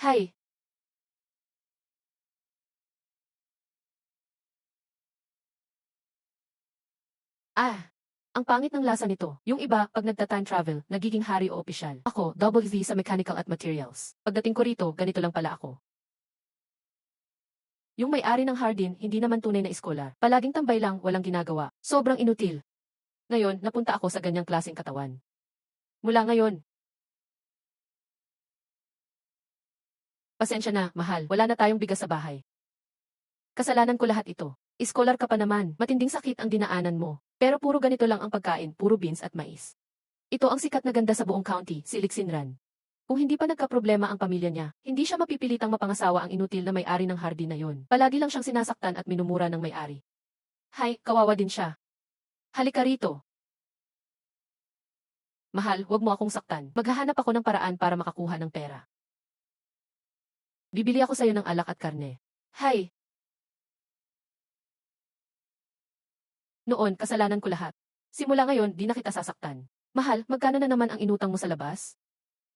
Hay, ang pangit ng lasa nito. Yung iba, pag nagta-time travel, nagiging hari o opisyal. Ako, double V sa mechanical at materials. Pagdating ko rito, ganito lang pala ako. Yung may-ari ng Hardin, hindi naman tunay na iskolar. Palaging tambay lang, walang ginagawa. Sobrang inutil. Ngayon, napunta ako sa ganyang klaseng katawan. Mula ngayon, pasensya na, mahal. Wala na tayong bigas sa bahay. Kasalanan ko lahat ito. Iskolar ka pa naman, matinding sakit ang dinaanan mo. Pero puro ganito lang ang pagkain, puro beans at mais. Ito ang sikat na ganda sa buong county, si Lixinran. Kung hindi pa nagkaproblema ang pamilya niya, hindi siya mapipilitang mapangasawa ang inutil na may-ari ng hardin na yon. Palagi lang siyang sinasaktan at minumura ng may-ari. Hay, kawawa din siya. Halika rito. Mahal, wag mo akong saktan. Maghahanap ako ng paraan para makakuha ng pera. Bibili ako sa'yo ng alak at karne. Hay, noon, kasalanan ko lahat. Simula ngayon, di na kita sasaktan. Mahal, magkano na naman ang inutang mo sa labas?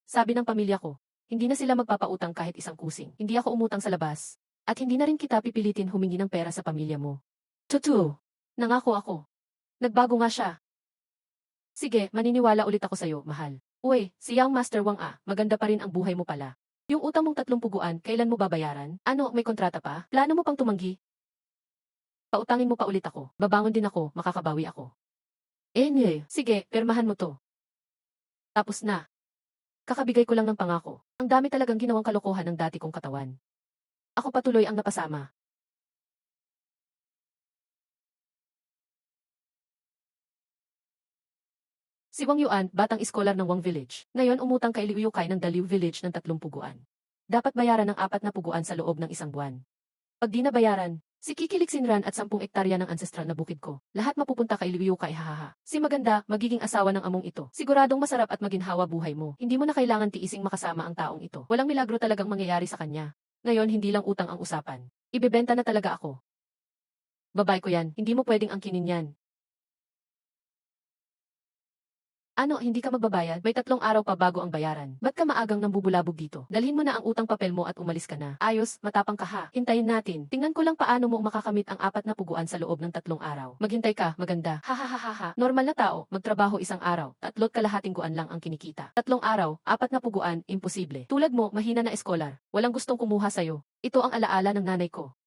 Sabi ng pamilya ko, hindi na sila magpapautang kahit isang kusing. Hindi ako umutang sa labas. At hindi na rin kita pipilitin humingi ng pera sa pamilya mo. Totoo. Nangako ako. Nagbago nga siya. Sige, maniniwala ulit ako sa'yo, mahal. Uy, si Young Master Wang maganda pa rin ang buhay mo pala. Yung utang mong 3 puguan, kailan mo babayaran? Ano, may kontrata pa? Plano mo pang tumanggi? Pautangin mo pa ulit ako. Babangon din ako, makakabawi ako. Sige, permahan mo to. Tapos na. Kakabigay ko lang ng pangako. Ang dami talagang ginawang kalokohan ng dati kong katawan. Ako patuloy ang napasama. Si Wang Yuan, batang iskolar ng Wang Village. Ngayon umutang kay Liu Yukay ng Daliu Village ng 30 puguan. Dapat bayaran ng 4 na puguan sa loob ng isang buwan. Pag di na bayaran, si Kikiliksinran at 10 ektarya ng ancestral na bukid ko, lahat mapupunta kay Liu Yukay hahaha. Si maganda, magiging asawa ng among ito. Siguradong masarap at maginhawa buhay mo. Hindi mo na kailangan tiising makasama ang taong ito. Walang milagro talagang mangyayari sa kanya. Ngayon hindi lang utang ang usapan. Ibebenta na talaga ako. Babay ko yan, hindi mo pwedeng angkinin yan. Ano, hindi ka magbabayad? May 3 araw pa bago ang bayaran. Ba't ka maagang nambubulabog dito? Dalhin mo na ang utang papel mo at umalis ka na. Ayos, matapang ka ha. Hintayin natin. Tingnan ko lang paano mo makakamit ang 4 na puguan sa loob ng 3 araw. Maghintay ka, maganda. Ha. Normal na tao, magtrabaho isang araw. 3 kalahating guan lang ang kinikita. 3 araw, 4 na puguan, imposible. Tulad mo, mahina na eskolar. Walang gustong kumuha sa'yo. Ito ang alaala ng nanay ko.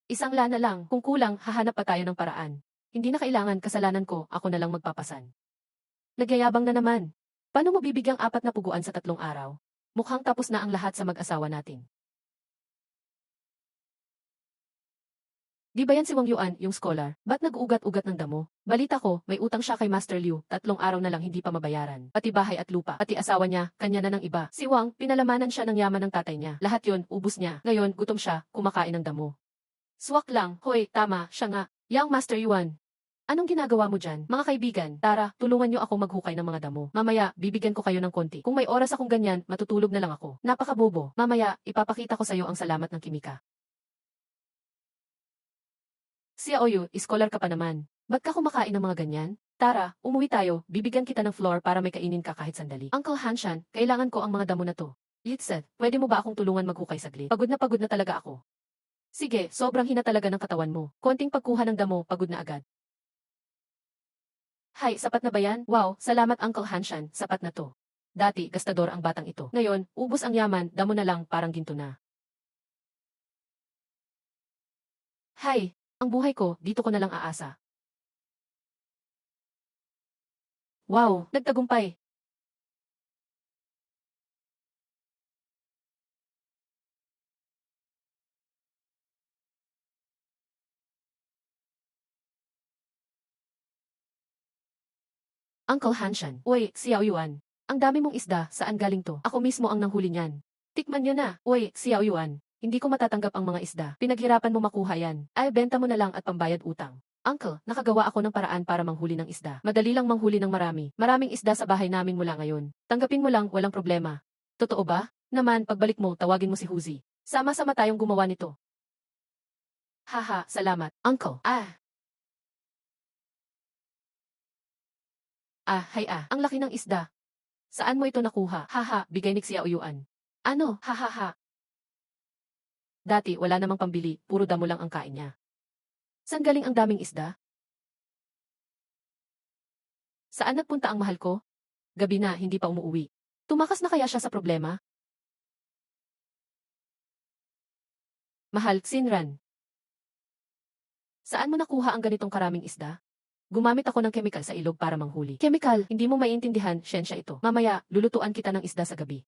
Isang lana lang, kung kulang, hahanap pa tayo ng paraan. Hindi na kailangan kasalanan ko, ako na lang magpapasan. Nagyayabang na naman. Paano mo bibigyang 4 na puguan sa 3 araw? Mukhang tapos na ang lahat sa mag-asawa natin. Di ba yan si Wang Yuan, yung scholar? Ba't nag-ugat-ugat ng damo? Balita ko, may utang siya kay Master Liu, 3 araw na lang hindi pa mabayaran. Pati bahay at lupa, pati asawa niya, kanya na ng iba. Si Wang, pinalamanan siya ng yaman ng tatay niya. Lahat yon, ubus niya. Ngayon, gutom siya, kumakain ng damo. Swak lang, hoy, tama, siya nga. Yang Master Yuan. Anong ginagawa mo dyan? Mga kaibigan, tara, tulungan niyo ako maghukay ng mga damo. Mamaya, bibigyan ko kayo ng konti. Kung may oras akong ganyan, matutulog na lang ako. Napakabobo. Mamaya, ipapakita ko sa'yo ang salamat ng kimika. Si Aoyu, iskolar ka pa naman. Ba't ka kumakain ng mga ganyan? Tara, umuwi tayo, bibigyan kita ng floor para may kainin ka kahit sandali. Uncle Hanshan, kailangan ko ang mga damo na to. Yitset, pwede mo ba akong tulungan maghukay saglit? Pagod na talaga ako. Sige, sobrang hina talaga ng katawan mo. Konting pagkuha ng damo, pagod na agad. Hay, sapat na ba yan? Wow, salamat Uncle Hanshan, sapat na to. Dati, gastador ang batang ito. Ngayon, ubos ang yaman, damo na lang, parang ginto na. Hay, ang buhay ko, dito ko na lang aasa. Wow, nagtagumpay. Uncle Hanshan, uy, si Yao Yuan. Ang dami mong isda, saan galing to? Ako mismo ang nanghuli niyan. Tikman nyo na. Uy, si Yao Yuan. Hindi ko matatanggap ang mga isda. Pinaghirapan mo makuha yan. Ay, benta mo na lang at pambayad utang. Uncle, nakagawa ako ng paraan para manghuli ng isda. Madali lang manghuli ng marami. Maraming isda sa bahay namin mula ngayon. Tanggapin mo lang, walang problema. Totoo ba? Naman, pagbalik mo, tawagin mo si Huzi. Sama-sama tayong gumawa nito. Haha, salamat. Uncle. Ang laki ng isda. Saan mo ito nakuha? Haha, bigay ni Xiao Yuan. Ano? Hahaha. Dati wala namang pambili, puro damo lang ang kain niya. Saan galing ang daming isda? Saan nagpunta ang mahal ko? Gabi na, hindi pa umuuwi. Tumakas na kaya siya sa problema? Mahal, Sinran. Saan mo nakuha ang ganitong karaming isda? Gumamit ako ng kemikal sa ilog para manghuli. Kemikal, hindi mo maiintindihan, siyensya ito. Mamaya, lulutuan kita ng isda sa gabi.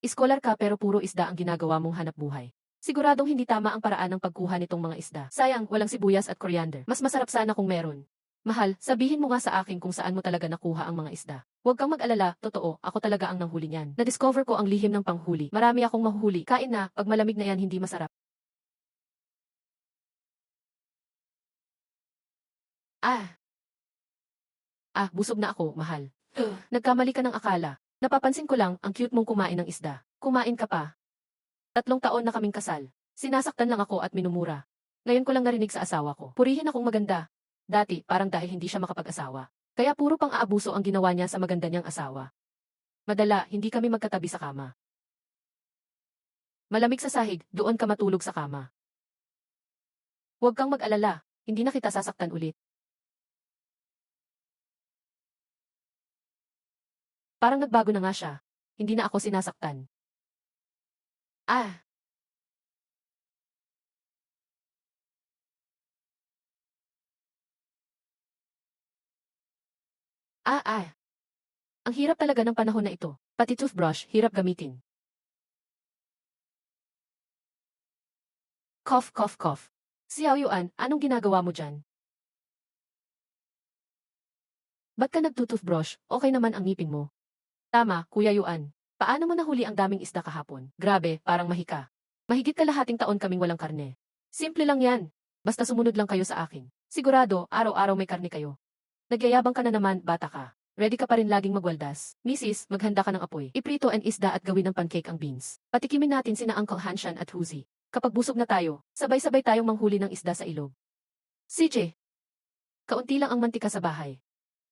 Iskolar ka pero puro isda ang ginagawa mong hanap buhay. Siguradong hindi tama ang paraan ng pagkuha nitong mga isda. Sayang, walang sibuyas at coriander. Mas masarap sana kung meron. Mahal, sabihin mo nga sa akin kung saan mo talaga nakuha ang mga isda. Huwag kang mag-alala, totoo, ako talaga ang nanghuli niyan. Na-discover ko ang lihim ng panghuli. Marami akong mahuhuli. Kain na, pag malamig na yan hindi masarap. Ah, busog na ako, mahal. Nagkamali ka ng akala. Napapansin ko lang, ang cute mong kumain ng isda. Kumain ka pa. 3 taon na kaming kasal. Sinasaktan lang ako at minumura. Ngayon ko lang narinig sa asawa ko. Purihin akong maganda. Dati, parang dahil hindi siya makapag-asawa. Kaya puro pang-aabuso ang ginawa niya sa maganda niyang asawa. Madala, hindi kami magkatabi sa kama. Malamig sa sahig, doon ka matulog sa kama. Huwag kang mag-alala, hindi na kita sasaktan ulit. Parang nagbago na nga siya. Hindi na ako sinasaktan. Ah, ah, ah. Ang hirap talaga ng panahon na ito. Pati toothbrush, hirap gamitin. Cough, cough, cough. Xiao Yuan, anong ginagawa mo dyan? Ba't ka nagtutoothbrush? Okay naman ang ngipin mo. Tama, Kuya Yuan. Paano mo nahuli ang daming isda kahapon? Grabe, parang mahika. Mahigit kalahating taon kaming walang karne. Simple lang yan. Basta sumunod lang kayo sa akin. Sigurado, araw-araw may karne kayo. Nagyayabang ka na naman, bata ka. Ready ka pa rin laging magwaldas. Mrs., maghanda ka ng apoy. Iprito and isda at gawin ng pancake ang beans. Patikimin natin sina Uncle Hanshan at Huzi. Kapag busog na tayo, sabay-sabay tayong manghuli ng isda sa ilog. CJ, kaunti lang ang mantika sa bahay.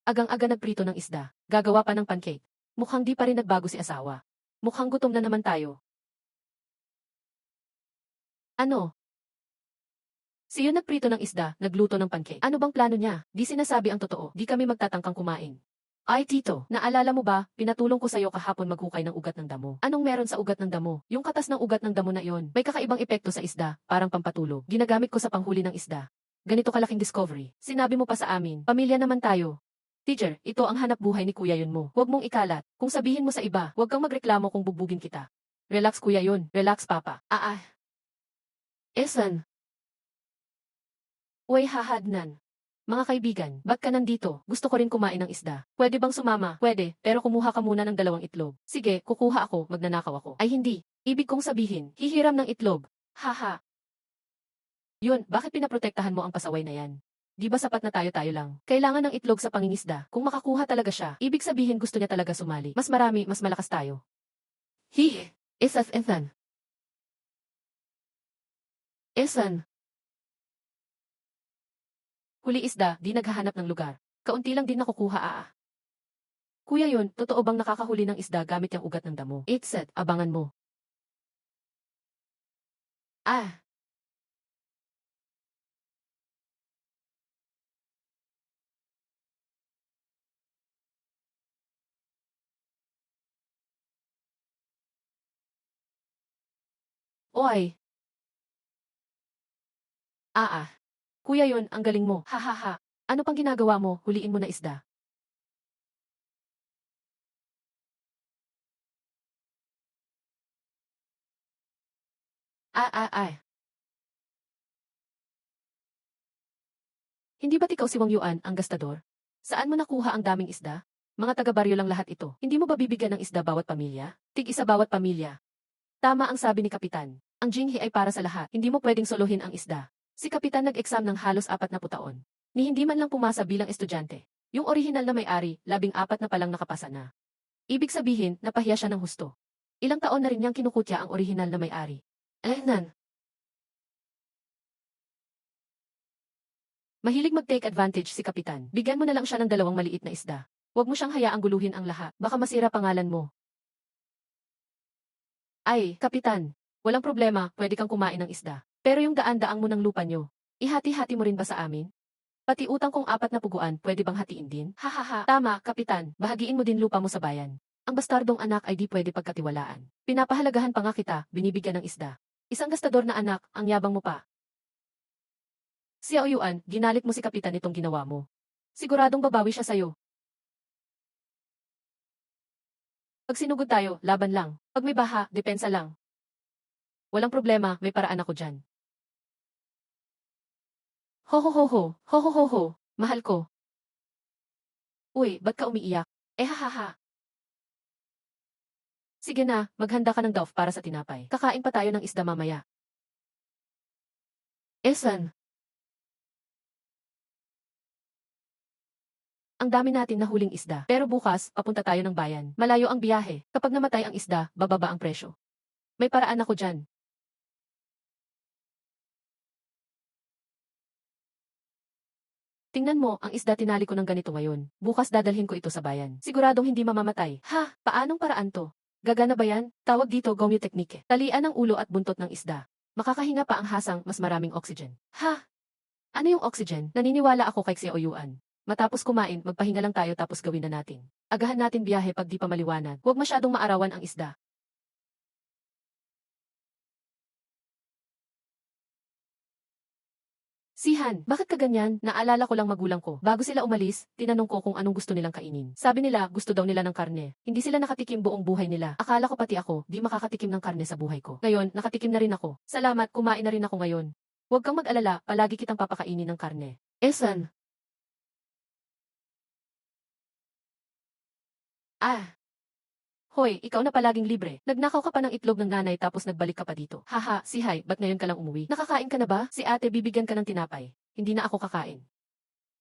Agang-aga nagprito ng isda. Gagawa pa ng pancake. Mukhang di pa rin nagbago si asawa. Mukhang gutom na naman tayo. Ano? Si Yun nagprito ng isda, nagluto ng pancake. Ano bang plano niya? Di sinasabi ang totoo. Di kami magtatangkang kumain. Ay tito, naalala mo ba, pinatulong ko sa'yo kahapon maghukay ng ugat ng damo. Anong meron sa ugat ng damo? Yung katas ng ugat ng damo na yon, may kakaibang epekto sa isda, parang pampatulog. Ginagamit ko sa panghuli ng isda. Ganito kalaking discovery. Sinabi mo pa sa amin, pamilya naman tayo. Teacher, ito ang hanap buhay ni Kuya Yun mo. Huwag mong ikalat. Kung sabihin mo sa iba, huwag kang magreklamo kung bubugin kita. Relax Kuya Yun, relax papa. Esan. Uy hahadnan. Mga kaibigan, ba't ka nandito? Gusto ko rin kumain ng isda. Pwede bang sumama? Pwede, pero kumuha ka muna ng 2 itlog. Sige, kukuha ako, magnanakaw ako. Ay hindi. Ibig kong sabihin, hihiram ng itlog. Haha. Yun, bakit pinaprotektahan mo ang pasaway na yan? Di ba sapat na tayo-tayo lang? Kailangan ng itlog sa pangingisda. Kung makakuha talaga siya, ibig sabihin gusto niya talaga sumali. Mas marami, mas malakas tayo. Hihi. Esas esan. Esan. Huli isda, di naghahanap ng lugar. Kaunti lang din nakukuha. Kuya Yun, totoo bang nakakahuli ng isda gamit yung ugat ng damo? It's set, abangan mo. Ah, oy. Ah. Kuya Yun, ang galing mo. Hahaha. Ano pang ginagawa mo? Huliin mo na isda. Ah. Hindi ba't ikaw si Wang Yuan, ang gastador? Saan mo nakuha ang daming isda? Mga taga-baryo lang lahat ito. Hindi mo ba bibigyan ng isda bawat pamilya? Tig-isa bawat pamilya. Tama ang sabi ni Kapitan. Ang Jinghi ay para sa lahat. Hindi mo pwedeng solohin ang isda. Si Kapitan nag-exam ng halos 40 taon. Ni hindi man lang pumasa bilang estudyante. Yung orihinal na may-ari, 14 na palang nakapasa na. Ibig sabihin, napahiya siya ng husto. Ilang taon na rin niyang kinukutya ang orihinal na may-ari. Nan. Mahilig mag-take advantage si Kapitan. Bigyan mo na lang siya ng 2 maliit na isda. Huwag mo siyang hayaang guluhin ang lahat. Baka masira pangalan mo. Ay, Kapitan. Walang problema, pwede kang kumain ng isda. Pero yung daan-daang mo ng lupa nyo, ihati-hati mo rin ba sa amin? Pati utang kong 4 na puguan, pwede bang hatiin din? Hahaha, tama, kapitan, bahagiin mo din lupa mo sa bayan. Ang bastardong anak ay di pwede pagkatiwalaan. Pinapahalagahan pa nga kita, binibigyan ng isda. Isang gastador na anak, ang yabang mo pa. Xiao Yuan, ginalit mo si kapitan itong ginawa mo. Siguradong babawi siya sa'yo. Pag sinugod tayo, laban lang. Pag may baha, depensa lang. Walang problema, may paraan ako dyan. Ho ho ho ho, ho ho ho ho, mahal ko. Uy, ba't ka umiiyak? Hahaha. Sige na, maghanda ka ng dauf para sa tinapay. Kakain pa tayo ng isda mamaya. Esan, ang dami natin na huling isda. Pero bukas, papunta tayo ng bayan. Malayo ang biyahe. Kapag namatay ang isda, bababa ang presyo. May paraan ako dyan. Tingnan mo, ang isda tinali ko ng ganito ngayon. Bukas dadalhin ko ito sa bayan. Siguradong hindi mamamatay. Ha? Paanong paraan to? Gagana ba yan? Tawag dito Gomyo Technique. Talian ang ulo at buntot ng isda. Makakahinga pa ang hasang mas maraming oxygen. Ha? Ano yung oxygen? Naniniwala ako kay Xiao Yuan. Matapos kumain, magpahinga lang tayo tapos gawin na natin. Agahan natin biyahe pag di pa maliwanag. Huwag masyadong maarawan ang isda. Sihan, bakit ka ganyan? Naalala ko lang magulang ko. Bago sila umalis, tinanong ko kung anong gusto nilang kainin. Sabi nila, gusto daw nila ng karne. Hindi sila nakatikim buong buhay nila. Akala ko pati ako, di makakatikim ng karne sa buhay ko. Ngayon, nakatikim na rin ako. Salamat, kumain na rin ako ngayon. Huwag kang mag-alala, palagi kitang papakainin ng karne. Esan. Ah. Hoy, ikaw na palaging libre. Nagnakaw ka pa ng itlog ng nanay tapos nagbalik ka pa dito. Haha, si Hai, ba't ngayon ka lang umuwi? Nakakain ka na ba? Si ate bibigyan ka ng tinapay. Hindi na ako kakain.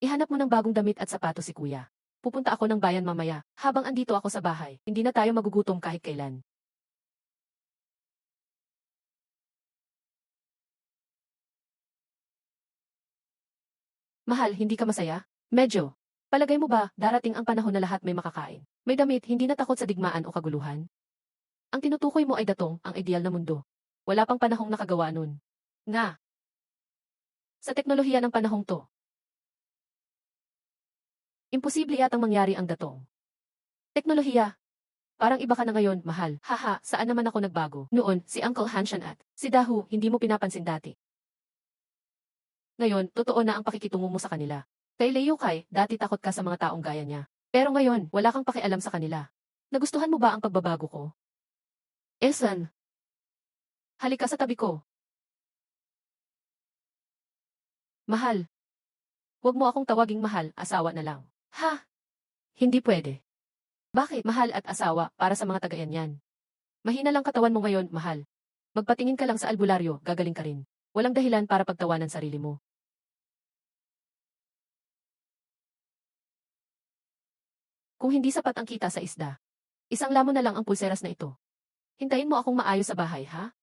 Ihanap mo ng bagong damit at sapatos si kuya. Pupunta ako ng bayan mamaya. Habang andito ako sa bahay, hindi na tayo magugutom kahit kailan. Mahal, hindi ka masaya? Medyo. Palagay mo ba, darating ang panahon na lahat may makakain? May damit, hindi na takot sa digmaan o kaguluhan? Ang tinutukoy mo ay datong, ang ideal na mundo. Wala pang panahong nakagawa nun. Nga, sa teknolohiya ng panahong to, imposible yatang mangyari ang datong. Teknolohiya, parang iba ka na ngayon, mahal. Haha, saan naman ako nagbago? Noon, si Uncle Hanshan at si Dahu, hindi mo pinapansin dati. Ngayon, totoo na ang pakikitungo mo sa kanila. Kay Leo Kai, dati takot ka sa mga taong gaya niya. Pero ngayon, wala kang pakialam sa kanila. Nagustuhan mo ba ang pagbabago ko? Esan, halika sa tabi ko. Mahal. Huwag mo akong tawaging mahal, asawa na lang. Ha? Hindi pwede. Bakit mahal at asawa para sa mga tagayan yan? Mahina lang katawan mo ngayon, mahal. Magpatingin ka lang sa albularyo, gagaling ka rin. Walang dahilan para pagtawanan sarili mo. Kung hindi sapat ang kita sa isda, isang lamon na lang ang pulseras na ito. Hintayin mo akong maayos sa bahay, ha?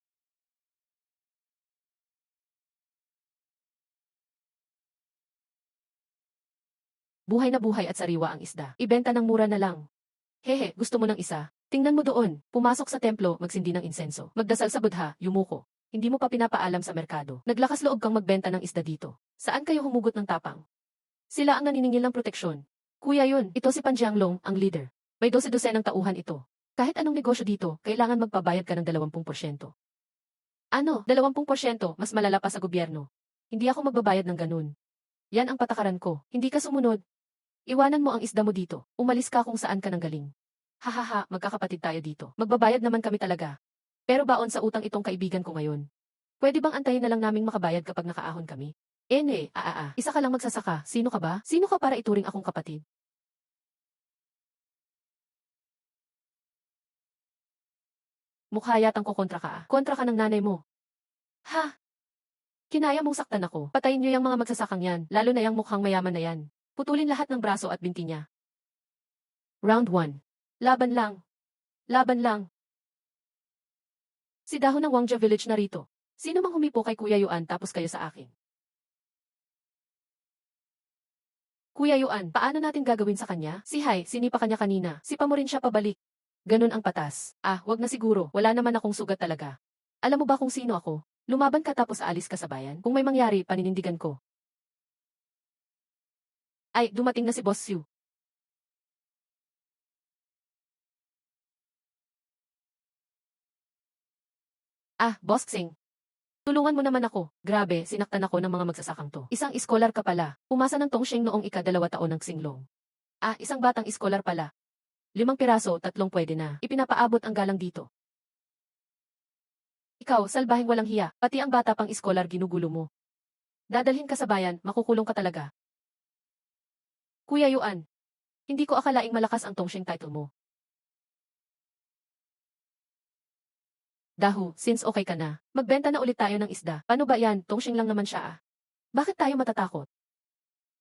Buhay na buhay at sariwa ang isda. Ibenta ng mura na lang. Hehe, gusto mo ng isa? Tingnan mo doon, pumasok sa templo, magsindi ng insenso. Magdasal sa Budha, yumuko. Hindi mo pa pinapaalam sa merkado. Naglakas loob kang magbenta ng isda dito. Saan kayo humugot ng tapang? Sila ang naniningil ng proteksyon. Kuya yun, ito si Panjianglong, ang leader. May 12 ng tauhan ito. Kahit anong negosyo dito, kailangan magpabayad ka ng 20%. Ano, 20%, mas malala pa sa gobyerno. Hindi ako magbabayad ng ganun. Yan ang patakaran ko. Hindi ka sumunod. Iwanan mo ang isda mo dito. Umalis ka kung saan ka nang galing. Hahaha, magkakapatid tayo dito. Magbabayad naman kami talaga. Pero baon sa utang itong kaibigan ko ngayon. Pwede bang antayin na lang naming makabayad kapag nakaahon kami? Isa ka lang magsasaka. Sino ka ba? Sino ka para ituring akong kapatid? Mukha yatang kukontra ka. Kontra ka ng nanay mo. Ha? Kinaya mong saktan ako. Patayin niyo yung mga magsasakang yan, lalo na yung mukhang mayaman na yan. Putulin lahat ng braso at binti niya. Round 1. Laban lang. Laban lang. Si Dahon ng Wangja Village narito. Sino mang humipo kay Kuya Yuan tapos kayo sa akin? Kuya Yuan, paano natin gagawin sa kanya? Si Hai, sinipa kanya kanina. Sipa mo rin siya pabalik. Ganun ang patas. Ah, wag na siguro. Wala naman akong sugat talaga. Alam mo ba kung sino ako? Lumaban ka tapos aalis ka sa bayan? Kung may mangyari, paninindigan ko. Ay, dumating na si Boss Yu. Ah, Boss Xing. Tulungan mo naman ako. Grabe, sinaktan ako ng mga magsasakang to. Isang iskolar ka pala. Pumasa ng Tongsheng noong ika-2 taon ng Singlong. Ah, isang batang iskolar pala. 5 piraso, 3 pwede na. Ipinapaabot ang galang dito. Ikaw, salbahing walang hiya. Pati ang bata pang iskolar ginugulo mo. Dadalhin ka sa bayan, makukulong ka talaga. Kuya Yuan, hindi ko akalaing malakas ang Tongsheng title mo. Dahu, since okay ka na, magbenta na ulit tayo ng isda. Paano ba yan? Tongsheng lang naman siya ah. Bakit tayo matatakot?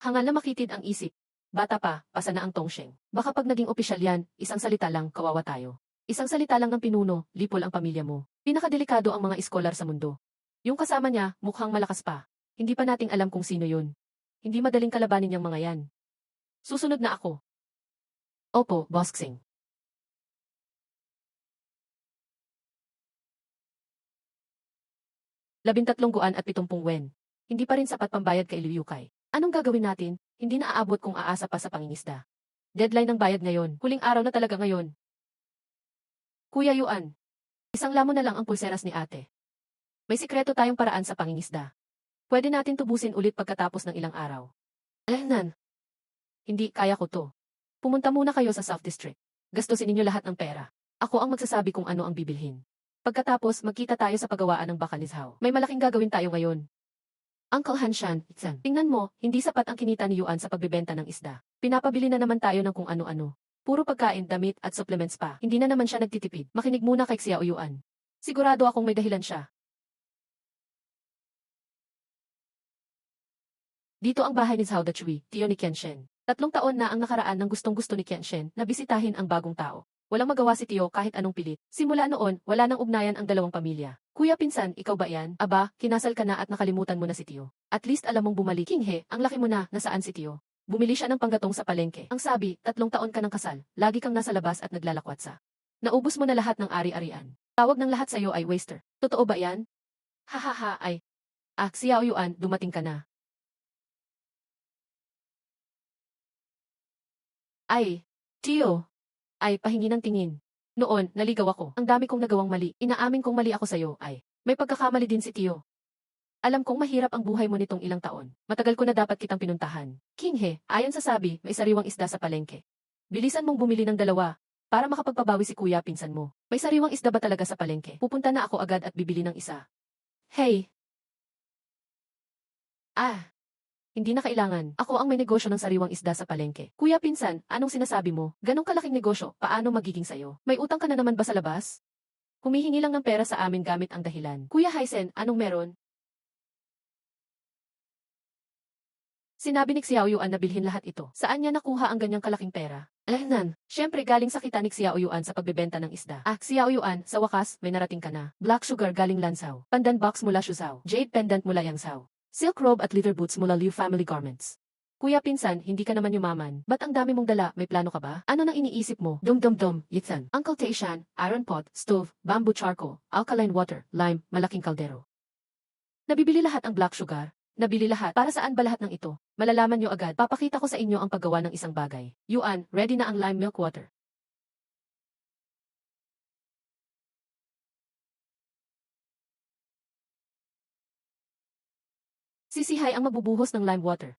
Hangal na makitid ang isip. Bata pa, pasa na ang Tongsheng. Baka pag naging opisyal yan, isang salita lang, kawawa tayo. Isang salita lang ng pinuno, lipol ang pamilya mo. Pinakadelikado ang mga iskolar sa mundo. Yung kasama niya, mukhang malakas pa. Hindi pa nating alam kung sino yun. Hindi madaling kalabanin yung mga yan. Susunod na ako. Opo, Boss Xing. 13 guan at 70 wen. Hindi pa rin sapat pambayad kay Liu Kai. Anong gagawin natin? Hindi na aabot kung aasa pa sa pangingisda. Deadline ng bayad ngayon. Huling araw na talaga ngayon. Kuya Yuan. Isang lamon na lang ang pulseras ni ate. May sikreto tayong paraan sa pangingisda. Pwede natin tubusin ulit pagkatapos ng ilang araw. Nan. Hindi, kaya ko to. Pumunta muna kayo sa South District. Gastusin ninyo lahat ng pera. Ako ang magsasabi kung ano ang bibilhin. Pagkatapos, magkita tayo sa paggawaan ng Bakanizhaw. May malaking gagawin tayo ngayon. Uncle Hanshan, Itsan, tingnan mo, hindi sapat ang kinita ni Yuan sa pagbebenta ng isda. Pinapabili na naman tayo ng kung ano-ano. Puro pagkain, damit, at supplements pa. Hindi na naman siya nagtitipid. Makinig muna kay Xiao Yuan. Sigurado akong may dahilan siya. Dito ang bahay ni Zhao Dachui, tiyo ni Qianshen. 3 taon na ang nakaraan ng gustong-gusto ni Qianshen na bisitahin ang bagong tao. Walang magawa si Tio kahit anong pilit. Simula noon, wala nang ugnayan ang dalawang pamilya. Kuya pinsan, ikaw ba yan? Aba, kinasal ka na at nakalimutan mo na si Tio. At least alam mong bumalik. Kinghe, ang laki mo na, nasaan si Tio? Bumili siya ng panggatong sa palengke. Ang sabi, 3 taon ka ng kasal, lagi kang nasa labas at naglalakwatsa. Naubos mo na lahat ng ari-arian. Tawag ng lahat sa'yo ay waster. Totoo ba yan? Hahaha ay. Ah, Xiao Yuan, dumating ka na. Ay, Tio. Ay, pahingi ng tingin. Noon, naligaw ako. Ang dami kong nagawang mali. Inaamin kong mali ako sa'yo, ay. May pagkakamali din si Tio. Alam kong mahirap ang buhay mo nitong ilang taon. Matagal ko na dapat kitang pinuntahan. Kinghe, ayon sa sabi, may sariwang isda sa palengke. Bilisan mong bumili ng 2, para makapagpabawi si kuya pinsan mo. May sariwang isda ba talaga sa palengke? Pupunta na ako agad at bibili ng isa. Hey! Ah! Hindi na kailangan. Ako ang may negosyo ng sariwang isda sa palengke. Kuya pinsan, anong sinasabi mo? Ganong kalaking negosyo, paano magiging sayo? May utang ka na naman ba sa labas? Humihingi lang ng pera sa amin gamit ang dahilan. Kuya Hysen, anong meron? Sinabi ni Xiao Yuan na bilhin lahat ito. Saan niya nakuha ang ganyang kalaking pera? Nan, syempre galing sa kita ni Xiao Yuan sa pagbebenta ng isda. Ah, Xiao Yuan, sa wakas, may narating ka na. Black sugar galing Lanzhou. Pandan box mula Shuzhou. Jade pendant mula Yangzhou. Silk robe at leather boots mula Liu Family Garments. Kuya pinsan, hindi ka naman yumaman. Ba't ang dami mong dala? May plano ka ba? Ano nang iniisip mo? Dum-dum-dum, Yitsan. Uncle Taishan, iron pot, stove, bamboo charcoal, alkaline water, lime, malaking kaldero. Nabibili lahat ang black sugar. Nabili lahat. Para saan ba lahat ng ito? Malalaman nyo agad. Papakita ko sa inyo ang paggawa ng isang bagay. Yuan, ready na ang lime milk water. Sisihay ang mabubuhos ng lime water.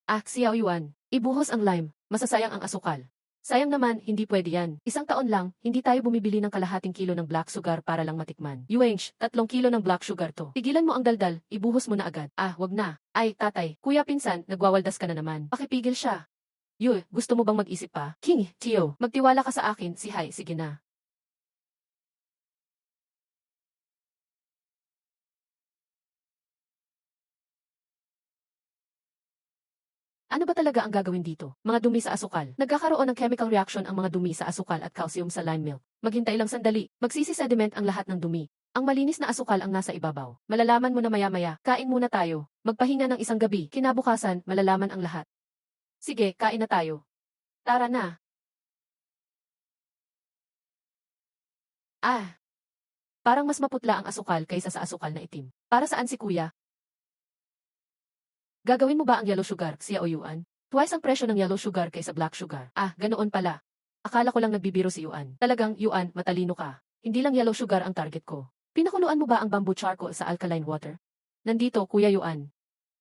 Xiao Yuan, ibuhos ang lime, masasayang ang asukal. Sayang naman, hindi pwede yan. Isang taon lang, hindi tayo bumibili ng kalahating kilo ng black sugar para lang matikman. Yuench, 3 kilo ng black sugar to. Tigilan mo ang daldal, ibuhos mo na agad. Wag na. Ay, tatay, kuya pinsan, nagwawaldas ka na naman. Pakipigil siya. Gusto mo bang mag-isip pa? King, Tio, magtiwala ka sa akin, si Hai, sige na. Ano ba talaga ang gagawin dito? Mga dumi sa asukal. Nagkakaroon ng chemical reaction ang mga dumi sa asukal at calcium sa lime milk. Maghintay lang sandali. Magsisi-sediment ang lahat ng dumi. Ang malinis na asukal ang nasa ibabaw. Malalaman mo na maya-maya. Kain muna tayo. Magpahinga ng isang gabi. Kinabukasan, malalaman ang lahat. Sige, kain na tayo. Tara na. Parang mas maputla ang asukal kaysa sa asukal na itim. Para saan si kuya? Gagawin mo ba ang yellow sugar, siya o Yuan? Twice ang presyo ng yellow sugar kaysa black sugar. Ah, ganoon pala. Akala ko lang nagbibiro si Yuan. Talagang, Yuan, matalino ka. Hindi lang yellow sugar ang target ko. Pinakuluan mo ba ang bamboo charcoal sa alkaline water? Nandito, Kuya Yuan.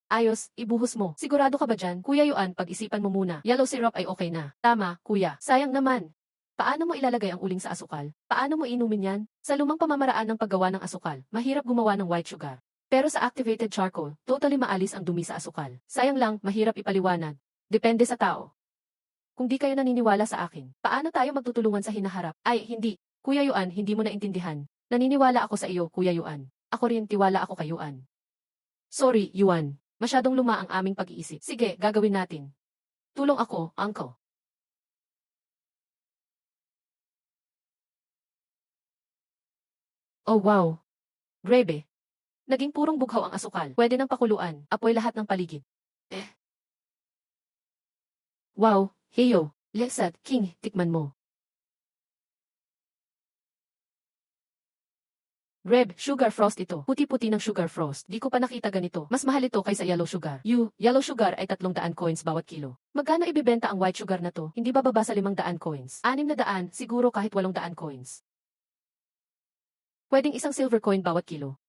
Ayos, ibuhos mo. Sigurado ka ba dyan? Kuya Yuan, pag-isipan mo muna. Yellow syrup ay okay na. Tama, kuya. Sayang naman. Paano mo ilalagay ang uling sa asukal? Paano mo inumin yan? Sa lumang pamamaraan ng paggawa ng asukal, mahirap gumawa ng white sugar. Pero sa activated charcoal, totally maalis ang dumi sa asukal. Sayang lang, mahirap ipaliwanag. Depende sa tao. Kung di kayo naniniwala sa akin, paano tayo magtutulungan sa hinaharap? Ay, hindi. Kuya Yuan, hindi mo naintindihan. Naniniwala ako sa iyo, Kuya Yuan. Ako rin, tiwala ako kay Yuan. Sorry, Yuan. Masyadong luma ang aming pag-iisip. Sige, gagawin natin. Tulong ako, uncle. Oh wow. Grabe. Naging purong bughaw ang asukal. Pwede ng pakuluan. Apoy lahat ng paligid. Eh. Wow. Heyo. Lesat, King, tikman mo. Red, sugar frost ito. Puti-puti ng sugar frost. Di ko pa nakita ganito. Mas mahal ito kaysa yellow sugar. Yellow sugar ay 300 coins bawat kilo. Magkano ibibenta ang white sugar na to? Hindi bababa sa 500 coins. 600, siguro kahit 800 coins. Pwedeng isang silver coin bawat kilo.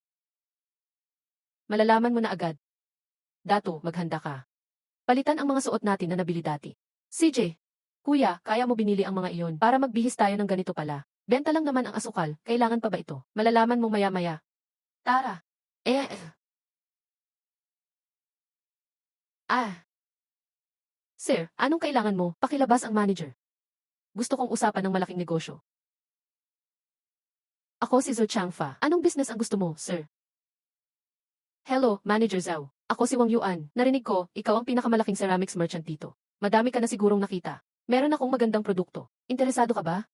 Malalaman mo na agad. Dato, maghanda ka. Palitan ang mga suot natin na nabili dati. CJ, kuya, kaya mo binili ang mga iyon para magbihis tayo ng ganito pala. Benta lang naman ang asukal, kailangan pa ba ito? Malalaman mo maya-maya. Tara. Ah. Sir, anong kailangan mo? Pakilabas ang manager. Gusto kong usapan ng malaking negosyo. Ako si Zhou Changfa. Anong business ang gusto mo, sir? Hello, Manager Zhao. Ako si Wang Yuan. Narinig ko, ikaw ang pinakamalaking ceramics merchant dito. Madami ka na sigurong nakita. Meron akong magandang produkto. Interesado ka ba?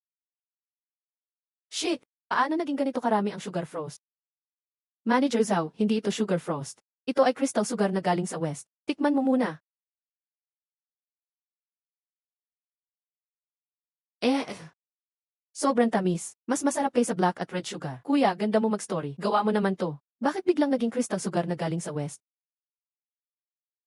Shit! Paano naging ganito karami ang sugar frost? Manager Zhao, hindi ito sugar frost. Ito ay crystal sugar na galing sa west. Tikman mo muna. Sobrang tamis. Mas masarap kaysa black at red sugar. Kuya, ganda mo mag-story. Gawa mo naman to. Bakit biglang naging crystal sugar na galing sa west?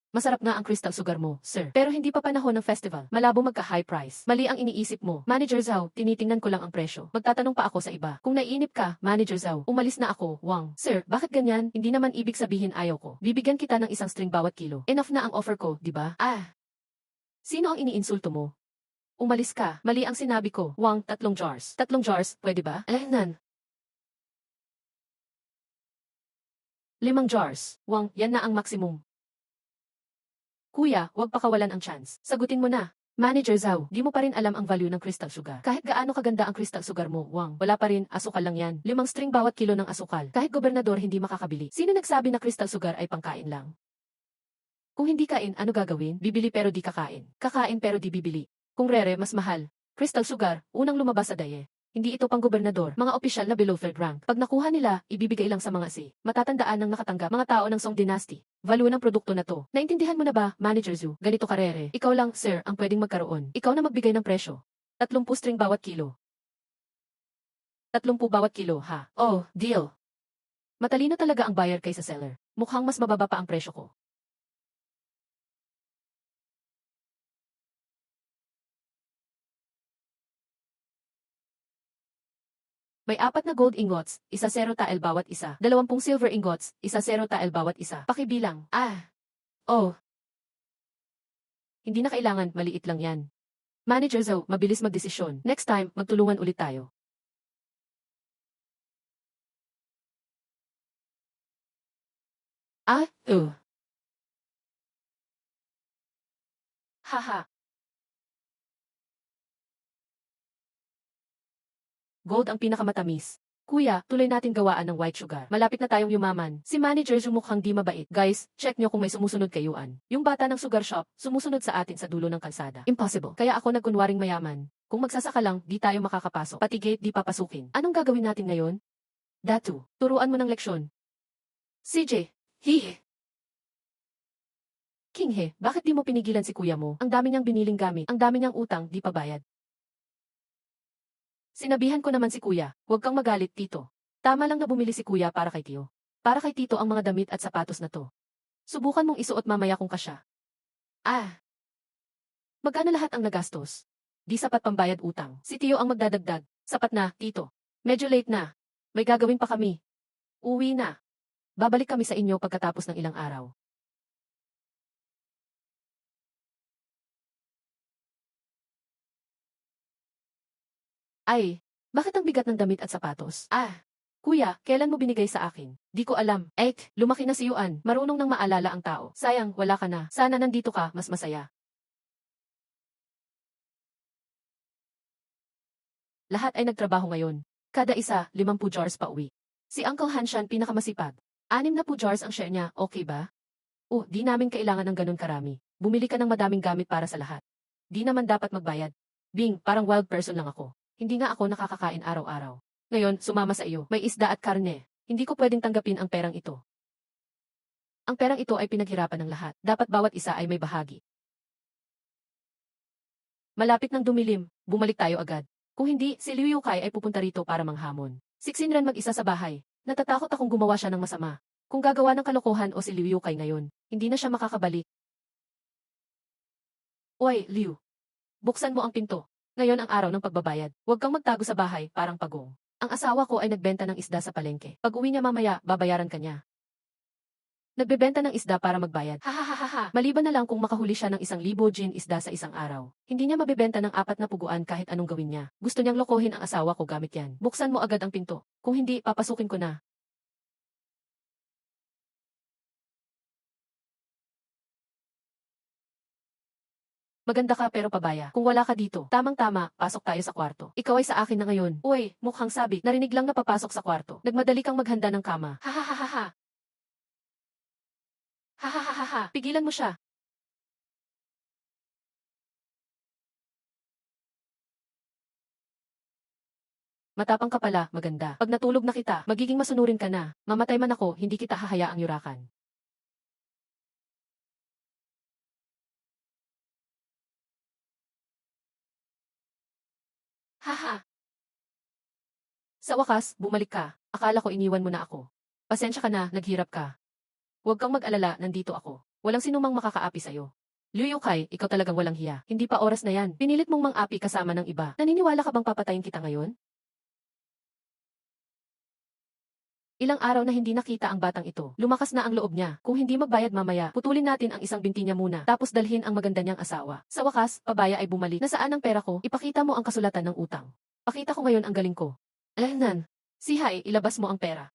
Masarap nga ang crystal sugar mo, sir. Pero hindi pa panahon ng festival. Malabo magka-high price. Mali ang iniisip mo. Manager Zhao, tinitingnan ko lang ang presyo. Magtatanong pa ako sa iba. Kung naiinip ka, Manager Zhao, umalis na ako, Wang. Sir, bakit ganyan? Hindi naman ibig sabihin ayaw ko. Bibigyan kita ng isang string bawat kilo. Enough na ang offer ko, di ba? Sino ang iniinsulto mo? Umalis ka. Mali ang sinabi ko. Wang, 3 jars. 3 jars, pwede ba? 5 jars. Wang, yan na ang maximum. Kuya, wag pakawalan ang chance. Sagutin mo na. Manager Zhao, di mo pa rin alam ang value ng crystal sugar. Kahit gaano kaganda ang crystal sugar mo, Wang, wala pa rin, asukal lang yan. 5 string bawat kilo ng asukal. Kahit gobernador hindi makakabili. Sino nagsabi na crystal sugar ay pangkain lang? Kung hindi kain, ano gagawin? Bibili pero di kakain. Kakain pero di bibili. Kung rere, mas mahal. Crystal sugar, unang lumabas sa daye. Hindi ito pang gobernador, mga opisyal na below third rank. Pag nakuha nila, ibibigay lang sa mga matatandaan ng nakatanggap mga tao ng Song Dynasty. Value ng produkto na to. Naintindihan mo na ba, Manager Zhu? Ganito karere. Ikaw lang, sir, ang pwedeng magkaroon. Ikaw na magbigay ng presyo. 30 string bawat kilo. 30 bawat kilo, ha? Oh, deal. Matalino talaga ang buyer kaysa seller. Mukhang mas mababa pa ang presyo ko. May 4 na gold ingots, isa 0 tael bawat isa. 20 silver ingots, isa 0 tael bawat isa. Pakibilang. Oh. Hindi na kailangan, maliit lang yan. Manager Zhou, mabilis magdesisyon. Next time, magtulungan ulit tayo. Haha. Gold ang pinakamatamis. Kuya, tuloy natin gawaan ng white sugar. Malapit na tayong yumaman. Si manager mukhang di mabait. Guys, check nyo kung may sumusunod kay Yuan. Yung bata ng sugar shop, sumusunod sa atin sa dulo ng kalsada. Impossible. Kaya ako nagkunwaring mayaman. Kung magsasaka lang, di tayo makakapasok. Pati gate di papasukin. Anong gagawin natin ngayon? Datu, turuan mo ng leksyon. CJ, King He, bakit di mo pinigilan si kuya mo? Ang dami niyang biniling gamit, ang dami niyang utang, di pa bayad. Sinabihan ko naman si kuya, huwag kang magalit, tito. Tama lang na bumili si kuya para kay Tio. Para kay Tito ang mga damit at sapatos na to. Subukan mong isuot mamaya kung kasya. Ah, magkano lahat ang nagastos? Di sapat pambayad utang. Si Tio ang magdadagdag. Sapat na, Tito. Medyo late na. May gagawin pa kami. Uwi na. Babalik kami sa inyo pagkatapos ng ilang araw. Ay, bakit ang bigat ng damit at sapatos? Ah, kuya, kailan mo binigay sa akin? Di ko alam. Lumaki na si Yuan. Marunong nang maalala ang tao. Sayang, wala ka na. Sana nandito ka, mas masaya. Lahat ay nagtrabaho ngayon. Kada isa, 50 jars pa uwi. Si Uncle Hanshan pinakamasipag. 60 jars ang share niya, okay ba? Oh, di namin kailangan ng ganun karami. Bumili ka ng madaming gamit para sa lahat. Di naman dapat magbayad. Bing, parang wild person lang ako. Hindi nga ako nakakakain araw-araw. Ngayon, sumama sa iyo. May isda at karne. Hindi ko pwedeng tanggapin ang perang ito. Ang perang ito ay pinaghirapan ng lahat. Dapat bawat isa ay may bahagi. Malapit ng dumilim, bumalik tayo agad. Kung hindi, si Liu Yukai ay pupunta rito para manghamon. Siksinran mag-isa sa bahay. Natatakot akong gumawa siya ng masama. Kung gagawa ng kalokohan o si Liu Yukai ngayon, hindi na siya makakabalik. Uy, Liu. Buksan mo ang pinto. Ngayon ang araw ng pagbabayad. Huwag kang magtago sa bahay, parang pagong. Ang asawa ko ay nagbenta ng isda sa palengke. Pag uwi niya mamaya, babayaran ka niya. Nagbebenta ng isda para magbayad. Ha. Maliban na lang kung makahuli siya ng 1,000 gin isda sa isang araw. Hindi niya mabebenta ng 4 na puguan kahit anong gawin niya. Gusto niyang lokohin ang asawa ko gamit yan. Buksan mo agad ang pinto. Kung hindi, papasukin ko na. Maganda ka pero pabaya. Kung wala ka dito, tamang-tama, pasok tayo sa kwarto. Ikaw ay sa akin na ngayon. Uy, mukhang sabi, narinig lang na papasok sa kwarto. Nagmadali kang maghanda ng kama. Ha. Ha. Pigilan mo siya. Matapang ka pala, maganda. Pag natulog na kita, magiging masunurin ka na. Mamatay man ako, hindi kita hahayaang yurakan. Ha. Sa wakas, bumalik ka. Akala ko iniwan mo na ako. Pasensya ka na, naghirap ka. Huwag kang mag-alala, nandito ako. Walang sinumang makakaapi sa'yo. Liu Yukai, ikaw talagang walang hiya. Hindi pa oras na yan. Pinilit mong mang-api kasama ng iba. Naniniwala ka bang papatayin kita ngayon? Ilang araw na hindi nakita ang batang ito. Lumakas na ang loob niya. Kung hindi magbayad mamaya, putulin natin ang isang binti niya muna. Tapos dalhin ang maganda niyang asawa. Sa wakas, pabaya ay bumalik. Nasaan ang pera ko? Ipakita mo ang kasulatan ng utang. Pakita ko ngayon ang galing ko. Nan. Si Hai, ilabas mo ang pera.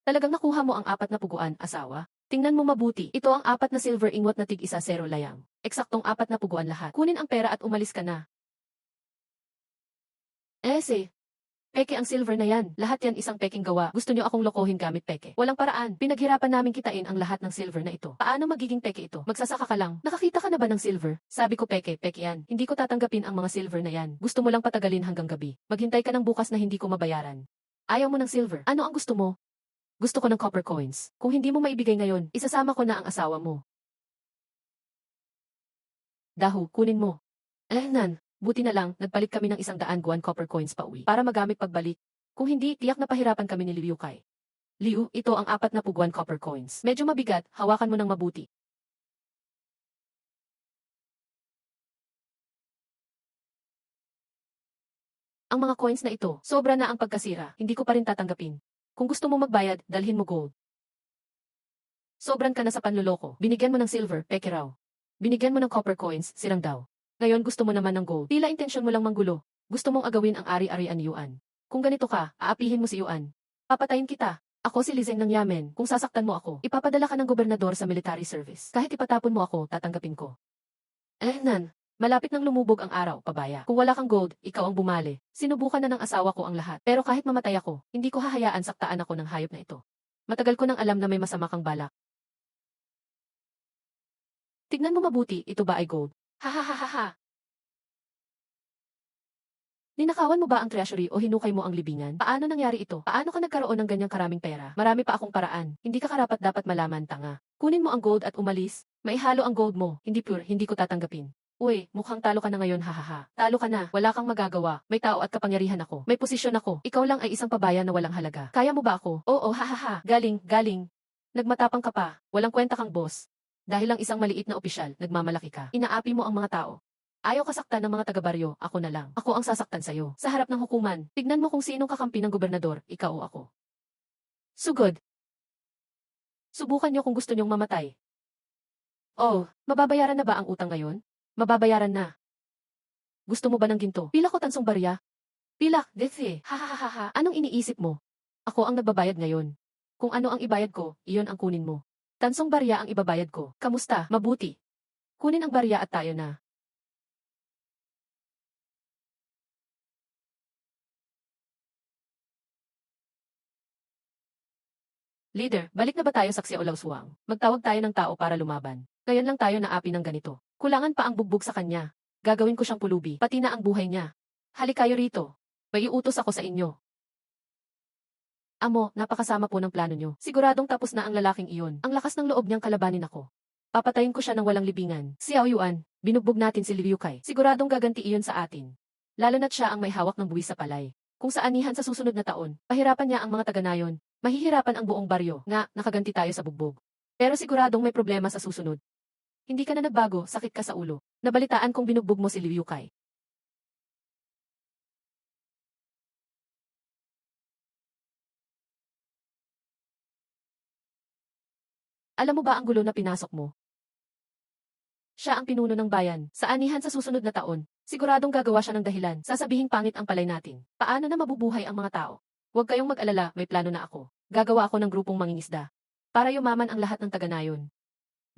Talagang nakuha mo ang 4 na puguan, asawa? Tingnan mo mabuti. Ito ang 4 na silver ingot na tig-1 0 layang. Eksaktong 4 na puguan lahat. Kunin ang pera at umalis ka na. Peke ang silver na yan. Lahat yan isang peking gawa. Gusto nyo akong lokohin gamit peke. Walang paraan. Pinaghirapan namin kitain ang lahat ng silver na ito. Paano magiging peke ito? Magsasaka ka lang. Nakakita ka na ba ng silver? Sabi ko peke yan. Hindi ko tatanggapin ang mga silver na yan. Gusto mo lang patagalin hanggang gabi. Maghintay ka ng bukas na hindi ko mabayaran. Ayaw mo ng silver. Ano ang gusto mo? Gusto ko ng copper coins. Kung hindi mo maibigay ngayon, isasama ko na ang asawa mo. Dahu, kunin mo. Nan. Buti na lang, nagpalit kami ng 100 guan copper coins pa uwi para magamit pagbalik. Kung hindi, tiyak na pahirapan kami ni Liu Yukai. Liu, ito ang 4 na puguan copper coins. Medyo mabigat, hawakan mo ng mabuti. Ang mga coins na ito, sobra na ang pagkasira, hindi ko pa rin tatanggapin. Kung gusto mo magbayad, dalhin mo gold. Sobran ka na sa panloloko, binigyan mo ng silver, peke raw. Binigyan mo ng copper coins, sirang daw. Ngayon gusto mo naman ng gold. Tila intensyon mo lang manggulo. Gusto mong agawin ang ari-arian ni Yuan. Kung ganito ka, aapihin mo si Yuan. Papatayin kita. Ako si Lizeng ng Yamen. Kung sasaktan mo ako, ipapadala ka ng gobernador sa military service. Kahit ipatapon mo ako, tatanggapin ko. Nan. Malapit nang lumubog ang araw, pabaya. Kung wala kang gold, ikaw ang bumali. Sinubukan na ng asawa ko ang lahat. Pero kahit mamatay ako, hindi ko hahayaan saktaan ako ng hayop na ito. Matagal ko nang alam na may masama kang balak. Tignan mo mabuti, ito ba ay gold? Ha. Ninakawan mo ba ang treasury o hinukay mo ang libingan? Paano nangyari ito? Paano ka nagkaroon ng ganyang karaming pera? Marami pa akong paraan. Hindi ka karapat-dapat malaman, tanga. Kunin mo ang gold at umalis. Maihalo ang gold mo. Hindi pure, hindi ko tatanggapin. Uy, mukhang talo ka na ngayon, hahaha. Talo ka na, wala kang magagawa. May tao at kapangyarihan ako. May posisyon ako. Ikaw lang ay isang pabayan na walang halaga. Kaya mo ba ako? Oo, hahaha. Galing, galing. Nagmatapang ka pa. Walang kwenta kang boss. Dahil lang isang maliit na opisyal, nagmamalaki ka. Inaapi mo ang mga tao. Ayaw kasaktan ng mga taga-baryo, ako na lang. Ako ang sasaktan sa'yo. Sa harap ng hukuman, tignan mo kung sinong kakampi ng gobernador, ikaw o ako. Sugod. Subukan niyo kung gusto niyong mamatay. Oh, mababayaran na ba ang utang ngayon? Mababayaran na. Gusto mo ba ng ginto? Pila ko tansong barya? Pilak, death. Hahaha. Anong iniisip mo? Ako ang nagbabayad ngayon. Kung ano ang ibayad ko, iyon ang kunin mo. Tansong barya ang ibabayad ko. Kamusta? Mabuti. Kunin ang barya at tayo na. Leader, balik na ba tayo sa Xiaolao-Suang? Magtawag tayo ng tao para lumaban. Ngayon lang tayo naapi ng ganito. Kulangan pa ang bugbog sa kanya. Gagawin ko siyang pulubi, pati na ang buhay niya. Halik kayo rito. May iutos ako sa inyo. Amo, napakasama po ng plano nyo. Siguradong tapos na ang lalaking iyon. Ang lakas ng loob niyang kalabanin ako. Papatayin ko siya ng walang libingan. Xiao Yuan, binugbog natin si Liu Kai. Siguradong gaganti iyon sa atin. Lalo na't siya ang may hawak ng buwis sa palay. Kung sa anihan sa susunod na taon, pahirapan niya ang mga taga-nayon. Mahihirapan ang buong baryo. Nga, nakaganti tayo sa bugbog. Pero siguradong may problema sa susunod. Hindi ka na nagbago, sakit ka sa ulo. Nabalitaan kong binugbog mo si Liu Kai. Alam mo ba ang gulo na pinasok mo? Siya ang pinuno ng bayan. Sa anihan sa susunod na taon, siguradong gagawa siya ng dahilan. Sasabihing pangit ang palay natin. Paano na mabubuhay ang mga tao? Huwag kayong mag-alala, may plano na ako. Gagawa ako ng grupong mangingisda. Para yumaman ang lahat ng taga-nayon.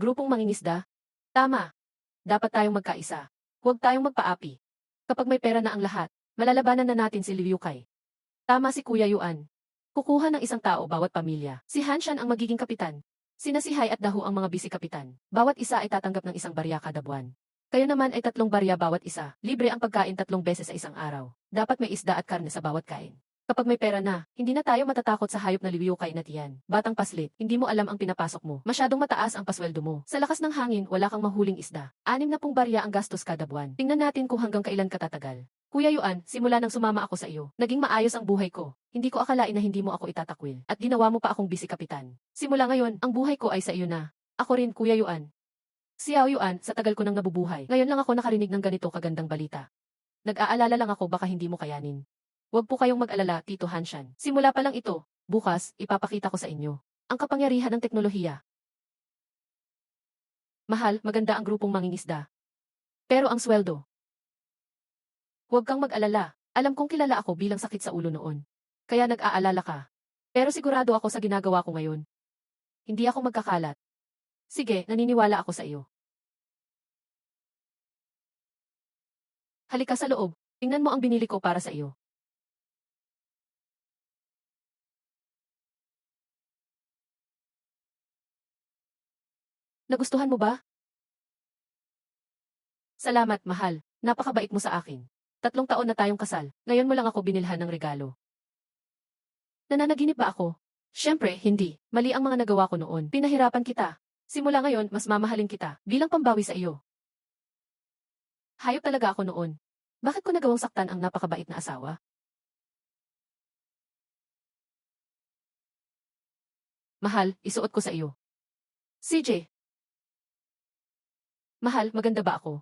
Grupong mangingisda? Tama. Dapat tayong magkaisa. Huwag tayong magpaapi. Kapag may pera na ang lahat, malalabanan na natin si Liu Kai. Tama si Kuya Yuan. Kukuha ng isang tao bawat pamilya. Si Hanshan ang magiging kapitan. Sina si Hai at Dahu ang mga bisi-kapitan. Bawat isa ay tatanggap ng isang barya kada buwan. Kayo naman ay 3 barya bawat isa. Libre ang pagkain 3 beses sa isang araw. Dapat may isda at karne sa bawat kain. Kapag may pera na, hindi na tayo matatakot sa hayop na Liu Kai na tiyan. Batang paslit, hindi mo alam ang pinapasok mo. Masyadong mataas ang pasweldo mo. Sa lakas ng hangin, wala kang mahuling isda. 60 barya ang gastos kada buwan. Tingnan natin kung hanggang kailan ka tatagal. Kuya Yuan, simula nang sumama ako sa iyo, naging maayos ang buhay ko. Hindi ko akalain na hindi mo ako itatakwil. At ginawa mo pa akong bisi-kapitan. Simula ngayon, ang buhay ko ay sa iyo na. Ako rin, Kuya Yuan. Xiao Yuan, sa tagal ko nang nabubuhay. Ngayon lang ako nakarinig ng ganito kagandang balita. Nag-aalala lang ako baka hindi mo kayanin. Huwag po kayong mag-alala, Tito Hanshan. Simula pa lang ito. Bukas, ipapakita ko sa inyo. Ang kapangyarihan ng teknolohiya. Mahal, maganda ang grupong mangingisda. Pero ang sweldo. Huwag kang mag-alala. Alam kong kilala ako bilang sakit sa ulo noon. Kaya nag-aalala ka. Pero sigurado ako sa ginagawa ko ngayon. Hindi ako magkakalat. Sige, naniniwala ako sa iyo. Halika sa loob. Tingnan mo ang binili ko para sa iyo. Nagustuhan mo ba? Salamat, mahal. Napakabait mo sa akin. 3 taon na tayong kasal. Ngayon mo lang ako binilhan ng regalo. Nananaginip ba ako? Siyempre, hindi. Mali ang mga nagawa ko noon. Pinahirapan kita. Simula ngayon, mas mamahalin kita. Bilang pambawi sa iyo. Hayop talaga ako noon. Bakit ko nagawang saktan ang napakabait na asawa? Mahal, isuot ko sa iyo. CJ. Mahal, maganda ba ako?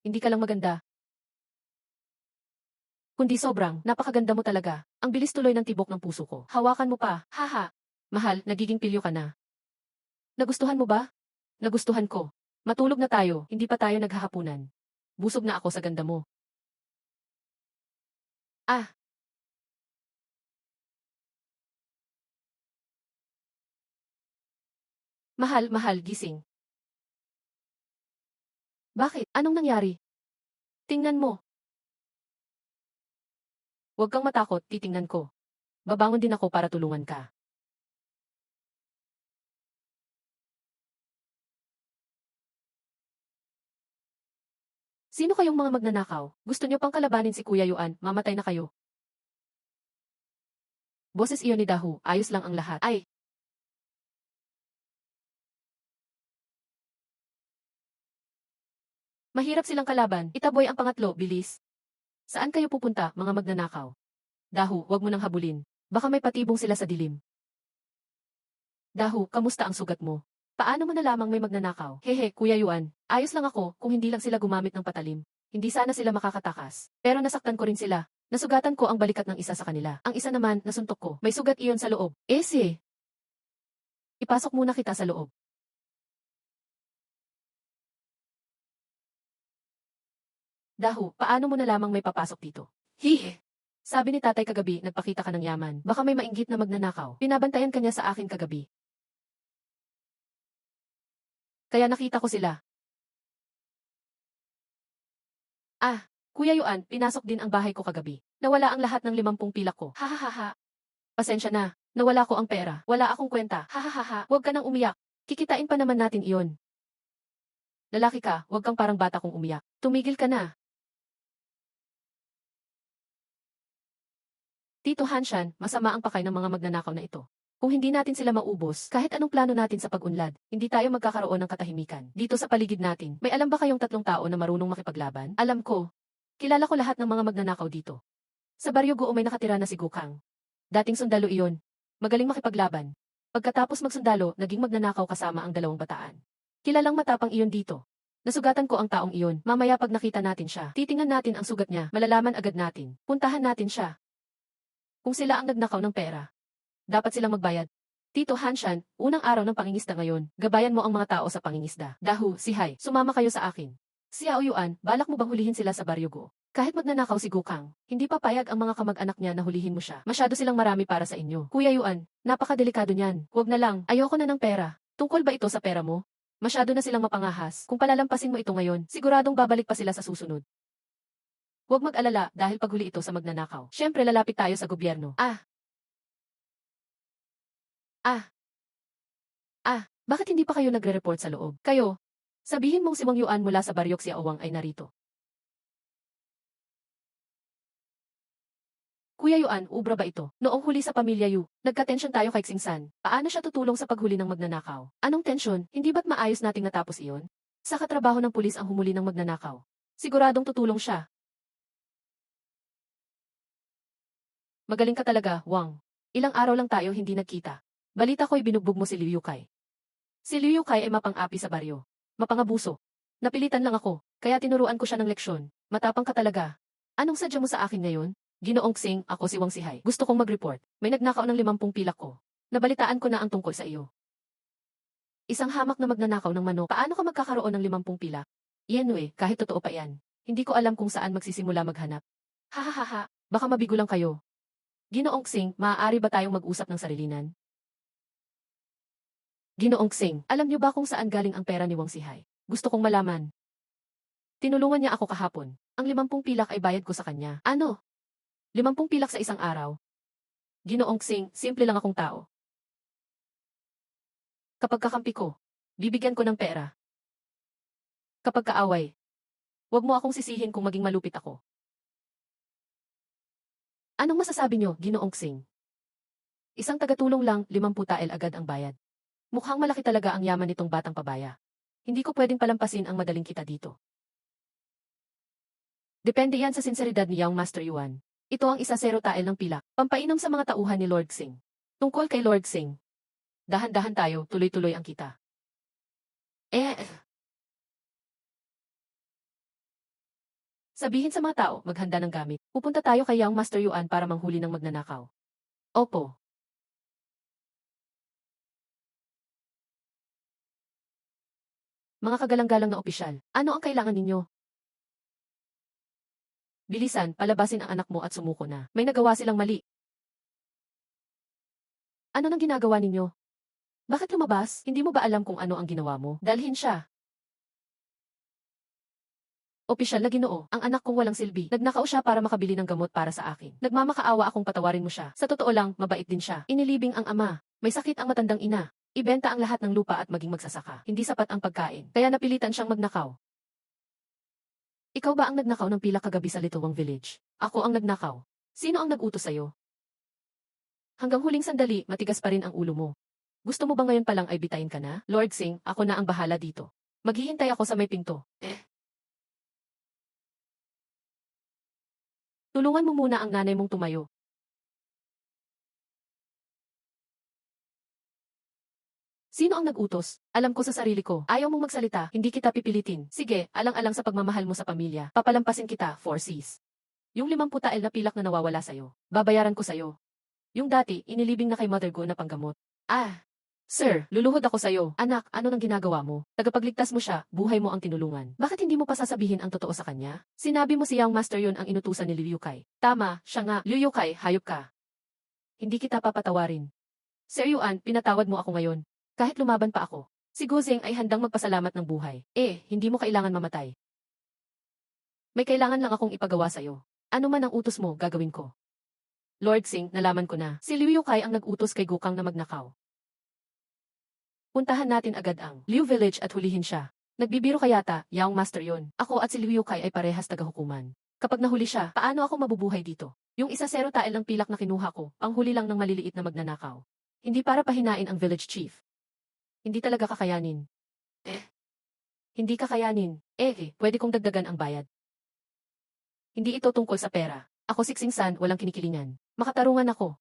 Hindi ka lang maganda. Kundi sobrang, napakaganda mo talaga. Ang bilis tuloy ng tibok ng puso ko. Hawakan mo pa, haha. Mahal, nagiging pilyo ka na. Nagustuhan mo ba? Nagustuhan ko. Matulog na tayo, hindi pa tayo naghahapunan. Busog na ako sa ganda mo. Ah, mahal, gising. Bakit? Anong nangyari? Tingnan mo. Huwag kang matakot, titingnan ko. Babangon din ako para tulungan ka. Sino kayong mga magnanakaw? Gusto niyo pang kalabanin si Kuya Yuan, mamatay na kayo. Boses iyon ni Dahu, ayos lang ang lahat. Ay, Mahirap silang kalaban. Itaboy ang pangatlo, bilis. Saan kayo pupunta, mga magnanakaw? Dahu, wag mo nang habulin. Baka may patibong sila sa dilim. Dahu, kamusta ang sugat mo? Paano mo nalamang may magnanakaw? Hehe, Kuya Yuan. Ayos lang ako, kung hindi lang sila gumamit ng patalim. Hindi sana sila makakatakas. Pero nasaktan ko rin sila. Nasugatan ko ang balikat ng isa sa kanila. Ang isa naman, nasuntok ko. May sugat iyon sa loob. Ese! Ipasok muna kita sa loob. Dahu, paano mo nalamang may papasok dito? Hihe! Sabi ni tatay kagabi, nagpakita ka ng yaman. Baka may mainggit na magnanakaw. Pinabantayan kanya sa akin kagabi. Kaya nakita ko sila. Ah, Kuya Yuan, pinasok din ang bahay ko kagabi. Nawala ang lahat ng 50 pilak ko. Hahaha. Pasensya na. Nawala ko ang pera. Wala akong kwenta. Hahaha. Huwag ka nang umiyak. Kikitain pa naman natin iyon. Lalaki ka, huwag kang parang bata kong umiyak. Tumigil ka na. Tito Hanshan, masama ang pakay ng mga magnanakaw na ito. Kung hindi natin sila maubos, kahit anong plano natin sa pag-unlad, hindi tayo magkakaroon ng katahimikan. Dito sa paligid natin, may alam ba kayong 3 tao na marunong makipaglaban? Alam ko. Kilala ko lahat ng mga magnanakaw dito. Sa Baryo Guo may nakatira na si Gukang. Dating sundalo iyon. Magaling makipaglaban. Pagkatapos magsundalo, naging magnanakaw kasama ang 2 bataan. Kilalang matapang iyon dito. Nasugatan ko ang taong iyon. Mamaya pag nakita natin siya, titingnan natin ang sugat niya, malalaman agad natin. Puntahan natin siya. Kung sila ang nagnakaw ng pera, dapat silang magbayad. Tito Hanshan, unang araw ng pangingisda ngayon, gabayan mo ang mga tao sa pangingisda. Dahu, si Hai, sumama kayo sa akin. Si Xiao Yuan, balak mo bang hulihin sila sa Baryo Guo? Kahit magnanakaw si Gukang, hindi papayag ang mga kamag-anak niya na hulihin mo siya. Masyado silang marami para sa inyo. Kuya Yuan, napakadelikado niyan. Huwag na lang, ayoko na ng pera. Tungkol ba ito sa pera mo? Masyado na silang mapangahas. Kung palalampasin mo ito ngayon, siguradong babalik pa sila sa susunod. Huwag mag-alala dahil paghuli ito sa magnanakaw. Siyempre lalapit tayo sa gobyerno. Bakit hindi pa kayo nagre-report sa loob? Kayo, sabihin mong si Wang Yuan mula sa Baryok Xiaowang ay narito. Kuya Yuan, ubra ba ito? Noong huli sa pamilya Yu, nagka-tensyon tayo kay Xingsan. Paano siya tutulong sa paghuli ng magnanakaw? Anong tensyon? Hindi ba't maayos nating natapos iyon? Sa katrabaho ng pulis ang humuli ng magnanakaw. Siguradong tutulong siya. Magaling ka talaga, Wang. Ilang araw lang tayo hindi nagkita. Balita ko'y binugbog mo si Liu Yukay. Si Liu Yukay ay mapang-api sa baryo. Mapangabuso. Napilitan lang ako, kaya tinuruan ko siya ng leksyon. Matapang ka talaga. Anong sadya mo sa akin ngayon? Ginoong Xing, ako si Wang Sihai. Gusto kong mag-report. May nagnakaw ng 50 pilak ko. Nabalitaan ko na ang tungkol sa iyo. Isang hamak na magnanakaw ng manok. Paano ka magkakaroon ng 50 pilak? Yenwe, kahit totoo pa yan. Hindi ko alam kung saan magsisimula maghanap. Hahaha, baka mabigo lang kayo. Ginoong Xing, maaari ba tayong mag-usap ng sarilinan? Ginoong Xing, alam niyo ba kung saan galing ang pera ni Wang Sihai? Gusto kong malaman. Tinulungan niya ako kahapon. Ang 50 pilak ay bayad ko sa kanya. Ano? 50 pilak sa isang araw? Ginoong Xing, simple lang akong tao. Kapag kakampi ko, bibigyan ko ng pera. Kapag kaaway, huwag mo akong sisihin kung maging malupit ako. Anong masasabi niyo, Ginoong Xing? Isang tagatulong lang, 50 tael agad ang bayad. Mukhang malaki talaga ang yaman nitong batang pabaya. Hindi ko pwedeng palampasin ang madaling kita dito. Depende yan sa sinseridad ni Young Master Yuan. Ito ang 10 tael ng pilak, pampainom sa mga tauhan ni Lord Xing. Tungkol kay Lord Xing. Dahan-dahan tayo, tuloy-tuloy ang kita. Sabihin sa mga tao, maghanda ng gamit. Pupunta tayo kay Young Master Yuan para manghuli ng magnanakaw. Opo. Mga kagalang-galang na opisyal, ano ang kailangan ninyo? Bilisan, palabasin ang anak mo at sumuko na. May nagawa silang mali. Ano nang ginagawa ninyo? Bakit lumabas? Hindi mo ba alam kung ano ang ginawa mo? Dalhin siya. Opisyal na Ginoo, ang anak kong walang silbi. Nagnakaw siya para makabili ng gamot para sa akin. Nagmamakaawa akong patawarin mo siya. Sa totoo lang, mabait din siya. Inilibing ang ama. May sakit ang matandang ina. Ibenta ang lahat ng lupa at maging magsasaka. Hindi sapat ang pagkain. Kaya napilitan siyang magnakaw. Ikaw ba ang nagnakaw ng pila kagabi sa Lituwang Village? Ako ang nagnakaw. Sino ang nag-utos sa'yo? Hanggang huling sandali, matigas pa rin ang ulo mo. Gusto mo ba ngayon palang ay bitayin ka na? Lord Xing, ako na ang bahala dito. Maghihintay ako sa may pinto. Tulungan mo muna ang nanay mong tumayo. Sino ang nag-utos? Alam ko sa sarili ko. Ayaw mong magsalita, hindi kita pipilitin. Sige, alang-alang sa pagmamahal mo sa pamilya. Papalampasin kita, 4Cs. Yung 50 tael na pilak na nawawala sa'yo. Babayaran ko sa'yo. Yung dati, inilibing na kay mother ko na panggamot. Ah, sir, luluhod ako sa'yo. Anak, ano nang ginagawa mo? Tagapagligtas mo siya, buhay mo ang tinulungan. Bakit hindi mo pa sasabihin ang totoo sa kanya? Sinabi mo si Young Master yun ang inutusan ni Liu Yukay. Tama, siya nga. Liu Yukay, hayop ka. Hindi kita papatawarin. Sir Yuan, pinatawad mo ako ngayon. Kahit lumaban pa ako. Si Guzeng ay handang magpasalamat ng buhay. Hindi mo kailangan mamatay. May kailangan lang akong ipagawa sa'yo. Ano man ang utos mo, gagawin ko. Lord Singh, nalaman ko na. Si Liu Yukay ang nag-utos kay Gukang na magnakaw. Puntahan natin agad ang Liu Village at hulihin siya. Nagbibiro ka yata, Young Master yon. Ako at si Liu Yukay ay parehas tagahukuman. Kapag nahuli siya, paano ako mabubuhay dito? Yung 10 tael ng pilak na kinuha ko, panghuli lang ng maliliit na magnanakaw. Hindi para pahinain ang village chief. Hindi talaga kakayanin. Hindi kakayanin. Pwede kong dagdagan ang bayad. Hindi ito tungkol sa pera. Ako Siksing San, walang kinikilingan. Makatarungan ako.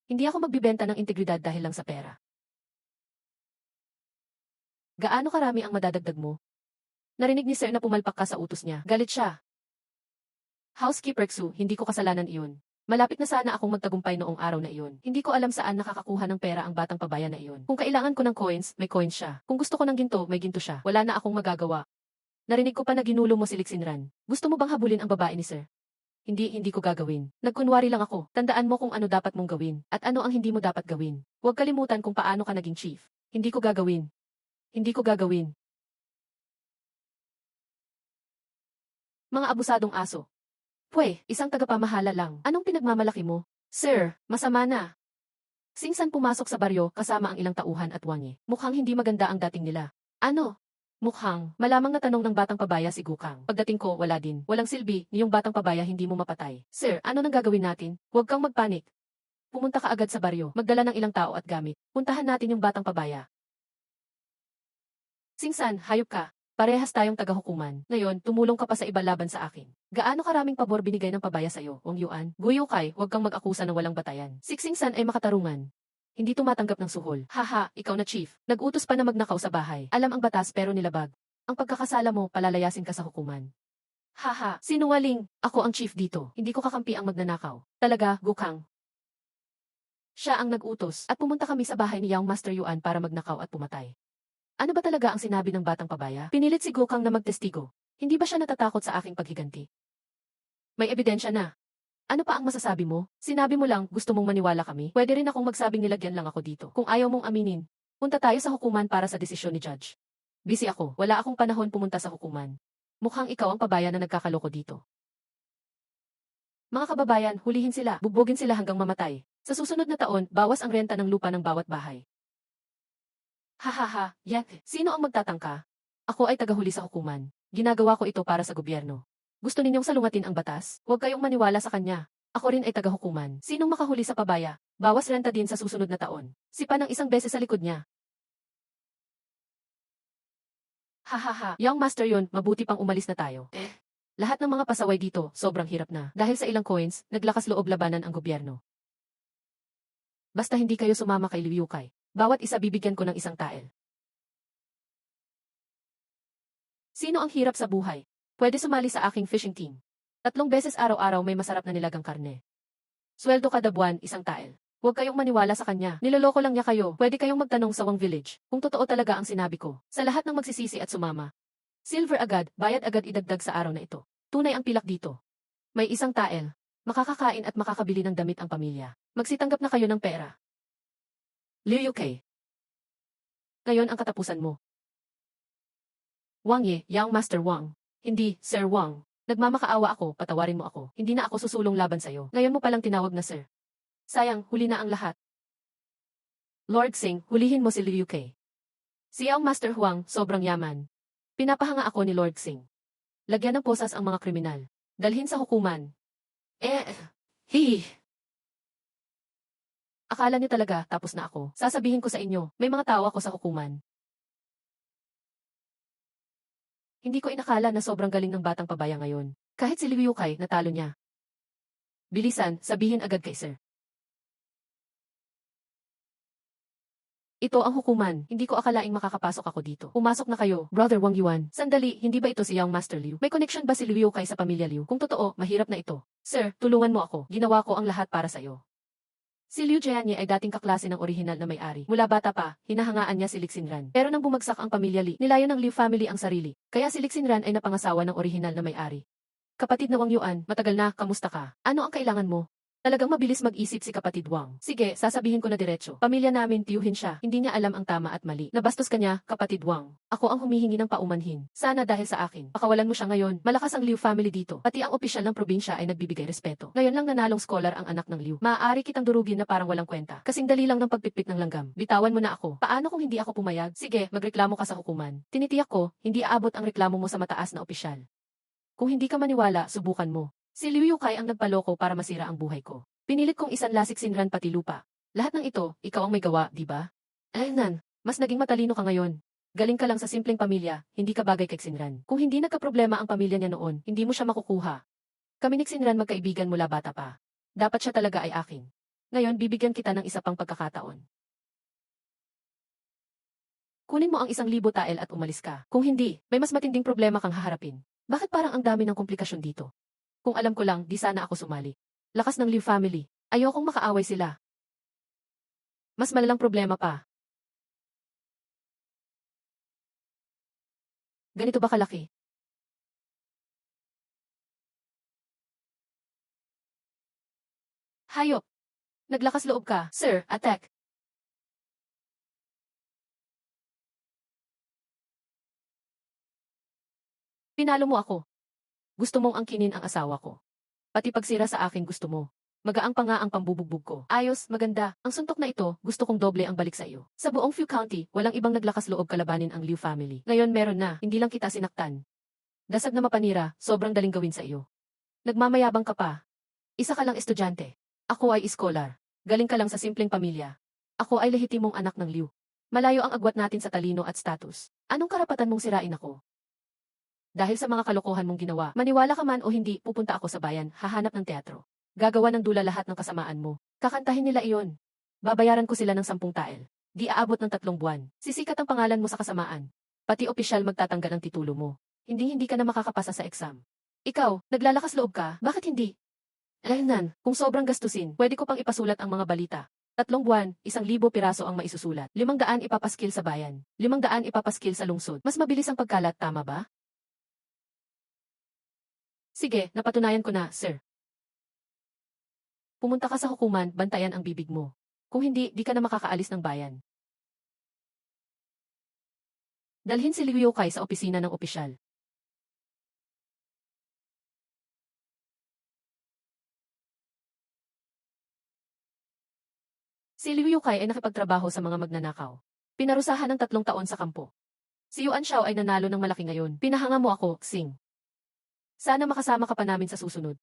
Hindi ako magbibenta ng integridad dahil lang sa pera. Gaano karami ang madadagdag mo? Narinig ni Sir na pumalpak ka sa utos niya. Galit siya. Housekeeper Xu, hindi ko kasalanan iyon. Malapit na sana akong magtagumpay noong araw na iyon. Hindi ko alam saan nakakakuha ng pera ang batang pabaya na iyon. Kung kailangan ko ng coins, may coins siya. Kung gusto ko ng ginto, may ginto siya. Wala na akong magagawa. Narinig ko pa na ginulo mo si Lixinran. Gusto mo bang habulin ang babae ni Sir? Hindi ko gagawin. Nagkunwari lang ako. Tandaan mo kung ano dapat mong gawin, at ano ang hindi mo dapat gawin. Huwag kalimutan kung paano ka naging chief. Hindi ko gagawin. Hindi ko gagawin. Mga abusadong aso. Isang tagapamahala lang. Anong pinagmamalaki mo? Sir, masama na. Singsan pumasok sa baryo kasama ang ilang tauhan at wangi. Mukhang hindi maganda ang dating nila. Ano? Mukhang, malamang na tanong ng batang pabaya si Gukang. Pagdating ko, wala din. Walang silbi, niyong batang pabaya hindi mo mapatay. Sir, ano nang gagawin natin? Huwag kang magpanik. Pumunta ka agad sa baryo, magdala ng ilang tao at gamit. Puntahan natin yung batang pabaya. Singsan, hayop ka. Parehas tayong tagahukuman. Ngayon, tumulong ka pa sa iba laban sa akin. Gaano karaming pabor binigay ng pabaya sa'yo, Wang Yuan? Guyukay, huwag kang mag-akusa ng walang batayan. Siksingsan ay makatarungan. Hindi tumatanggap ng suhol. Haha, ikaw na chief. Nag-utos pa na magnakaw sa bahay. Alam ang batas pero nilabag. Ang pagkakasala mo, palalayasin ka sa hukuman. Haha, sinungaling. Ako ang chief dito. Hindi ko kakampi ang magnanakaw. Talaga, Gukang. Siya ang nag-utos at pumunta kami sa bahay ni Young Master Yuan para magnakaw at pumatay. Ano ba talaga ang sinabi ng batang pabaya? Pinilit si Gokang na magtestigo. Hindi ba siya natatakot sa aking paghiganti? May ebidensya na. Ano pa ang masasabi mo? Sinabi mo lang, gusto mong maniwala kami? Pwede rin akong magsabing nilagyan lang ako dito. Kung ayaw mong aminin, punta tayo sa hukuman para sa desisyon ni Judge. Busy ako. Wala akong panahon pumunta sa hukuman. Mukhang ikaw ang pabaya na nagkakaloko dito. Mga kababayan, hulihin sila. Bugbugin sila hanggang mamatay. Sa susunod na taon, bawas ang renta ng lupa ng bawat bahay. Hahaha, sino ang magtatangka? Ako ay tagahuli sa hukuman. Ginagawa ko ito para sa gobyerno. Gusto ninyong salungatin ang batas? Huwag kayong maniwala sa kanya. Ako rin ay tagahukuman. Sinong makahuli sa pabaya? Bawas renta din sa susunod na taon. Sipa ng isang beses sa likod niya. Hahaha, Young Master yon, mabuti pang umalis na tayo. Lahat ng mga pasaway dito, sobrang hirap na. Dahil sa ilang coins, naglakas loob labanan ang gobyerno. Basta hindi kayo sumama kay Liu Yukay. Bawat isa bibigyan ko ng 1 tael. Sino ang hirap sa buhay? Pwede sumali sa aking fishing team. 3 beses araw-araw may masarap na nilagang karne. Sweldo kada buwan, 1 tael. Huwag kayong maniwala sa kanya. Niloloko lang niya kayo. Pwede kayong magtanong sa Wang Village kung totoo talaga ang sinabi ko. Sa lahat ng magsisisi at sumama. Silver agad, bayad agad idagdag sa araw na ito. Tunay ang pilak dito. May 1 tael. Makakakain at makakabili ng damit ang pamilya. Magsitanggap na kayo ng pera. Liu Yukay. Ngayon ang katapusan mo. Wang Ye, Young Master Wang. Hindi, Sir Wang. Nagmamakaawa ako, patawarin mo ako. Hindi na ako susulong laban sa'yo. Ngayon mo palang tinawag na Sir. Sayang, huli na ang lahat. Lord Singh, hulihin mo si Liu Yukay. Si Young Master Huang, sobrang yaman. Pinapahanga ako ni Lord Singh. Lagyan ng posas ang mga kriminal. Dalhin sa hukuman. Hihi. Akala niyo talaga, tapos na ako. Sasabihin ko sa inyo, may mga tao ako sa hukuman. Hindi ko inakala na sobrang galing ng batang pabaya ngayon. Kahit si Liu Yukay, natalo niya. Bilisan, sabihin agad kay sir. Ito ang hukuman, hindi ko akalaing makakapasok ako dito. Pumasok na kayo, Brother Wang Yuan. Sandali, hindi ba ito si Young Master Liu? May connection ba si Liu kay sa pamilya Liu? Kung totoo, mahirap na ito. Sir, tulungan mo ako. Ginawa ko ang lahat para sa'yo. Si Liu Jianye ay dating kaklase ng orihinal na may-ari. Mula bata pa, hinahangaan niya si Lixinran. Pero nang bumagsak ang pamilya Li, nilayo ng Liu family ang sarili. Kaya si Lixinran ay napangasawa ng orihinal na may-ari. Kapatid na Wang Yuan, matagal na, kamusta ka? Ano ang kailangan mo? Talagang mabilis mag-isip si kapatid Wang. Sige, sasabihin ko na diretso. Pamilya namin, tiyuhin siya. Hindi niya alam ang tama at mali. Nabastos ka niya, kapatid Wang. Ako ang humihingi ng paumanhin. Sana dahil sa akin. Pakawalan mo siya ngayon. Malakas ang Liu family dito. Pati ang opisyal ng probinsya ay nagbibigay respeto. Ngayon lang nanalong scholar ang anak ng Liu. Maaari kitang durugin na parang walang kwenta. Kasing dali lang ng pagpitpit ng langgam. Bitawan mo na ako. Paano kung hindi ako pumayag? Sige, magreklamo ka sa hukuman. Tinitiyak ko, hindi aabot ang reklamo mo sa mataas na opisyal. Kung hindi ka maniwala, subukan mo. Si Liu Yukai ang nagpaloko para masira ang buhay ko. Pinilit kong isanla Lixinran pati lupa. Lahat ng ito, ikaw ang may gawa, di ba? Nan, mas naging matalino ka ngayon. Galing ka lang sa simpleng pamilya, hindi ka bagay kay Xinran. Kung hindi nagkaproblema ang pamilya niya noon, hindi mo siya makukuha. Kami ni Xinran magkaibigan mula bata pa. Dapat siya talaga ay akin. Ngayon, bibigyan kita ng isa pang pagkakataon. Kunin mo ang 1,000 tael at umalis ka. Kung hindi, may mas matinding problema kang haharapin. Bakit parang ang dami ng komplikasyon dito? Kung alam ko lang, di sana ako sumali. Lakas ng Liu family. Ayokong makaaway sila. Mas malalang problema pa. Ganito ba kalaki? Hayop! Naglakas loob ka, sir, attack! Pinalo mo ako. Gusto mong angkinin ang asawa ko. Pati pagsira sa akin gusto mo. Magaang pa nga ang pambubugbog ko. Ayos, maganda. Ang suntok na ito, gusto kong doble ang balik sa iyo. Sa buong Fu County, walang ibang naglakas loob kalabanin ang Liu family. Ngayon meron na, hindi lang kita sinaktan. Dasag na mapanira, sobrang daling gawin sa iyo. Nagmamayabang ka pa. Isa ka lang estudyante. Ako ay iskolar. Galing ka lang sa simpleng pamilya. Ako ay lehitimong anak ng Liu. Malayo ang agwat natin sa talino at status. Anong karapatan mong sirain ako? Dahil sa mga kalokohan mong ginawa, maniwala ka man o hindi, pupunta ako sa bayan, hahanap ng teatro. Gagawa ng dula lahat ng kasamaan mo. Kakantahin nila iyon. Babayaran ko sila ng 10 tael. Di aabot ng 3 buwan. Sisikat ang pangalan mo sa kasamaan. Pati opisyal magtatanggal ng titulo mo. Hindi ka na makakapasa sa exam. Ikaw, naglalakas loob ka, bakit hindi? Nan, kung sobrang gastusin, pwede ko pang ipasulat ang mga balita. 3 buwan, 1,000 piraso ang maisusulat. 500 ipapaskil sa bayan. 500 ipapaskil sa lungsod. Mas mabilis ang pagkalat, tama ba? Sige, napatunayan ko na, sir. Pumunta ka sa hukuman, bantayan ang bibig mo. Kung hindi, di ka na makakaalis ng bayan. Dalhin si Liu Yukai sa opisina ng opisyal. Si Liu Yukai ay nakipagtrabaho sa mga magnanakaw. Pinarusahan ng 3 taon sa kampo. Si Yuan Xiao ay nanalo ng malaki ngayon. Pinahanga mo ako, Xing. Sana makasama ka pa namin sa susunod.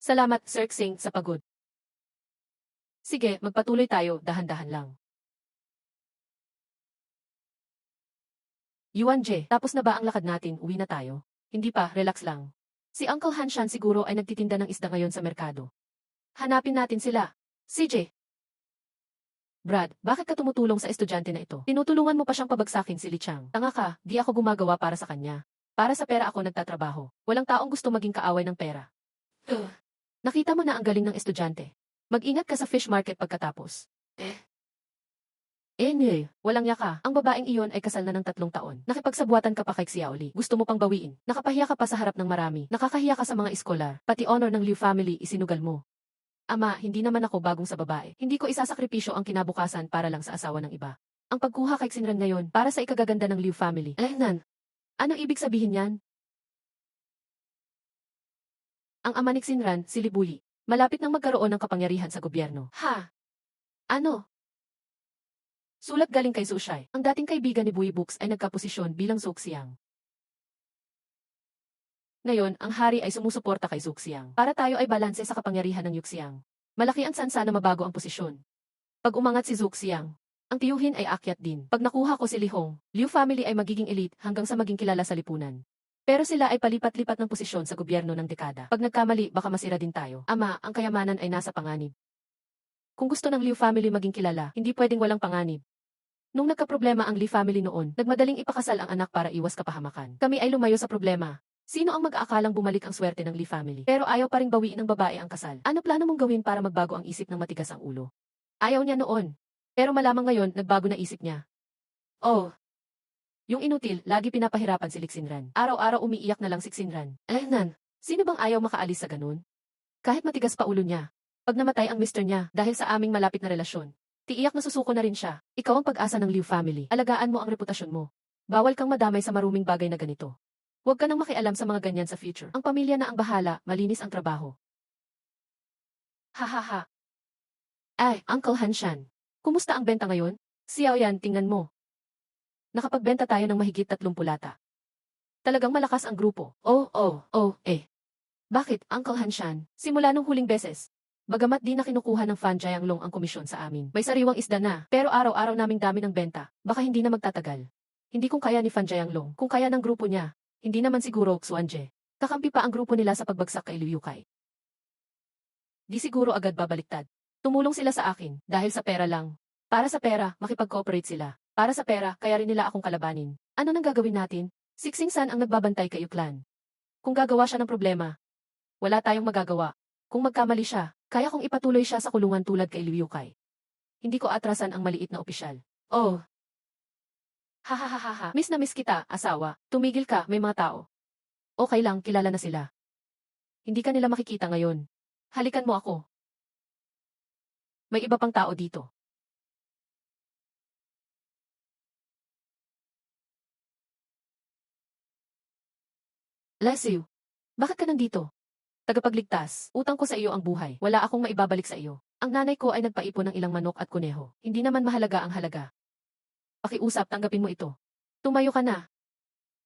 Salamat, Sir Xing, sa pagod. Sige, magpatuloy tayo, dahan-dahan lang. Yuan Jie, tapos na ba ang lakad natin, uwi na tayo? Hindi pa, relax lang. Si Uncle Hanshan siguro ay nagtitinda ng isda ngayon sa merkado. Hanapin natin sila. CJ. Brad, bakit ka tumutulong sa estudyante na ito? Tinutulungan mo pa siyang pabagsakin si Li Chang. Tanga ka, di ako gumagawa para sa kanya. Para sa pera ako nagtatrabaho. Walang taong gusto maging kaaway ng pera. Nakita mo na ang galing ng estudyante. Mag-ingat ka sa fish market pagkatapos. Walang yaka. Ang babaeng iyon ay kasal na ng 3 taon. Nakipagsabuatan ka pa kay Xiaoli. Gusto mo pang bawiin. Nakapahiya ka pa sa harap ng marami. Nakakahiya ka sa mga iskolar. Pati honor ng Liu family isinugal mo. Ama, hindi naman ako bagong sa babae. Hindi ko isasakripisyo ang kinabukasan para lang sa asawa ng iba. Ang pagkuha kay Xinran ngayon para sa ikagaganda ng Liu family. Nan, anong ibig sabihin yan? Ang ama ni Xinran, si Li Buyi, malapit nang magkaroon ng kapangyarihan sa gobyerno. Ha? Ano? Sulat galing kay Su Shai. Ang dating kaibigan ni Buyi Books ay nagkaposisyon bilang Zuxiang. Ngayon, ang hari ay sumusuporta kay Zuxiang. Para tayo ay balanse sa kapangyarihan ng Yuxiang. Malaki ang sansa na mabago ang posisyon. Pag umangat si Zuxiang, ang tiyuhin ay akyat din. Pag nakuha ko si Li Hong, Liu family ay magiging elite hanggang sa maging kilala sa lipunan. Pero sila ay palipat-lipat ng posisyon sa gobyerno ng dekada. Pag nagkamali, baka masira din tayo. Ama, ang kayamanan ay nasa panganib. Kung gusto ng Liu family maging kilala, hindi pwedeng walang panganib. Nung nagkaproblema ang Lee family noon, nagmadaling ipakasal ang anak para iwas kapahamakan. Kami ay lumayo sa problema. Sino ang mag-aakalang bumalik ang swerte ng Lee family? Pero ayaw pa ring bawiin ng babae ang kasal. Ano plano mong gawin para magbago ang isip ng matigas ang ulo? Ayaw niya noon. Pero malamang ngayon, nagbago na isip niya. Oh. Yung inutil, lagi pinapahirapan si Lixinran. Araw-araw umiiyak na lang si Lixinran. Nan, sino bang ayaw makaalis sa ganun? Kahit matigas pa ulo niya. Pag namatay ang mister niya, dahil sa aming malapit na relasyon, tiiyak na susuko na rin siya. Ikaw ang pag-asa ng Liu family. Alagaan mo ang reputasyon mo. Bawal kang madamay sa maruming bagay na ganito. Huwag ka nang makialam sa mga ganyan sa future. Ang pamilya na ang bahala, malinis ang trabaho. Hahaha. Ay, Uncle Hanshan. Kumusta ang benta ngayon? Xiao Yan, tingnan mo. Nakapagbenta tayo ng mahigit 30 lata. Talagang malakas ang grupo. Bakit, Uncle Hanshan? Simula nung huling beses. Bagamat di na kinukuha ng Fan Jianglong ang komisyon sa amin. May sariwang isda na, pero araw-araw naming dami ng benta. Baka hindi na magtatagal. Hindi kung kaya ni Fan Jianglong, kung kaya ng grupo niya. Hindi naman siguro Xuanje. Kakampi pa ang grupo nila sa pagbagsak kay Liu Yukai. Di siguro agad babaliktad. Tumulong sila sa akin, dahil sa pera lang. Para sa pera, makipag-cooperate sila. Para sa pera, kaya rin nila akong kalabanin. Ano nang gagawin natin? Siksing San ang nagbabantay kay Uklan. Kung gagawa siya ng problema, wala tayong magagawa. Kung magkamali siya, kaya kong ipatuloy siya sa kulungan tulad kay Liu Yukai. Hindi ko atrasan ang maliit na opisyal. Oh. Hahaha. Miss na miss kita, asawa. Tumigil ka, may mga tao. Okay lang, kilala na sila. Hindi ka nila makikita ngayon. Halikan mo ako. May iba pang tao dito. Lesiu, bakit ka nandito? Tagapagligtas, utang ko sa iyo ang buhay. Wala akong maibabalik sa iyo. Ang nanay ko ay nagpaipon ng ilang manok at kuneho. Hindi naman mahalaga ang halaga. Pakiusap, tanggapin mo ito. Tumayo ka na.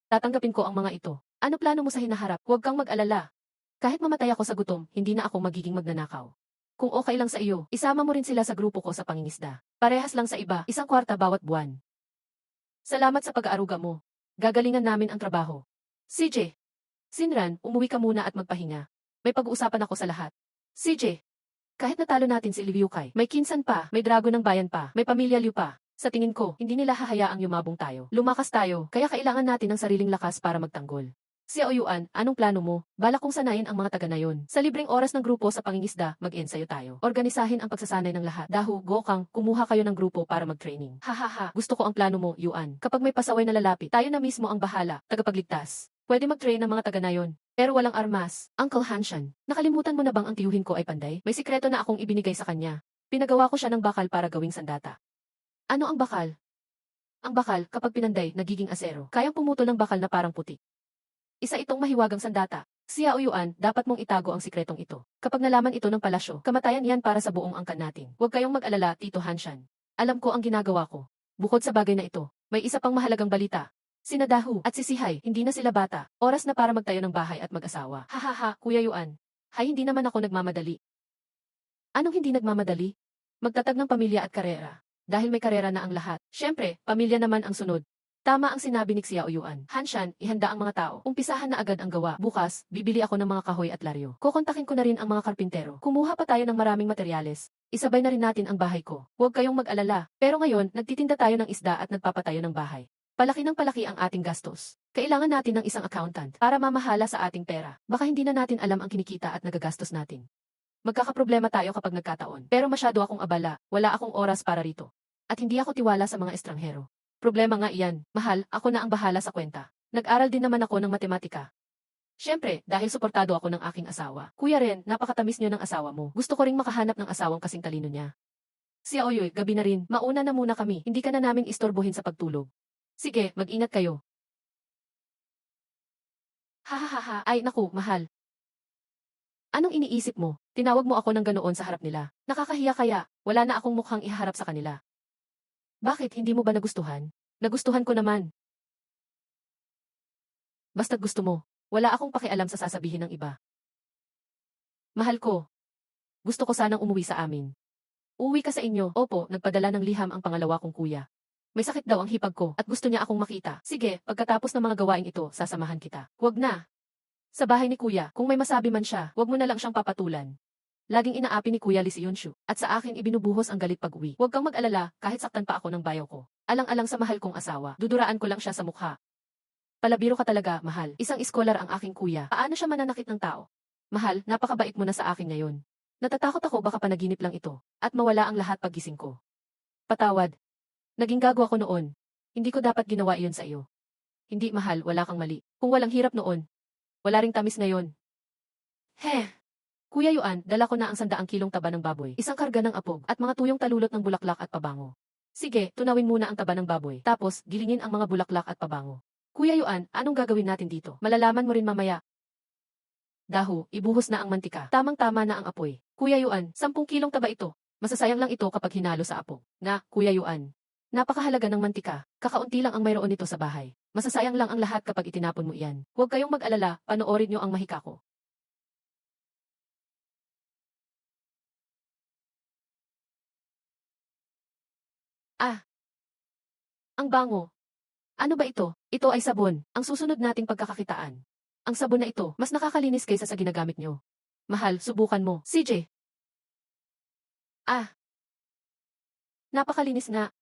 Tatanggapin ko ang mga ito. Ano plano mo sa hinaharap? Huwag kang mag-alala. Kahit mamatay ako sa gutom, hindi na ako magiging magnanakaw. Kung okay lang sa iyo, isama mo rin sila sa grupo ko sa pangingisda. Parehas lang sa iba, 1/4 bawat buwan. Salamat sa pag-aaruga mo. Gagalingan namin ang trabaho. CJ. Sinran, umuwi ka muna at magpahinga. May pag-uusapan ako sa lahat. CJ. Kahit natalo natin si Liu Yukai, may kinsan pa, may drago ng bayan pa, may pamilya Liu pa. Sa tingin ko, hindi nila hahayaang yumabong tayo. Lumakas tayo, kaya kailangan natin ng sariling lakas para magtanggol. Xiao Yuan, anong plano mo? Balak kong sanayin ang mga taga na yon. Sa libreng oras ng grupo sa pangingisda, mag-ensayo tayo. Organisahin ang pagsasanay ng lahat. Dahu, Gokang, kumuha kayo ng grupo para mag-training. Hahaha, gusto ko ang plano mo, Yuan. Kapag may pasaway na lalapit, tayo na mismo ang bahala, tagapagligtas. Pwede mag-train ng mga taga na yon. Pero walang armas. Uncle Hanshan, nakalimutan mo na bang ang tiyuhin ko ay panday? May sikreto na akong ibinigay sa kanya. Pinagawa ko siya ng bakal para gawing sandata. Ano ang bakal? Ang bakal, kapag pinanday, nagiging asero. Kayang pumutol ng bakal na parang puti. Isa itong mahiwagang sandata. Xiao Yuan, dapat mong itago ang sikretong ito. Kapag nalaman ito ng palasyo, kamatayan yan para sa buong angkan natin. Huwag kayong mag-alala, Tito Hanshan. Alam ko ang ginagawa ko. Bukod sa bagay na ito, may isa pang mahalagang balita. Sina Dahu at si Sihay, hindi na sila bata. Oras na para magtayo ng bahay at mag-asawa. Hahaha, Kuya Yuan. Hay, hindi naman ako nagmamadali. Anong hindi nagmamadali? Magtatag ng pamilya at karera. Dahil may karera na ang lahat. Siyempre, pamilya naman ang sunod. Tama ang sinabi ni Xiao Yuan. Hanshan, ihanda ang mga tao. Umpisahan na agad ang gawa. Bukas, bibili ako ng mga kahoy at laryo. Kukontakin ko na rin ang mga karpintero. Kumuha pa tayo ng maraming materyales. Isabay na rin natin ang bahay ko. Huwag kayong mag-alala. Pero ngayon, nagtitinda tayo ng isda at nagpapatayo ng bahay. Palaki ng palaki ang ating gastos. Kailangan natin ng isang accountant para mamahala sa ating pera. Baka hindi na natin alam ang kinikita at nagagastos natin. Magkakaproblema tayo kapag nagkataon. Pero masyado akong abala, wala akong oras para rito. At hindi ako tiwala sa mga estranghero. Problema nga iyan, mahal, ako na ang bahala sa kwenta. Nag-aral din naman ako ng matematika. Siyempre, dahil suportado ako ng aking asawa. Kuya Ren, napakatamis niyo ng asawa mo. Gusto ko ring makahanap ng asawang kasing talino niya. Si Aoyoy, gabi na rin, mauna na muna kami. Hindi ka na namin istorbohin sa pagtulog. Sige, mag-ingat kayo. Hahaha, ay naku, mahal. Anong iniisip mo? Tinawag mo ako ng ganoon sa harap nila. Nakakahiya kaya, wala na akong mukhang iharap sa kanila. Bakit hindi mo ba nagustuhan? Nagustuhan ko naman. Basta't gusto mo, wala akong pakialam sa sasabihin ng iba. Mahal ko. Gusto ko sanang umuwi sa amin. Uwi ka sa inyo. Opo, nagpadala ng liham ang pangalawa kong kuya. May sakit daw ang hipag ko at gusto niya akong makita. Sige, pagkatapos ng mga gawain ito, sasamahan kita. Huwag na. Sa bahay ni Kuya, kung may masabi man siya, huwag mo na lang siyang papatulan. Laging inaapi ni Kuya Lee si Yunshu, at sa akin ibinubuhos ang galit pag-uwi. Huwag kang mag-alala, kahit saktan pa ako ng bayaw ko. Alang-alang sa mahal kong asawa, duduraan ko lang siya sa mukha. Palabiro ka talaga, mahal. Isang iskolar ang aking kuya. Paano siya mananakit ng tao? Mahal, napakabait mo na sa akin ngayon. Natatakot ako baka panaginip lang ito, at mawala ang lahat paggising ko. Patawad. Naging gago ako noon. Hindi ko dapat ginawa iyon sa iyo. Hindi, mahal, wala kang mali. Kung walang hirap noon, wala ring tamis ngayon. Kuya Yuan, dala ko na ang 100 kilong taba ng baboy, isang karga ng apog, at mga tuyong talulot ng bulaklak at pabango. Sige, tunawin muna ang taba ng baboy, tapos gilingin ang mga bulaklak at pabango. Kuya Yuan, anong gagawin natin dito? Malalaman mo rin mamaya. Daho, ibuhos na ang mantika. Tamang-tama na ang apoy. Kuya Yuan, 10 kilong taba ito. Masasayang lang ito kapag hinalo sa apog. Nga, Kuya Yuan. Napakahalaga ng mantika. Kakaunti lang ang mayroon nito sa bahay. Masasayang lang ang lahat kapag itinapon mo iyan. Huwag kayong mag-alala, panoorin niyo ang mahika ko. Ang bango. Ano ba ito? Ito ay sabon, ang susunod nating pagkakakitaan. Ang sabon na ito, mas nakakalinis kaysa sa ginagamit nyo. Mahal, subukan mo. CJ. Napakalinis nga.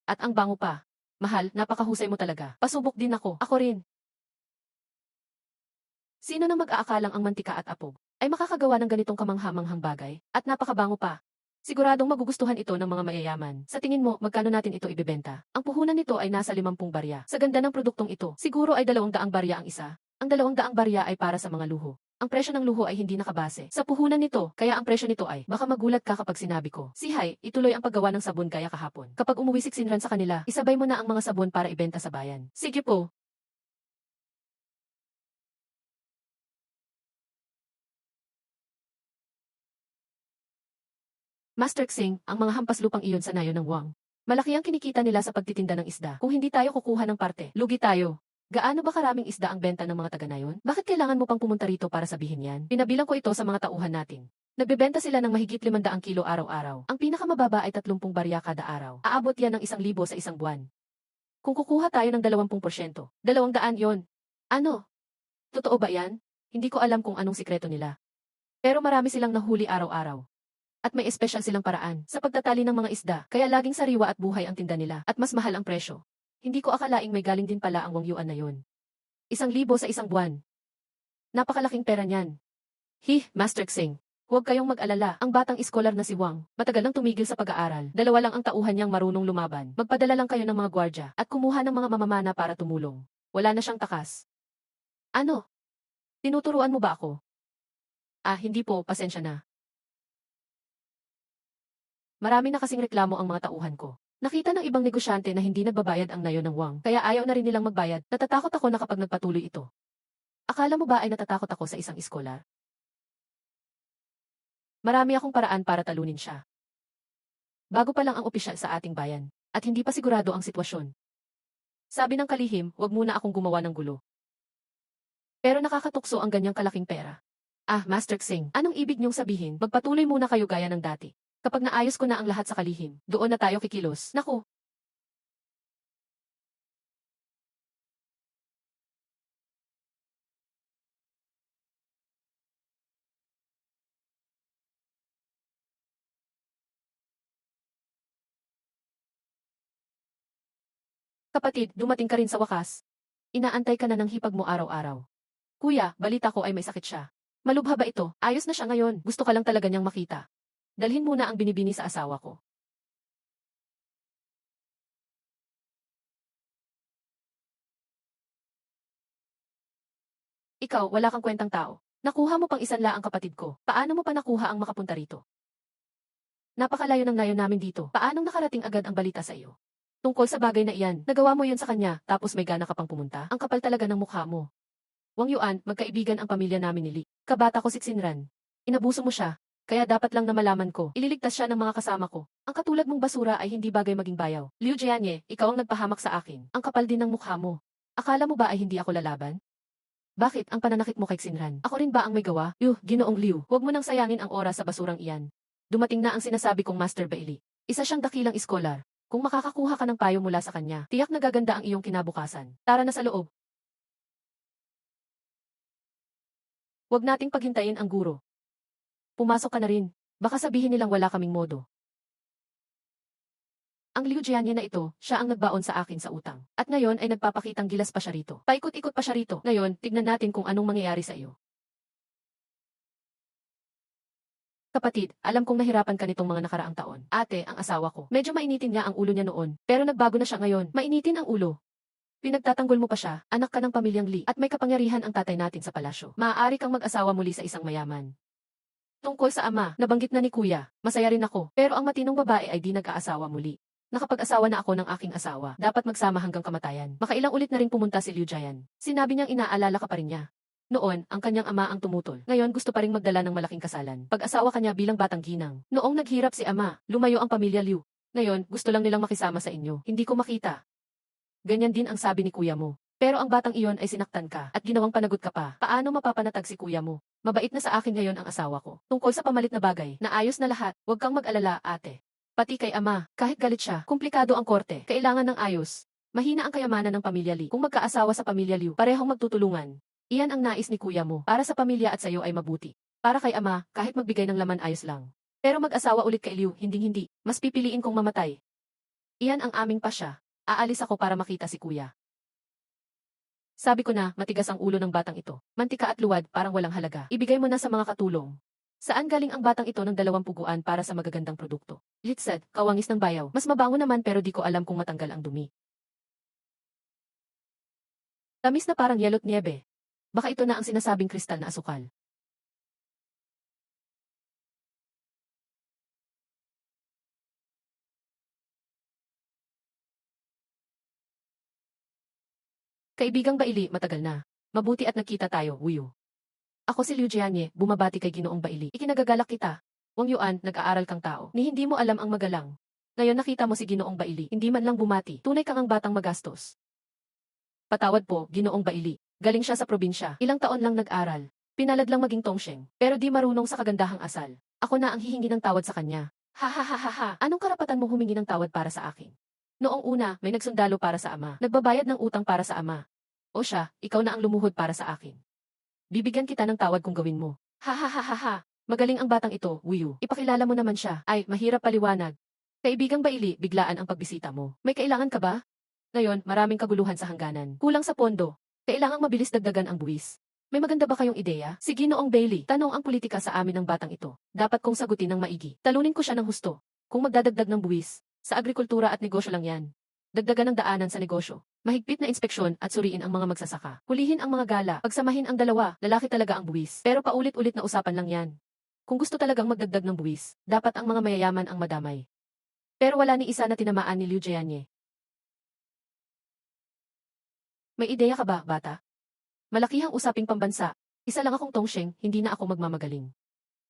At ang bango pa. Mahal, napakahusay mo talaga. Pasubok din ako. Ako rin. Sino nang mag-aakalang ang mantika at apog ay makakagawa ng ganitong kamanghamanghang bagay? At napakabango pa. Siguradong magugustuhan ito ng mga mayayaman. Sa tingin mo, magkano natin ito ibebenta? Ang puhunan nito ay nasa 50 barya. Sa ganda ng produktong ito, siguro ay 200 barya ang isa. Ang 200 barya ay para sa mga luho. Ang presyo ng luho ay hindi nakabase sa puhunan nito, kaya ang presyo nito ay, baka magulat ka kapag sinabi ko. Si Hai, ituloy ang paggawa ng sabon gaya kahapon. Kapag umuwi si Xinran sa kanila, isabay mo na ang mga sabon para ibenta sa bayan. Sige po. Master Xing, ang mga hampas lupang iyon sa nayo ng Wang. Malaki ang kinikita nila sa pagtitinda ng isda. Kung hindi tayo kukuha ng parte, lugi tayo. Gaano ba karaming isda ang benta ng mga taga nayon? Bakit kailangan mo pang pumunta rito para sabihin yan? Pinabilang ko ito sa mga tauhan natin. Nagbebenta sila ng mahigit 500 kilo araw-araw. Ang pinakamababa ay 30 barya kada araw. Aabot yan ng 1,000 sa isang buwan. Kung kukuha tayo ng 20%, 200 yon. Ano? Totoo ba yan? Hindi ko alam kung anong sikreto nila. Pero marami silang nahuli araw-araw. At may espesyal silang paraan sa pagtatali ng mga isda, kaya laging sariwa at buhay ang tinda nila, at mas mahal ang presyo. Hindi ko akalaing may galing din pala ang Wang Yuan na yon. 1,000 sa isang buwan. Napakalaking pera niyan. Master Xing. Huwag kayong mag-alala, ang batang iskolar na si Wang, matagal nang tumigil sa pag-aaral, 2 lang ang tauhan niyang marunong lumaban. Magpadala lang kayo ng mga gwardya, at kumuha ng mga mamamana para tumulong. Wala na siyang takas. Ano? Tinuturuan mo ba ako? Hindi po, pasensya na. Marami na kasing reklamo ang mga tauhan ko. Nakita ng ibang negosyante na hindi nagbabayad ang nayo ng Wang, kaya ayaw na rin nilang magbayad. Natatakot ako na kapag nagpatuloy ito. Akala mo ba ay natatakot ako sa isang iskolar? Marami akong paraan para talunin siya. Bago pa lang ang opisyal sa ating bayan, at hindi pa sigurado ang sitwasyon. Sabi ng kalihim, huwag muna akong gumawa ng gulo. Pero nakakatukso ang ganyang kalaking pera. Master Xing, anong ibig niyong sabihin? Magpatuloy muna kayo gaya ng dati. Kapag naayos ko na ang lahat sa kalihim, doon na tayo kikilos. Naku! Kapatid, dumating ka rin sa wakas. Inaantay ka na ng hipag mo araw-araw. Kuya, balita ko ay may sakit siya. Malubha ba ito? Ayos na siya ngayon. Gusto ka lang talaga niyang makita. Dalhin muna ang binibini sa asawa ko. Ikaw, wala kang kwentang tao. Nakuha mo pang isanla ang kapatid ko. Paano mo pa nakuha ang makapunta rito? Napakalayo ng nayon namin dito. Paanong nakarating agad ang balita sa iyo? Tungkol sa bagay na iyan, nagawa mo yun sa kanya, tapos may gana ka pang pumunta? Ang kapal talaga ng mukha mo. Wang Yuan, magkaibigan ang pamilya namin ni Li. Kabata ko si Xinran. Inabuso mo siya. Kaya dapat lang na malaman ko, ililigtas siya ng mga kasama ko. Ang katulad mong basura ay hindi bagay maging bayaw. Liu Jianye, ikaw ang nagpahamak sa akin. Ang kapal din ng mukha mo. Akala mo ba ay hindi ako lalaban? Bakit ang pananakit mo kay Xinran? Ako rin ba ang may gawa? Ginoong Liu, huwag mo nang sayangin ang oras sa basurang iyan. Dumating na ang sinasabi kong Master Bailey. Isa siyang dakilang iskolar. Kung makakakuha ka ng payo mula sa kanya, tiyak na gaganda ang iyong kinabukasan. Tara na sa loob. Huwag nating paghintayin ang guro. Pumasok ka na rin. Baka sabihin nilang wala kaming modo. Ang Liu Jianye na ito, siya ang nagbaon sa akin sa utang. At ngayon ay nagpapakitang gilas pa siya rito. Paikot-ikot pa siya rito. Ngayon, tignan natin kung anong mangyayari sa iyo. Kapatid, alam kong nahirapan ka nitong mga nakaraang taon. Ate, ang asawa ko. Medyo mainitin nga ang ulo niya noon. Pero nagbago na siya ngayon. Mainitin ang ulo. Pinagtatanggol mo pa siya, anak ka ng pamilyang Li, at may kapangyarihan ang tatay natin sa palasyo. Maaari kang mag-asawa muli sa isang mayaman. Tungkol sa ama, nabanggit na ni Kuya, masaya rin ako. Pero ang matinong babae ay di nag-aasawa muli. Nakapag-asawa na ako ng aking asawa. Dapat magsama hanggang kamatayan. Makailang ulit na rin pumunta si Liu Jian. Sinabi niyang inaalala ka pa rin niya. Noon, ang kanyang ama ang tumutol. Ngayon gusto pa ring magdala ng malaking kasalan. Pag-asawa kanya bilang batang ginang. Noong naghirap si ama, lumayo ang pamilya Liu. Ngayon, gusto lang nilang makisama sa inyo. Hindi ko makita. Ganyan din ang sabi ni kuya mo. Pero ang batang iyon ay sinaktan ka at ginawang panagot ka pa. Paano mapapanatag si kuya mo? Mabait na sa akin ngayon ang asawa ko. Tungkol sa pamalit na bagay, naayos na lahat. Huwag kang mag-alala, ate. Pati kay ama, kahit galit siya, komplikado ang korte. Kailangan ng ayos. Mahina ang kayamanan ng pamilya Li. Kung magkaasawa sa pamilya Liu, parehong magtutulungan. Iyan ang nais ni kuya mo. Para sa pamilya at sa iyo ay mabuti. Para kay ama, kahit magbigay ng laman ayos lang. Pero mag-asawa ulit kay Liu, hinding-hindi. Mas pipiliin kong mamatay. Iyan ang aming pasya. Aalis ako para makita si kuya. Sabi ko na, matigas ang ulo ng batang ito. Mantika at luwad, parang walang halaga. Ibigay mo na sa mga katulong. Saan galing ang batang ito ng 2 puguan para sa magagandang produkto? Litsad, kawangis ng bayaw. Mas mabango naman pero di ko alam kung matanggal ang dumi. Tamis na parang yello't niebe. Baka ito na ang sinasabing kristal na asukal. Kaibigang Baili, matagal na. Mabuti at nakita tayo, Wuyo. Ako si Liu Jianye, bumabati kay Ginoong Baili. Ikinagagalak kita. Wang Yuan, nag-aaral kang tao. Ni hindi mo alam ang magalang. Ngayon nakita mo si Ginoong Baili, hindi man lang bumati. Tunay kang ang batang magastos. Patawad po, Ginoong Baili. Galing siya sa probinsya. Ilang taon lang nag-aral. Pinalad lang maging tongsyeng. Pero di marunong sa kagandahang asal. Ako na ang hihingi ng tawad sa kanya. Ha ha ha ha ha. Anong karapatan mo humingi ng tawad para sa akin? Noong una, may nagsundalo para sa ama. Nagbabayad ng utang para sa ama. O siya, ikaw na ang lumuhod para sa akin. Bibigyan kita ng tawad kung gawin mo. Ha ha ha ha ha. Magaling ang batang ito, Wuyu. Ipakilala mo naman siya. Ay, mahirap paliwanag. Kaibigang Baili, biglaan ang pagbisita mo. May kailangan ka ba? Ngayon, maraming kaguluhan sa hangganan. Kulang sa pondo. Kailangang mabilis dagdagan ang buwis. May maganda ba kayong ideya? Si Ginoong Baili, tanong ang politika sa amin ng batang ito. Dapat kong sagutin ng maigi. Talunin ko siya ng husto. Kung magdadagdag ng buwis, sa agrikultura at negosyo lang yan. Dagdagan ng daanan sa negosyo. Mahigpit na inspeksyon at suriin ang mga magsasaka. Hulihin ang mga gala. Pagsamahin ang dalawa, lalaki talaga ang buwis. Pero paulit-ulit na usapan lang yan. Kung gusto talagang magdagdag ng buwis, dapat ang mga mayayaman ang madamay. Pero wala ni isa na tinamaan ni Liu Jianye. May ideya ka ba, bata? Malakihang usaping pambansa. Isa lang akong tongsyeng, hindi na ako magmamagaling.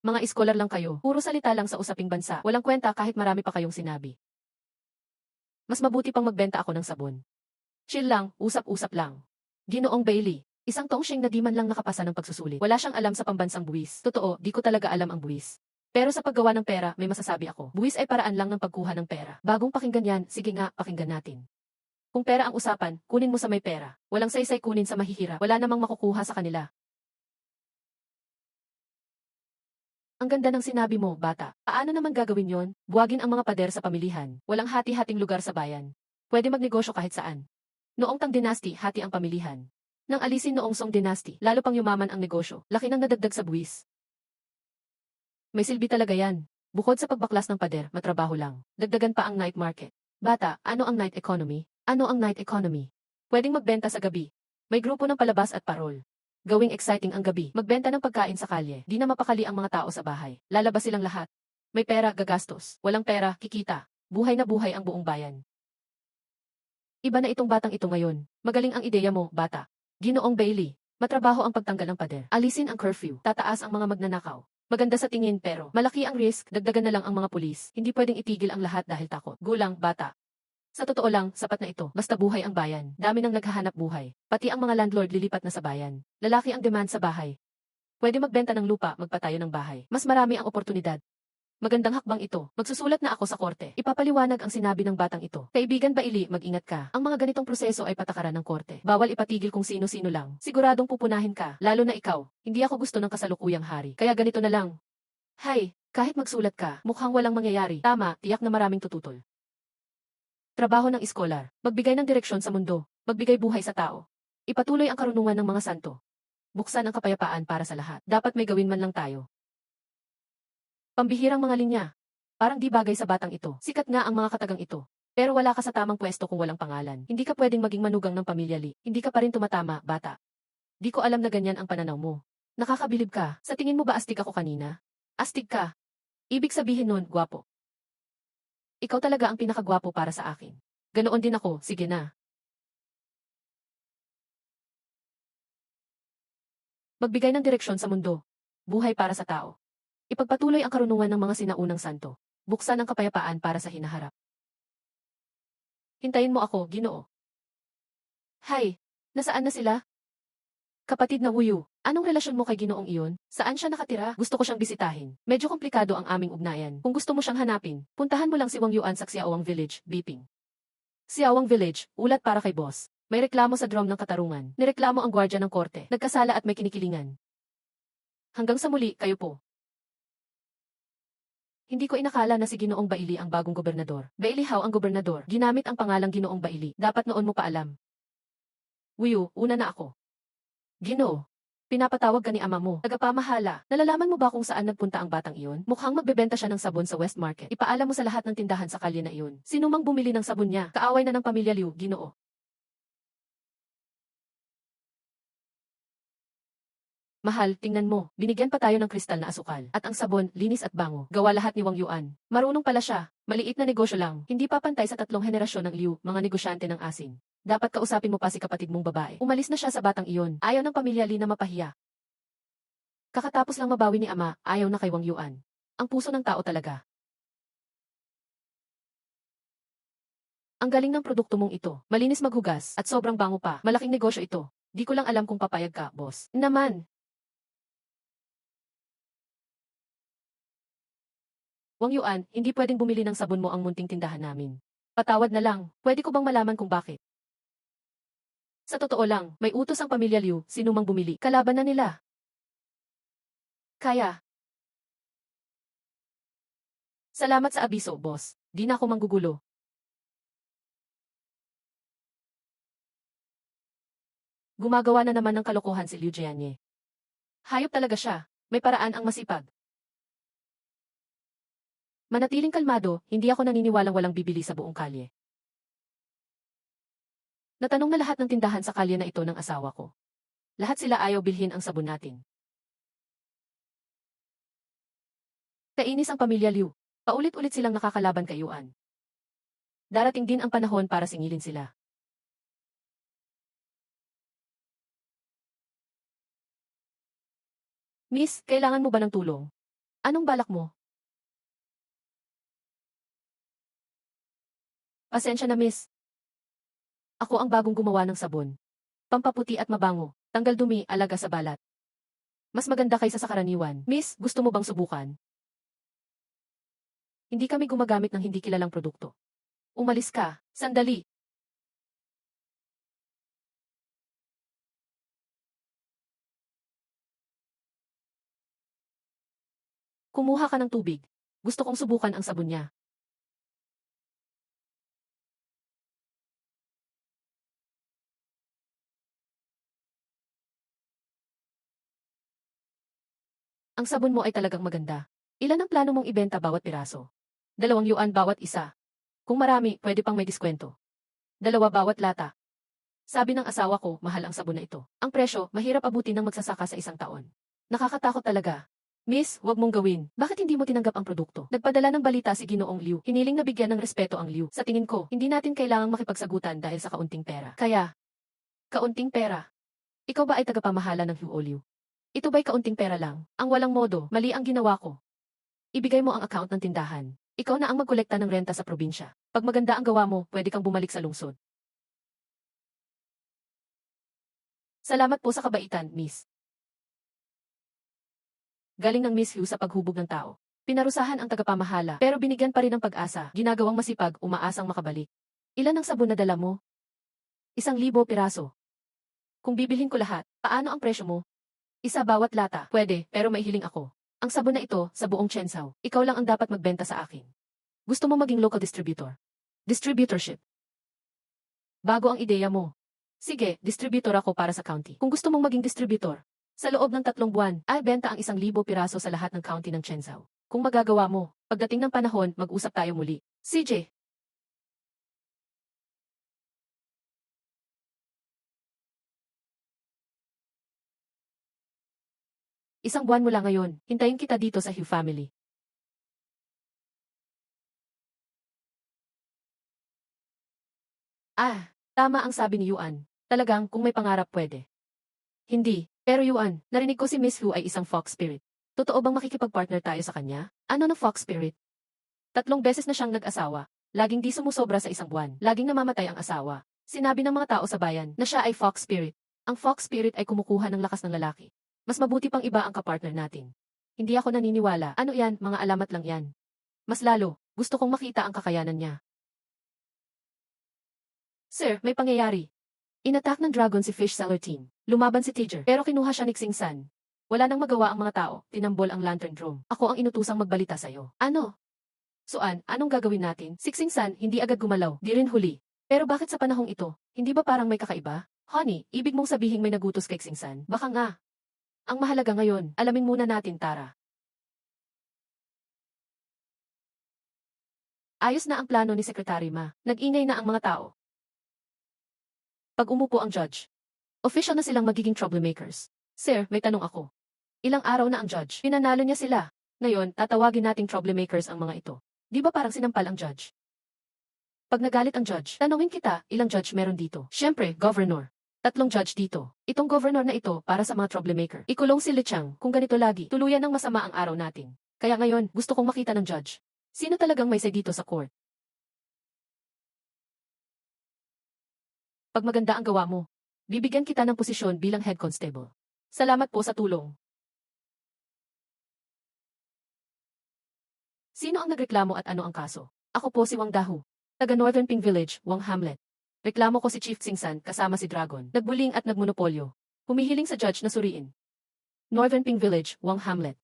Mga iskolar lang kayo, puro salita lang sa usaping bansa. Walang kwenta kahit marami pa kayong sinabi. Mas mabuti pang magbenta ako ng sabon. Chill lang, usap-usap lang. Ginoong Baili, isang tongsyeng na di man lang nakapasa ng pagsusulit. Wala siyang alam sa pambansang buwis. Totoo, di ko talaga alam ang buwis. Pero sa paggawa ng pera, may masasabi ako. Buwis ay paraan lang ng pagkuha ng pera. Bagong pakinggan yan, sige nga, pakinggan natin. Kung pera ang usapan, kunin mo sa may pera. Walang saysay kunin sa mahihirap. Wala namang makukuha sa kanila. Ang ganda ng sinabi mo, bata. Paano naman gagawin yon? Buwagin ang mga pader sa pamilihan. Walang hati-hating lugar sa bayan. Pwede magnegosyo kahit saan. Noong Tang Dynasty, hati ang pamilihan. Nang alisin noong Song Dynasty, lalo pang yumaman ang negosyo. Laki ng nadagdag sa buwis. May silbi talaga yan. Bukod sa pagbaklas ng pader, matrabaho lang. Dagdagan pa ang night market. Bata, ano ang night economy? Ano ang night economy? Pwedeng magbenta sa gabi. May grupo ng palabas at parol. Gawing exciting ang gabi. Magbenta ng pagkain sa kalye. Di na mapakali ang mga tao sa bahay. Lalabas silang lahat. May pera, gagastos. Walang pera, kikita. Buhay na buhay ang buong bayan. Iba na itong batang ito ngayon. Magaling ang ideya mo, bata. Ginoong Baili. Matrabaho ang pagtanggal ng pader. Alisin ang curfew. Tataas ang mga magnanakaw. Maganda sa tingin pero malaki ang risk, dagdagan na lang ang mga pulis. Hindi pwedeng itigil ang lahat dahil takot. Gulang, bata. Sa totoo lang, sapat na ito. Basta buhay ang bayan. Dami nang naghahanap buhay. Pati ang mga landlord lilipat na sa bayan. Lalaki ang demand sa bahay. Pwede magbenta ng lupa, magpatayo ng bahay. Mas marami ang oportunidad. Magandang hakbang ito. Magsusulat na ako sa korte. Ipapaliwanag ang sinabi ng batang ito. Kaibigan Baili, mag-ingat ka. Ang mga ganitong proseso ay patakaran ng korte. Bawal ipatigil kung sino-sino lang. Siguradong pupunahin ka, lalo na ikaw. Hindi ako gusto ng kasalukuyang hari. Kaya ganito na lang. Hay, kahit magsulat ka, mukhang walang mangyayari. Tama, tiyak na maraming tututol. Trabaho ng iskolar. Magbigay ng direksyon sa mundo. Magbigay buhay sa tao. Ipatuloy ang karunungan ng mga santo. Buksan ang kapayapaan para sa lahat. Dapat may gawin man lang tayo. Pambihirang mga linya. Parang di bagay sa batang ito. Sikat nga ang mga katagang ito. Pero wala ka sa tamang pwesto kung walang pangalan. Hindi ka pwedeng maging manugang ng pamilya Li. Hindi ka pa rin tumatama, bata. Di ko alam na ganyan ang pananaw mo. Nakakabilib ka. Sa tingin mo ba astig ako kanina? Astig ka. Ibig sabihin nun, gwapo. Ikaw talaga ang pinakagwapo para sa akin. Ganoon din ako, sige na. Magbigay ng direksyon sa mundo. Buhay para sa tao. Ipagpatuloy ang karunungan ng mga sinaunang santo. Buksan ang kapayapaan para sa hinaharap. Hintayin mo ako, Ginoo. Hay, nasaan na sila? Kapatid na Wuyu, anong relasyon mo kay Ginoong iyon? Saan siya nakatira? Gusto ko siyang bisitahin. Medyo komplikado ang aming ugnayan. Kung gusto mo siyang hanapin, puntahan mo lang si Wang Yuan sa Xiaowang Village, Biping. Xiaowang Village, ulat para kay boss. May reklamo sa drum ng katarungan. Nireklamo ang gwardya ng korte. Nagkasala at may kinikilingan. Hanggang sa muli, kayo po. Hindi ko inakala na si Ginoong Baili ang bagong gobernador. Baili Hao ang gobernador. Ginamit ang pangalang Ginoong Baili. Dapat noon mo pa alam. Wuyu, una na ako. Ginoo. Pinapatawag ka ni ama mo. Tagapamahala. Nalalaman mo ba kung saan nagpunta ang batang iyon? Mukhang magbebenta siya ng sabon sa West Market. Ipaalam mo sa lahat ng tindahan sa kalye na iyon. Sino mang bumili ng sabon niya, kaaway na ng pamilya Liu, Ginoo. Mahal, tingnan mo, binigyan pa tayo ng kristal na asukal. At ang sabon, linis at bango. Gawa lahat ni Wang Yuan. Marunong pala siya. Maliit na negosyo lang. Hindi pa pantay sa 3 henerasyon ng Liu, mga negosyante ng asin. Dapat kausapin mo pa si kapatid mong babae. Umalis na siya sa batang iyon. Ayaw ng pamilya Li na mapahiya. Kakatapos lang mabawi ni ama, ayaw na kay Wang Yuan. Ang puso ng tao talaga. Ang galing ng produkto mong ito. Malinis maghugas, at sobrang bango pa. Malaking negosyo ito. Di ko lang alam kung papayag ka, boss. Naman. Wang Yuan, hindi pwedeng bumili ng sabon mo ang munting tindahan namin. Patawad na lang, pwede ko bang malaman kung bakit? Sa totoo lang, may utos ang pamilya Liu, sino mang bumili, kalaban na nila. Kaya. Salamat sa abiso, boss. Di na ako manggugulo. Gumagawa na naman ng kalokohan si Liu Jianye. Hayop talaga siya. May paraan ang masipag. Manatiling kalmado, hindi ako naniniwalang walang bibili sa buong kalye. Natanong na lahat ng tindahan sa kalye na ito ng asawa ko. Lahat sila ayaw bilhin ang sabon natin. Kainis ang pamilya Liu. Paulit-ulit silang nakakalaban kay Yuan. Darating din ang panahon para singilin sila. Miss, kailangan mo ba ng tulong? Anong balak mo? Pasensya na, miss. Ako ang bagong gumawa ng sabon. Pampaputi at mabango. Tanggal dumi, alaga sa balat. Mas maganda kaysa sa karaniwan. Miss, gusto mo bang subukan? Hindi kami gumagamit ng hindi kilalang produkto. Umalis ka. Sandali. Kumuha ka ng tubig. Gusto kong subukan ang sabon niya. Ang sabon mo ay talagang maganda. Ilan ang plano mong ibenta bawat piraso? 2 yuan bawat isa. Kung marami, pwede pang may diskwento. 2 bawat lata. Sabi ng asawa ko, mahal ang sabon na ito. Ang presyo, mahirap abutin ng magsasaka sa isang taon. Nakakatakot talaga. Miss, wag mong gawin. Bakit hindi mo tinanggap ang produkto? Nagpadala ng balita si Ginoong Liu. Hiniling na bigyan ng respeto ang Liu. Sa tingin ko, hindi natin kailangang makipagsagutan dahil sa kaunting pera. Kaya, kaunting pera. Ikaw ba ay tagapamahala ng Huo Liu? Ito ba'y kaunting pera lang? Ang walang modo, mali ang ginawa ko. Ibigay mo ang account ng tindahan. Ikaw na ang magkolekta ng renta sa probinsya. Pag maganda ang gawa mo, pwede kang bumalik sa lungsod. Salamat po sa kabaitan, Miss. Galing ng Miss Hu sa paghubog ng tao. Pinarusahan ang tagapamahala pero binigyan pa rin ng pag-asa, ginagawang masipag, umaasang makabalik. Ilan ang sabon na dala mo? 1,000 piraso. Kung bibilhin ko lahat, paano ang presyo mo? Isa bawat lata. Pwede, pero may hiling ako. Ang sabon na ito, sa buong Chensao, ikaw lang ang dapat magbenta sa akin. Gusto mo maging local distributor? Distributorship. Bago ang ideya mo. Sige, distributor ako para sa county. Kung gusto mong maging distributor, sa loob ng 3 buwan, ay benta ang 1,000 piraso sa lahat ng county ng Chensao. Kung magagawa mo, pagdating ng panahon, mag-usap tayo muli. CJ. 1 buwan mula ngayon, hintayin kita dito sa Hugh family. Tama ang sabi ni Yuan. Talagang, kung may pangarap pwede. Hindi. Pero Yuan, narinig ko si Miss Hu ay isang fox spirit. Totoo bang makikipag-partner tayo sa kanya? Ano na fox spirit? 3 beses na siyang nag-asawa. Laging di sumusobra sa 1 buwan. Laging namamatay ang asawa. Sinabi ng mga tao sa bayan na siya ay fox spirit. Ang fox spirit ay kumukuha ng lakas ng lalaki. Mas mabuti pang iba ang kapartner natin. Hindi ako naniniwala. Ano yan, mga alamat lang yan. Mas lalo, gusto kong makita ang kakayanan niya. Sir, may pangyayari. Inattack ng dragon si Fish Seller Team. Lumaban si Tiger, pero kinuha siya ni Xing San. Wala nang magawa ang mga tao, tinambol ang Lantern Drome. Ako ang inutusang magbalita sa'yo. Ano? Suan, anong gagawin natin? Si Xing San, hindi agad gumalaw, di rin huli. Pero bakit sa panahong ito, hindi ba parang may kakaiba? Honey, ibig mong sabihing may nagutos kay Xing San? Baka nga. Ang mahalaga ngayon, alamin muna natin, Tara. Ayos na ang plano ni Secretary Ma. Nag-ingay na ang mga tao. Pag umupo ang judge, official na silang magiging troublemakers. Sir, may tanong ako. Ilang araw na ang judge? Pinanalo niya sila. Ngayon, tatawagin nating troublemakers ang mga ito. Di ba parang sinampal ang judge? Pag nagalit ang judge, tanungin kita, ilang judge meron dito? Siyempre, governor. 3 judge dito. Itong governor na ito para sa mga troublemaker. Ikulong si Lichang, kung ganito lagi, tuluyan ng masama ang araw natin. Kaya ngayon, gusto kong makita ng judge. Sino talagang may say dito sa court? Pag maganda ang gawa mo, bibigyan kita ng posisyon bilang head constable. Salamat po sa tulong. Sino ang nagreklamo at ano ang kaso? Ako po si Wang Dahu. Taga Northern Ping Village, Wang Hamlet. Reklamo ko si Chief Xingsan kasama si Dragon. Nagbuling at nagmonopolyo. Humihiling sa judge na suriin. Northern Ping Village, Wang Hamlet.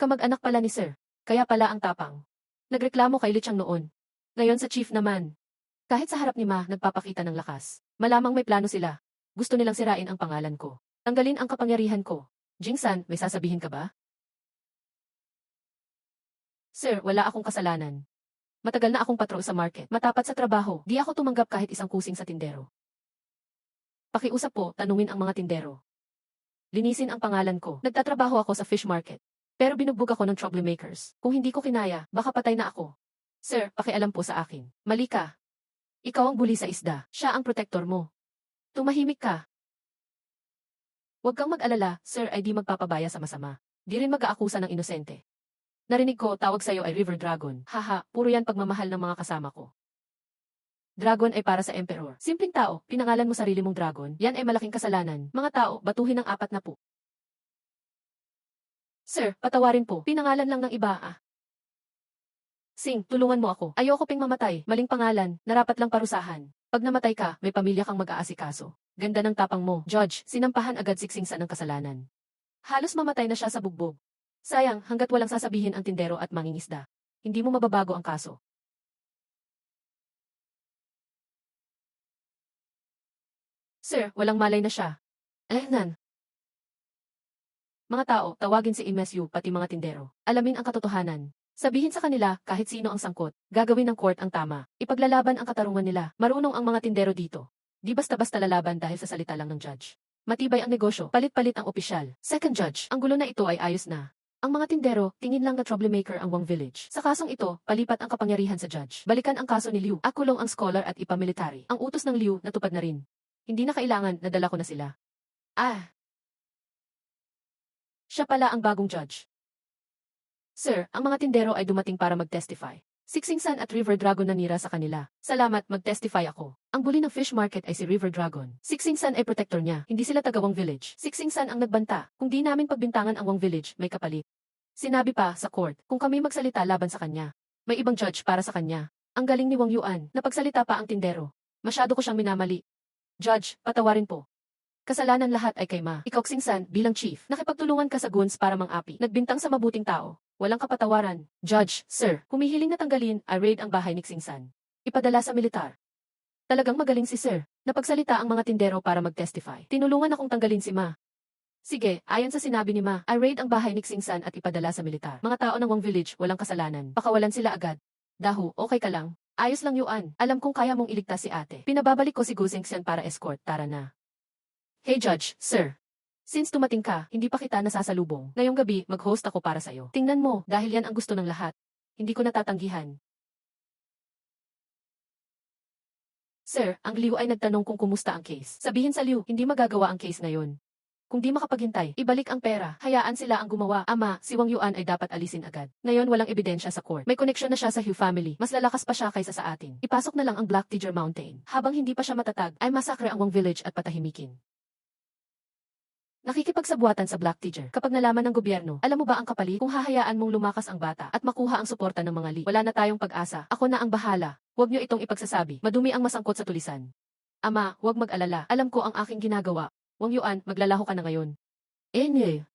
Kamag-anak pala ni Sir. Kaya pala ang tapang. Nagreklamo kay Lichang noon. Ngayon sa chief naman. Kahit sa harap ni Ma, nagpapakita ng lakas. Malamang may plano sila. Gusto nilang sirain ang pangalan ko. Tanggalin ang kapangyarihan ko. Jingsan, may sasabihin ka ba? Sir, wala akong kasalanan. Matagal na akong patrol sa market. Matapat sa trabaho, di ako tumanggap kahit isang kusing sa tindero. Pakiusap po, tanungin ang mga tindero. Linisin ang pangalan ko. Nagtatrabaho ako sa fish market. Pero binugbog ako ng troublemakers. Kung hindi ko kinaya, baka patay na ako. Sir, pakialam po sa akin. Mali ka. Ikaw ang buli sa isda. Siya ang protector mo. Tumahimik ka. Huwag kang mag-alala, sir ay di magpapabaya sa masama. Di rin mag-aakusa ng inosente. Narinig ko, tawag sa'yo ay River Dragon. Haha, puro yan pagmamahal ng mga kasama ko. Dragon ay para sa Emperor. Simpleng tao, pinangalan mo sarili mong dragon, yan ay malaking kasalanan. Mga tao, batuhin ng 4 na po. Sir, patawarin po, pinangalan lang ng iba Sing, tulungan mo ako. Ayoko ping mamatay, maling pangalan, narapat lang parusahan. Pag namatay ka, may pamilya kang mag-aasikaso. Ganda ng tapang mo. Judge, sinampahan agad si Xingsan ng kasalanan. Halos mamatay na siya sa bugbog. Sayang, hanggat walang sasabihin ang tindero at mangingisda. Hindi mo mababago ang kaso. Sir, walang malay na siya. Nan. Mga tao, tawagin si MSU pati mga tindero. Alamin ang katotohanan. Sabihin sa kanila, kahit sino ang sangkot, gagawin ng court ang tama. Ipaglalaban ang katarungan nila. Marunong ang mga tindero dito. Di basta-basta lalaban dahil sa salita lang ng judge. Matibay ang negosyo, palit-palit ang opisyal. Second judge, ang gulo na ito ay ayos na. Ang mga tindero, tingin lang na troublemaker ang Wang Village. Sa kasong ito, palipat ang kapangyarihan sa judge. Balikan ang kaso ni Liu. Akulong ang scholar at ipamilitary. Ang utos ng Liu, natupad na rin. Hindi na kailangan, nadala ko na sila. Siya pala ang bagong judge. Sir, ang mga tindero ay dumating para mag-testify. Siksingsan at River Dragon nanira sa kanila. Salamat, mag-testify ako. Ang bully ng fish market ay si River Dragon. Siksingsan ay protector niya, hindi sila taga Wang Village. Siksingsan ang nagbanta. Kung di namin pagbintangan ang Wang Village, may kapalit. Sinabi pa sa court, kung kami magsalita laban sa kanya, may ibang judge para sa kanya. Ang galing ni Wang Yuan, napagsalita pa ang tindero. Masyado ko siyang minamali. Judge, patawarin po. Kasalanan lahat ay kay Ma. Ikaw Xingsan, bilang chief, nakipagtulungan ka sa goons para mang-api. Nagbintang sa mabuting tao. Walang kapatawaran. Judge, sir, humihiling na tanggalin, raid ang bahay ni Xingsan. Ipadala sa militar. Talagang magaling si sir. Napagsalita ang mga tindero para mag-testify. Tinulungan akong tanggalin si Ma. Sige, ayon sa sinabi ni Ma, raid ang bahay ni Xingsan at ipadala sa militar. Mga tao ng Wang Village, walang kasalanan. Pakawalan sila agad. Dahu, okay ka lang? Ayos lang Yuan. Alam kong kaya mong iligtas si ate. Pinababalik ko si Gu Xingxian para escort. Tara na. Hey Judge, sir. Since tumating ka, hindi pa kita nasasalubong. Ngayong gabi, mag-host ako para sa'yo. Tingnan mo, dahil yan ang gusto ng lahat. Hindi ko natatanggihan. Sir, ang Liu ay nagtanong kung kumusta ang case. Sabihin sa Liu, hindi magagawa ang case ngayon. Kung di makapaghintay, ibalik ang pera. Hayaan sila ang gumawa. Ama, si Wang Yuan ay dapat alisin agad. Ngayon walang ebidensya sa court. May koneksyon na siya sa Hu family. Mas lalakas pa siya kaysa sa atin. Ipasok na lang ang Black Tiger Mountain. Habang hindi pa siya matatag, ay masakre ang Wang Village at patahimikin. Nakikipagsabuatan sa Black Tiger. Kapag nalaman ng gobyerno, alam mo ba ang kapalit? Kung hahayaan mong lumakas ang bata at makuha ang suporta ng mga Li, wala na tayong pag-asa. Ako na ang bahala. Huwag niyo itong ipagsasabi. Madumi ang masangkot sa tulisan. Ama, huwag mag-alala. Alam ko ang aking ginagawa. Wang Yuan, maglalaho ka na ngayon. Nye.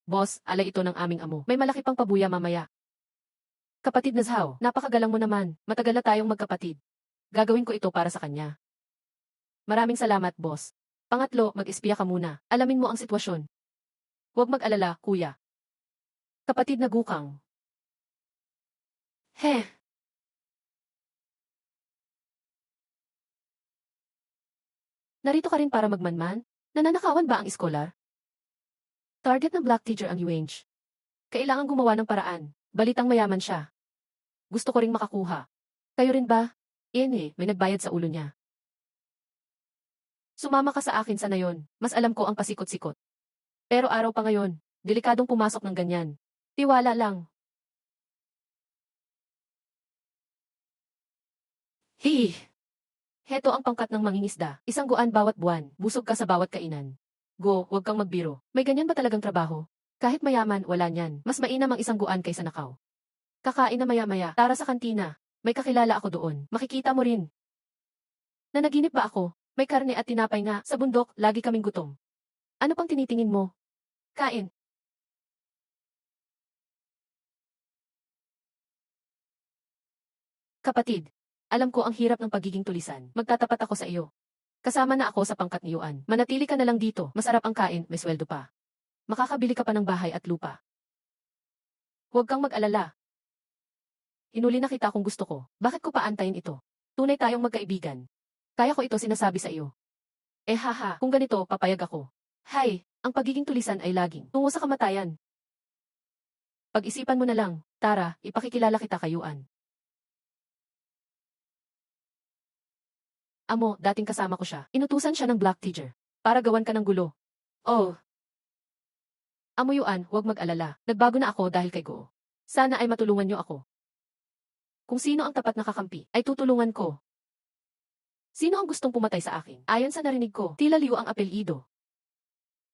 Boss, alay ito ng aming amo. May malaki pang pabuya mamaya. Kapatid na Zhao, napakagalang mo naman. Matagal na tayong magkapatid. Gagawin ko ito para sa kanya. Maraming salamat, boss. Pangatlo, mag-espiya ka muna. Alamin mo ang sitwasyon. Huwag mag-alala, kuya. Kapatid na Gukang. Heh. Narito ka rin para magmanman? Nananakawan ba ang iskolar? Target ng Black Tiger ang Yuange. Kailangan gumawa ng paraan. Balitang mayaman siya. Gusto ko ring makakuha. Kayo rin ba? May nagbayad sa ulo niya. Sumama ka sa akin sa nayon. Mas alam ko ang pasikot-sikot. Pero araw pa ngayon, delikadong pumasok ng ganyan. Tiwala lang. Hih! Heto ang pangkat ng mangingisda. Isang guan bawat buwan. Busog ka sa bawat kainan. Go, huwag kang magbiro. May ganyan ba talagang trabaho? Kahit mayaman, wala niyan. Mas mainam ang isang guan kaysa nakaw. Kakain na maya-maya. Tara sa kantina. May kakilala ako doon. Makikita mo rin. Nanaginip ba ako? May karne at tinapay nga. Sa bundok, lagi kaming gutom. Ano pang tinitingin mo? Kain. Kapatid, alam ko ang hirap ng pagiging tulisan. Magtatapat ako sa iyo. Kasama na ako sa pangkat ni Yuan. Manatili ka na lang dito. Masarap ang kain, may sweldo pa. Makakabili ka pa ng bahay at lupa. Huwag kang mag-alala. Hinuli na kita kung gusto ko. Bakit ko pa antayin ito? Tunay tayong magkaibigan. Kaya ko ito sinasabi sa iyo. Haha, kung ganito, papayag ako. Hay, ang pagiging tulisan ay laging tungo sa kamatayan. Pag-isipan mo na lang. Tara, ipakikilala kita kay Yuan. Amo, dating kasama ko siya. Inutusan siya ng Black Tiger. Para gawan ka ng gulo. Oh. Amo Yuan, huwag mag-alala. Nagbago na ako dahil kay Go. Sana ay matulungan niyo ako. Kung sino ang tapat na kakampi, ay tutulungan ko. Sino ang gustong pumatay sa akin? Ayon sa narinig ko, tila Liu ang apelyido.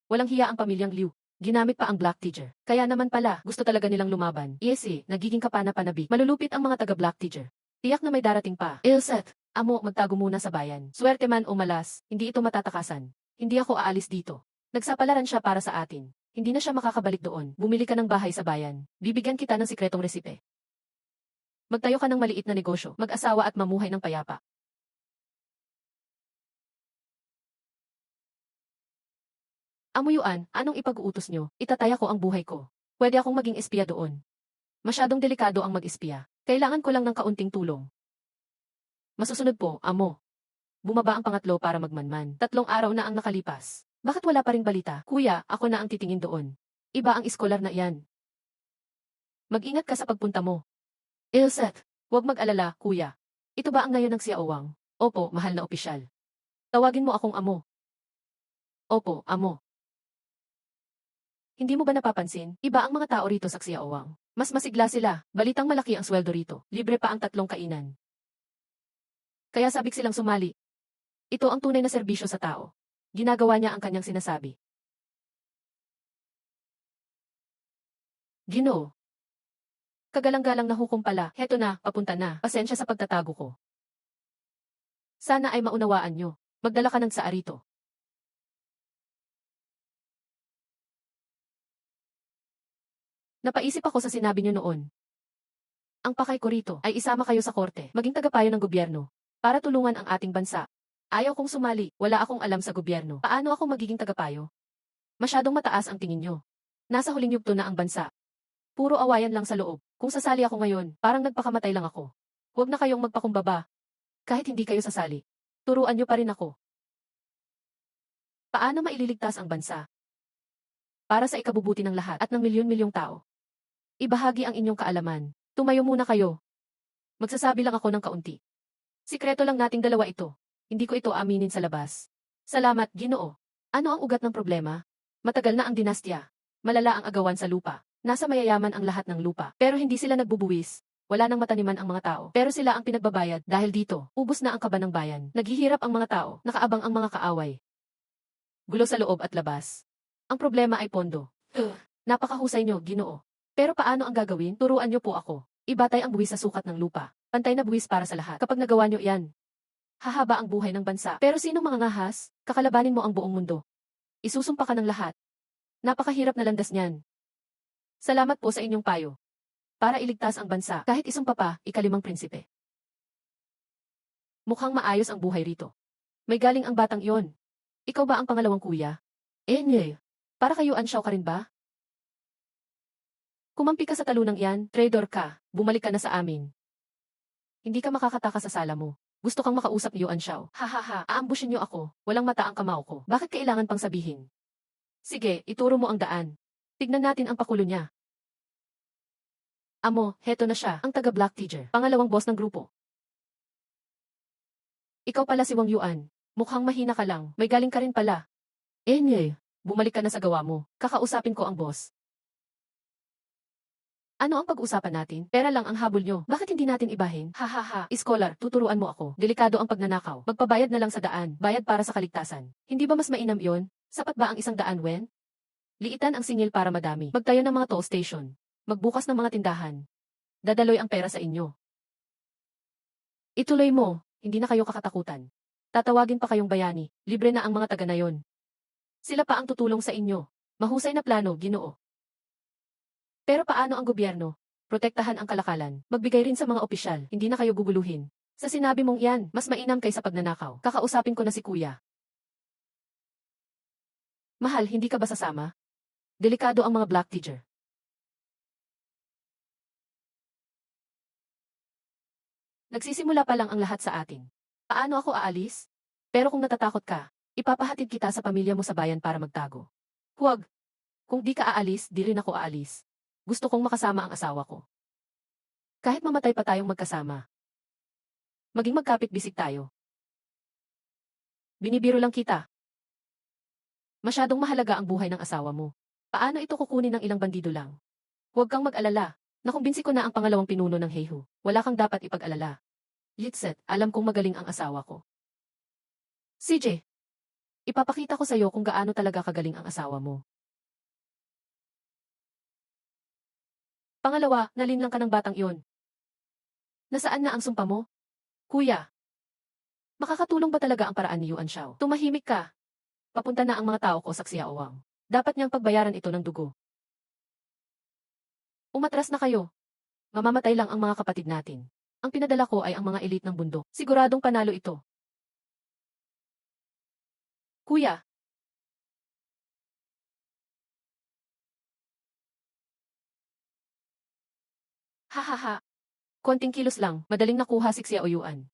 Walang hiya ang pamilyang Liu. Ginamit pa ang Black Tiger. Kaya naman pala, gusto talaga nilang lumaban. Nagiging kapana-panabi. Malulupit ang mga taga-Black Tiger. Tiyak na may darating pa. Ilset. Amo, magtago muna sa bayan. Swerte man o malas, hindi ito matatakasan. Hindi ako aalis dito. Nagsapalaran siya para sa atin. Hindi na siya makakabalik doon. Bumili ka ng bahay sa bayan. Bibigyan kita ng sikretong resipe. Magtayo ka ng maliit na negosyo, mag-asawa at mamuhay ng payapa. Amo Yuan, anong ipag-uutos nyo? Itataya ko ang buhay ko. Pwede akong maging espiya doon. Masyadong delikado ang mag-espiya. Kailangan ko lang ng kaunting tulong. Masusunod po, amo. Bumaba ang pangatlo para magmanman. 3 araw na ang nakalipas. Bakit wala pa ring balita? Kuya, ako na ang titingin doon. Iba ang iskolar na iyan. Mag-ingat ka sa pagpunta mo. Ilset, huwag mag-alala, kuya. Ito ba ang ngayon ng Xiaowang? Opo, mahal na opisyal. Tawagin mo akong amo. Opo, amo. Hindi mo ba napapansin? Iba ang mga tao rito sa Xiaowang. Mas masigla sila, balitang malaki ang sweldo rito. Libre pa ang 3 kainan. Kaya sabik silang sumali. Ito ang tunay na serbisyo sa tao. Ginagawa niya ang kanyang sinasabi. Ginoo. Kagalang-galang na hukom pala. Heto na, papunta na. Pasensya sa pagtatago ko. Sana ay maunawaan nyo. Magdala ka ng tsaa rito. Napaisip ako sa sinabi nyo noon. Ang pakay ko rito ay isama kayo sa korte, maging tagapayo ng gobyerno, para tulungan ang ating bansa. Ayaw kong sumali, wala akong alam sa gobyerno. Paano ako magiging tagapayo? Masyadong mataas ang tingin nyo. Nasa huling yugto na ang bansa. Puro awayan lang sa loob. Kung sasali ako ngayon, parang nagpakamatay lang ako. Huwag na kayong magpakumbaba. Kahit hindi kayo sasali. Turuan nyo pa rin ako. Paano maililigtas ang bansa? Para sa ikabubuti ng lahat at ng milyon-milyong tao. Ibahagi ang inyong kaalaman. Tumayo muna kayo. Magsasabi lang ako ng kaunti. Sikreto lang nating dalawa ito. Hindi ko ito aminin sa labas. Salamat, Ginoo. Ano ang ugat ng problema? Matagal na ang dinastya. Malala ang agawan sa lupa. Nasa mayayaman ang lahat ng lupa. Pero hindi sila nagbubuwis. Wala nang mataniman ang mga tao. Pero sila ang pinagbabayad dahil dito, ubos na ang kaba ng bayan. Naghihirap ang mga tao, nakaabang ang mga kaaway. Gulo sa loob at labas. Ang problema ay pondo. Napakahusay nyo, Ginoo. Pero paano ang gagawin? Turuan nyo po ako. Ibatay ang buwis sa sukat ng lupa. Pantay na buwis para sa lahat. Kapag nagawa nyo yan, hahaba ang buhay ng bansa. Pero sino mga ngahas? Kakalabanin mo ang buong mundo. Isusumpa ka ng lahat. Napakahirap na landas niyan. Salamat po sa inyong payo. Para iligtas ang bansa, kahit isumpa pa, ika-5 prinsipe. Mukhang maayos ang buhay rito. May galing ang batang iyon. Ikaw ba ang pangalawang kuya? Nye. Para kayo ansyaw ka rin ba? Kumampi ka sa talunang iyan, traitor ka, bumalik ka na sa amin. Hindi ka makakataka sa sala mo. Gusto kang makausap ni Yuan Xiao. Hahaha, aambushin niyo ako, walang mata ang kamao ko. Bakit kailangan pang sabihin? Sige, ituro mo ang daan. Tignan natin ang pakulo niya. Amo, heto na siya, ang taga-Black Tiger, pangalawang boss ng grupo. Ikaw pala si Wang Yuan. Mukhang mahina ka lang, may galing ka rin pala. Nye, bumalik ka na sa gawa mo. Kakausapin ko ang boss. Ano ang pag-usapan natin? Pera lang ang habol nyo. Bakit hindi natin ibahin? Hahaha, scholar, tuturuan mo ako. Delikado ang pagnanakaw. Magpabayad na lang sa daan. Bayad para sa kaligtasan. Hindi ba mas mainam yon? Sapat ba ang 100 wen? Liitan ang singil para madami. Magtayo ng mga toll station. Magbukas ng mga tindahan. Dadaloy ang pera sa inyo. Ituloy mo. Hindi na kayo kakatakutan. Tatawagin pa kayong bayani. Libre na ang mga taga na yon. Sila pa ang tutulong sa inyo. Mahusay na plano, Ginoo. Pero paano ang gobyerno? Protektahan ang kalakalan. Magbigay rin sa mga opisyal. Hindi na kayo guguluhin. Sa sinabi mong yan, mas mainam kaysa pagnanakaw. Kakausapin ko na si kuya. Mahal, hindi ka ba sasama? Delikado ang mga Black Tiger. Nagsisimula pa lang ang lahat sa atin. Paano ako aalis? Pero kung natatakot ka, ipapahatid kita sa pamilya mo sa bayan para magtago. Huwag. Kung di ka aalis, di rin ako aalis. Gusto kong makasama ang asawa ko. Kahit mamatay pa tayong magkasama. Maging magkapit-bisig tayo. Binibiro lang kita. Masyadong mahalaga ang buhay ng asawa mo. Paano ito kukunin ng ilang bandido lang? Huwag kang mag-alala. Nakumbinsi ko na ang pangalawang pinuno ng Heihu. Wala kang dapat ipag-alala. Litset, alam kong magaling ang asawa ko. CJ, ipapakita ko sa iyo kung gaano talaga kagaling ang asawa mo. Pangalawa, nalinlang ka ng batang iyon. Nasaan na ang sumpa mo? Kuya, makakatulong ba talaga ang paraan ni Yuan Xiao? Tumahimik ka. Papunta na ang mga tao ko sa Xiaowang. Dapat niyang pagbayaran ito ng dugo. Umatras na kayo. Mamamatay lang ang mga kapatid natin. Ang pinadala ko ay ang mga elite ng bundok. Siguradong panalo ito. Kuya, hahaha. Konting kilos lang, madaling nakuha si Xiao Yuan.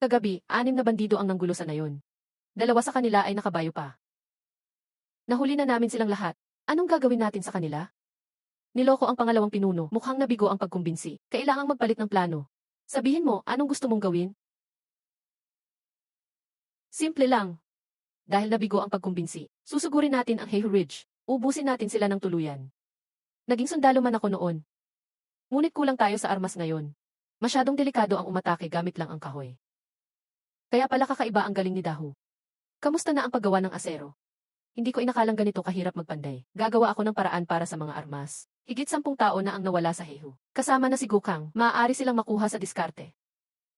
Kagabi, 6 na bandido ang nanggulo sa nayon. 2 sa kanila ay nakabayo pa. Nahuli na namin silang lahat. Anong gagawin natin sa kanila? Niloko ang pangalawang pinuno, mukhang nabigo ang pagkumbinsi. Kailangang magpalit ng plano. Sabihin mo, anong gusto mong gawin? Simple lang. Dahil nabigo ang pagkumbinsi, susugurin natin ang Heihu Ridge. Ubusin natin sila ng tuluyan. Naging sundalo man ako noon. Ngunit kulang tayo sa armas ngayon. Masyadong delikado ang umatake gamit lang ang kahoy. Kaya pala kakaiba ang galing ni Dahu. Kamusta na ang paggawa ng asero? Hindi ko inakalang ganito kahirap magpanday. Gagawa ako ng paraan para sa mga armas. Higit 10 tao na ang nawala sa Hehu. Kasama na si Gokang, maaari silang makuha sa diskarte.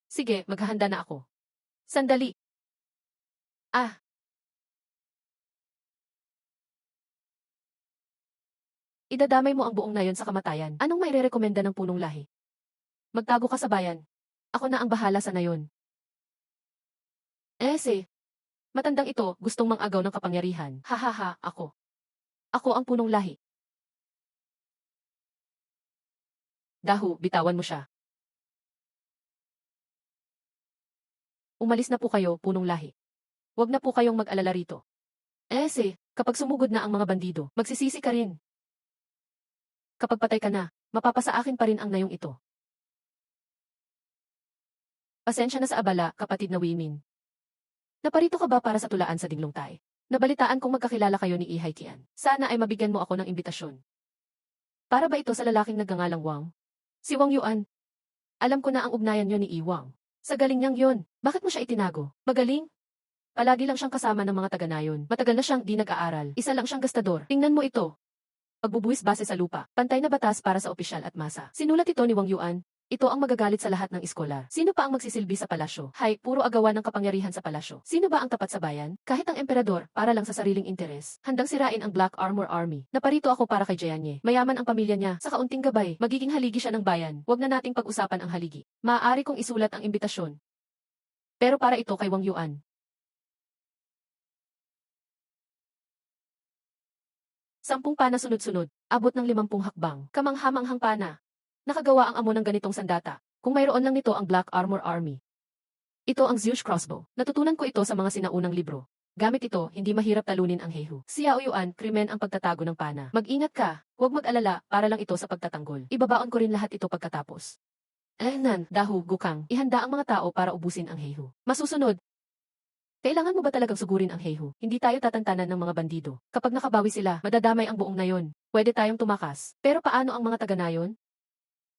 Sige, maghahanda na ako. Sandali. Ah. Idadamay mo ang buong nayon sa kamatayan. Anong mairerekomenda ng punong lahi? Magtago ka sa bayan. Ako na ang bahala sa nayon. Matandang ito, gustong mang-agaw ng kapangyarihan. Hahaha, ako. Ako ang punong lahi. Dahu, bitawan mo siya. Umalis na po kayo, punong lahi. Huwag na po kayong mag-alala rito. Kapag sumugod na ang mga bandido, magsisisi ka rin. Kapag patay ka na, mapapasa akin pa rin ang nayong ito. Pasensya na sa abala, kapatid na Wimin. Naparito ka ba para sa tulaan sa Dinglongtay? Nabalitaan kong magkakilala kayo ni Ihay Tian. Sana ay mabigyan mo ako ng imbitasyon. Para ba ito sa lalaking nagngangalang Wang? Si Wang Yuan. Alam ko na ang ugnayan niyo ni Iwang. Sa galing niyang yun, bakit mo siya itinago? Magaling? Palagi lang siyang kasama ng mga taga-nayon. Matagal na siyang di nag-aaral. Isa lang siyang gastador. Tingnan mo ito. Pagbubuwis base sa lupa. Pantay na batas para sa opisyal at masa. Sinulat ito ni Wang Yuan. Ito ang magagalit sa lahat ng eskolar. Sino pa ang magsisilbi sa palasyo? Hay, puro agawan ng kapangyarihan sa palasyo. Sino ba ang tapat sa bayan? Kahit ang emperador, para lang sa sariling interes. Handang sirain ang Black Armor Army. Naparito ako para kay Jianye. Mayaman ang pamilya niya. Sa kaunting gabay, magiging haligi siya ng bayan. Huwag na nating pag-usapan ang haligi. Maaari kong isulat ang imbitasyon. Pero para ito kay Wang Yuan. 10 pana sunod-sunod, abot ng 50 hakbang. Kamanghamanghang pana. Nakagawa ang amo ng ganitong sandata. Kung mayroon lang nito ang Black Armor Army. Ito ang Zeus Crossbow. Natutunan ko ito sa mga sinaunang libro. Gamit ito, hindi mahirap talunin ang Hehu. Si Yao Yuan, krimen ang pagtatago ng pana. Mag-ingat ka, huwag mag-alala, para lang ito sa pagtatanggol. Ibabaon ko rin lahat ito pagkatapos. Dahu, Gokang, ihanda ang mga tao para ubusin ang Hehu. Masusunod. Kailangan mo ba talagang sugurin ang Hehu? Hindi tayo tatantanan ng mga bandido. Kapag nakabawi sila, madadamay ang buong nayon. Pwede tayong tumakas. Pero paano ang mga taga-nayon?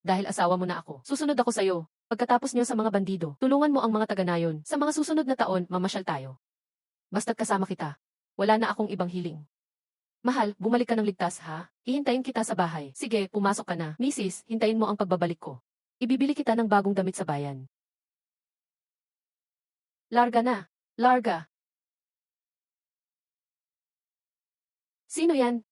Dahil asawa mo na ako, susunod ako sa'yo. Pagkatapos niyo sa mga bandido, tulungan mo ang mga taga-nayon. Sa mga susunod na taon, mamasyal tayo. Basta't kasama kita. Wala na akong ibang hiling. Mahal, bumalik ka ng ligtas ha? Hihintayin kita sa bahay. Sige, pumasok ka na. Mrs., hintayin mo ang pagbabalik ko. Ibibili kita ng bagong damit sa bayan. Larga na. Larga. Sino yan?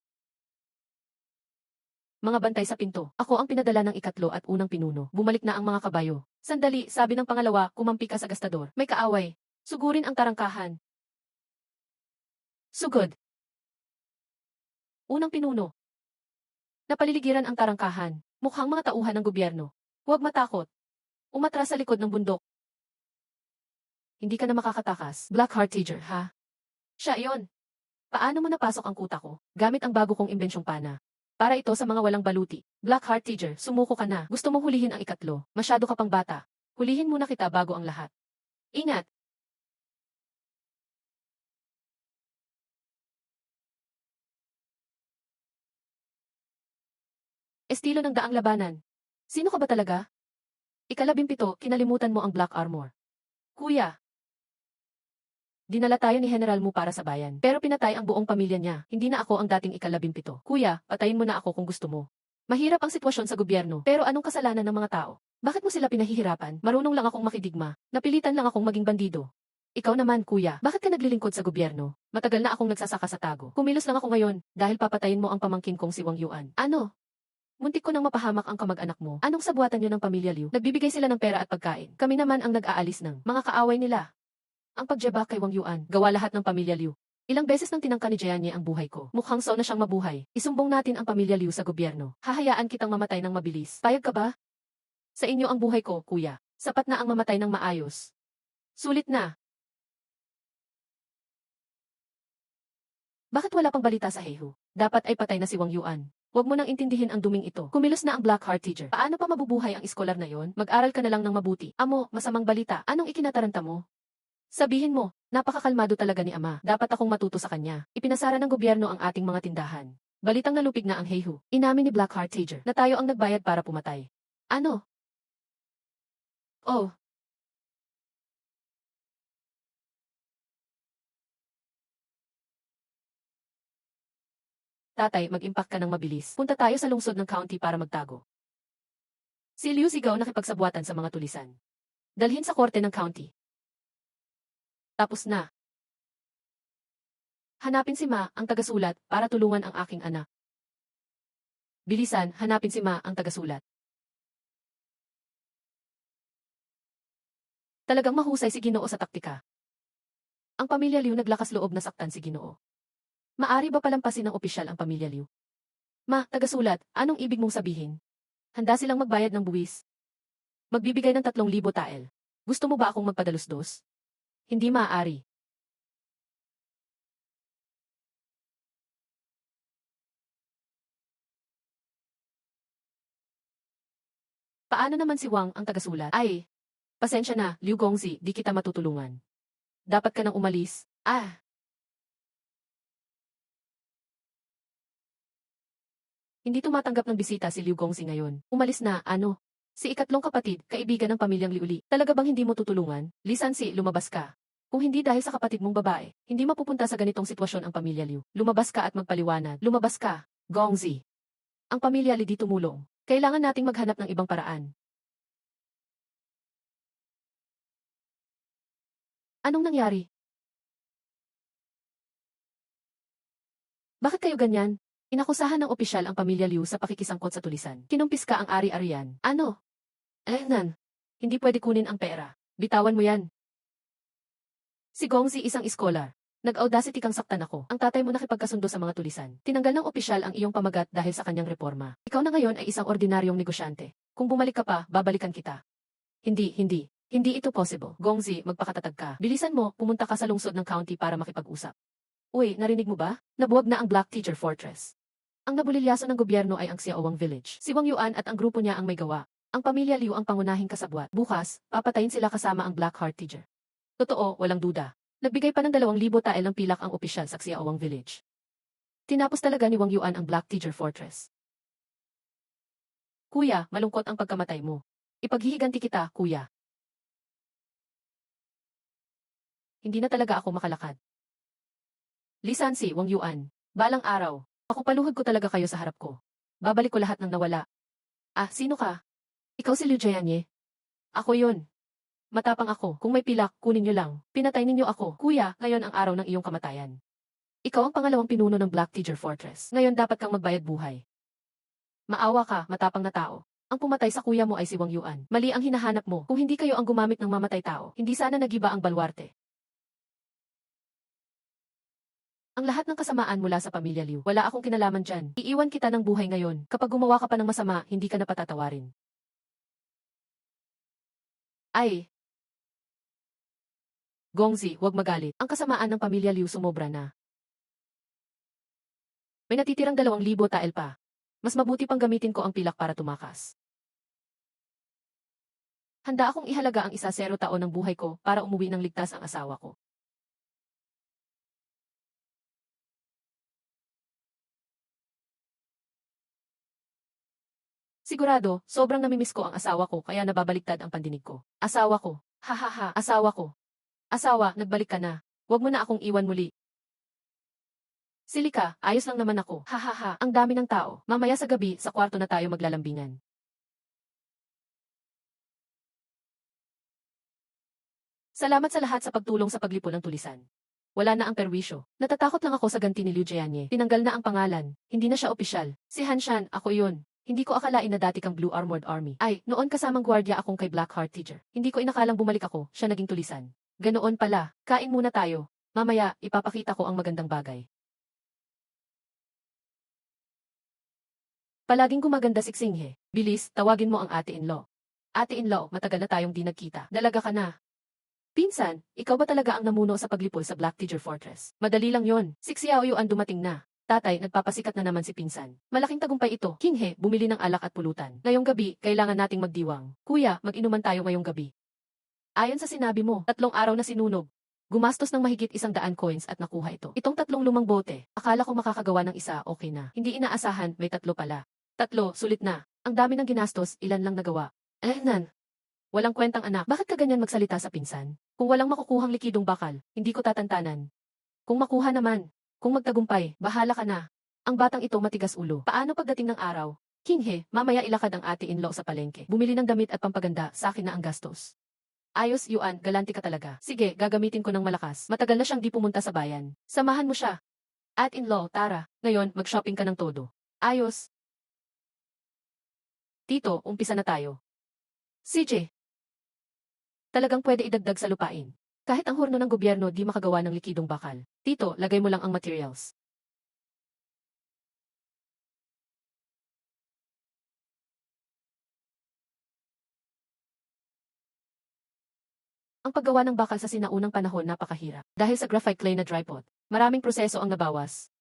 Mga bantay sa pinto. Ako ang pinadala ng ikatlo at unang pinuno. Bumalik na ang mga kabayo. Sandali, sabi ng pangalawa, kumampi ka sa gastador. May kaaway. Sugurin ang tarangkahan. Sugod. Unang pinuno. Napaliligiran ang tarangkahan. Mukhang mga tauhan ng gobyerno. Huwag matakot. Umatras sa likod ng bundok. Hindi ka na makakatakas. Black Heart Tiger, ha? Siya iyon. Paano mo napasok ang kuta ko? Gamit ang bago kong imbensyong pana. Para ito sa mga walang baluti. Black Heart Tiger, sumuko ka na. Gusto mong hulihin ang ikatlo. Masyado ka pang bata. Hulihin muna kita bago ang lahat. Ingat! Estilo ng daang labanan. Sino ka ba talaga? Ika-17, kinalimutan mo ang Black Armor. Kuya! Dinala tayo ni General Mu para sa bayan. Pero pinatay ang buong pamilya niya. Hindi na ako ang dating ika-17. Kuya, patayin mo na ako kung gusto mo. Mahirap ang sitwasyon sa gobyerno. Pero anong kasalanan ng mga tao? Bakit mo sila pinahihirapan? Marunong lang akong makidigma. Napilitan lang akong maging bandido. Ikaw naman, kuya, bakit ka naglilingkod sa gobyerno? Matagal na akong nagsasaka sa tago. Kumilos lang ako ngayon, dahil papatayin mo ang pamangkin kong si Wang Yuan. Ano? Muntik ko nang mapahamak ang kamag-anak mo. Anong sabuatan niyo ng pamilya Liu? Nagbibigay sila ng pera at pagkain. Kami naman ang nag-aalis ng mga kaaway nila. Ang pagjaba kay Wang Yuan, gawa lahat ng pamilya Liu. Ilang beses nang tinangka ni Jianye ang buhay ko. Mukhang saw na siyang mabuhay. Isumbong natin ang pamilya Liu sa gobyerno. Hahayaan kitang mamatay ng mabilis. Payag ka ba? Sa inyo ang buhay ko, kuya. Sapat na ang mamatay ng maayos. Sulit na. Bakit wala pang balita sa Hehu? Dapat ay patay na si Wang Yuan. Huwag mo nang intindihin ang duming ito. Kumilos na ang Black Heart Tiger. Paano pa mabubuhay ang iskolar na yon? Mag-aral ka na lang ng mabuti. Amo, masamang balita. Anong ikinataranta mo? Sabihin mo, napakakalmado talaga ni ama. Dapat akong matuto sa kanya. Ipinasara ng gobyerno ang ating mga tindahan. Balitang nalupig na ang Heihu. Inamin ni Blackheart Tager na tayo ang nagbayad para pumatay. Ano? Oh, tatay, mag-impact ka ng mabilis. Punta tayo sa lungsod ng county para magtago. Si Liu sigaw nakipagsabuatan sa mga tulisan. Dalhin sa korte ng county. Tapos na. Hanapin si Ma, ang tagasulat, para tulungan ang aking anak. Bilisan, hanapin si Ma, ang tagasulat. Talagang mahusay si Ginoo sa taktika. Ang pamilya Liu naglakas loob na saktan si Ginoo. Maari ba palampasin ng opisyal ang pamilya Liu? Ma, tagasulat, anong ibig mong sabihin? Handa silang magbayad ng buwis. Magbibigay ng 3,000 tael. Gusto mo ba akong magpadalos-dos? Hindi maaari. Paano naman si Wang ang tagasulat? Ay, pasensya na, Liu Gongzi, di kita matutulungan. Dapat ka nang umalis. Hindi tumatanggap ng bisita si Liu Gongzi ngayon. Umalis na, ano? Si ikatlong kapatid, kaibigan ng pamilyang Liuli. Talaga bang hindi mo tutulungan? Lisansi, lumabas ka. Kung hindi dahil sa kapatid mong babae, hindi mapupunta sa ganitong sitwasyon ang pamilya Liu. Lumabas ka at magpaliwanag. Lumabas ka, Gongzi. Ang pamilya Li di tumulong. Kailangan nating maghanap ng ibang paraan. Anong nangyari? Bakit kayo ganyan? Inakusahan ng opisyal ang pamilya Liu sa pakikisangkot sa tulisan. Kinumpis ka ang ari-arian. Ano? Hindi pwede kunin ang pera. Bitawan mo yan. Si Gongzi isang iskolar. Nag-audacity kang saktan ako. Ang tatay mo nakipagkasundo sa mga tulisan. Tinanggal ng opisyal ang iyong pamagat dahil sa kanyang reforma. Ikaw na ngayon ay isang ordinaryong negosyante. Kung bumalik ka pa, babalikan kita. Hindi. Hindi ito possible. Gongzi, magpakatatag ka. Bilisan mo, pumunta ka sa lungsod ng county para makipag-usap. Uy, narinig mo ba? Nabuwag na ang Black Teacher Fortress. Ang nabulilyaso ng gobyerno ay ang Xiaowang Village. Si Wang Yuan at ang grupo niya ang may gawa. Ang pamilya Liu ang pangunahing kasabwat. Bukas, papatayin sila kasama ang Blackheart Teacher. Totoo, walang duda. Nagbigay pa ng 2,000 tael ng pilak ang opisyal sa Xiaowang Village. Tinapos talaga ni Wang Yuan ang Black Teacher Fortress. Kuya, malungkot ang pagkamatay mo. Ipaghihiganti kita, kuya. Hindi na talaga ako makalakad. Lisansi, Wang Yuan. Balang araw, ako paluhod ko talaga kayo sa harap ko. Babalik ko lahat ng nawala. Sino ka? Ikaw si Liu Jianye. Ako yun. Matapang ako. Kung may pilak, kunin niyo lang. Pinatay ninyo ako. Kuya, ngayon ang araw ng iyong kamatayan. Ikaw ang pangalawang pinuno ng Black Teacher Fortress. Ngayon dapat kang magbayad buhay. Maawa ka, matapang na tao. Ang pumatay sa kuya mo ay si Wang Yuan. Mali ang hinahanap mo. Kung hindi kayo ang gumamit ng mamatay tao, hindi sana nagiba ang balwarte. Ang lahat ng kasamaan mula sa pamilya Liu, wala akong kinalaman dyan. Iiwan kita ng buhay ngayon. Kapag gumawa ka pa ng masama, hindi ka na patatawarin. Gongzi, huwag magalit. Ang kasamaan ng pamilya Liu sumobra na. May natitirang 2,000 tael pa. Mas mabuti pang gamitin ko ang pilak para tumakas. Handa akong ihalaga ang 10 taon ng buhay ko para umuwi ng ligtas ang asawa ko. Sigurado, sobrang namimiss ko ang asawa ko kaya nababaliktad ang pandinig ko. Asawa ko. Hahaha, asawa ko. Asawa, nagbalik ka na. Huwag mo na akong iwan muli. Silika, ayos lang naman ako. Hahaha, ang dami ng tao. Mamaya sa gabi, sa kwarto na tayo maglalambingan. Salamat sa lahat sa pagtulong sa paglipo ng tulisan. Wala na ang perwisyo. Natatakot lang ako sa ganti ni Liu Jianye. Tinanggal na ang pangalan. Hindi na siya opisyal. Si Hanshan, ako yun. Hindi ko akalain na dati kang Blue Armored Army. Noon kasamang gwardiya akong kay Blackheart Teacher. Hindi ko inakalang bumalik ako, siya naging tulisan. Ganoon pala. Kain muna tayo. Mamaya, ipapakita ko ang magandang bagay. Palaging gumaganda si Xinghe. Bilis, tawagin mo ang ate-in-law. Ate-in-law, matagal na tayong di nagkita. Dalaga ka na. Pinsan, ikaw ba talaga ang namuno sa paglipol sa Black Teacher Fortress? Madali lang yon. Si Xiao Yuan dumating na. Tatay, nagpapasikat na naman si Pinsan. Malaking tagumpay ito. Kinghe, bumili ng alak at pulutan. Ngayong gabi, kailangan nating magdiwang. Kuya, mag-inuman tayo ngayong gabi. Ayon sa sinabi mo, 3 araw na sinunog. Gumastos ng mahigit 100 coins at nakuha ito. Itong 3 lumang bote, akala ko makakagawa ng isa, okay na. Hindi inaasahan, may 3 pala. 3, sulit na. Ang dami ng ginastos, ilan lang nagawa. Nan. Walang kwentang anak, bakit ka ganyan magsalita sa pinsan? Kung walang makukuhang likidong bakal, hindi ko tatantanan. Kung makuha naman, kung magtagumpay, bahala ka na. Ang batang ito matigas ulo. Paano pagdating ng araw? Kinghe, mamaya ilakad ang ate-in-law sa palengke. Bumili ng damit at pampaganda, sa akin na ang gastos. Ayos, Yuan, galante ka talaga. Sige, gagamitin ko ng malakas. Matagal na siyang di pumunta sa bayan. Samahan mo siya. At-in-law, Tara, ngayon, mag-shopping ka ng todo. Ayos. Tito, umpisa na tayo. CJ. Talagang pwede idagdag sa lupain. Kahit ang horno ng gobyerno di makagawa ng likidong bakal. Tito, lagay mo lang ang materials. Ang paggawa ng bakal sa sinaunang panahon napakahirap. Dahil sa graphite clay na dry pot, maraming proseso ang nabawas.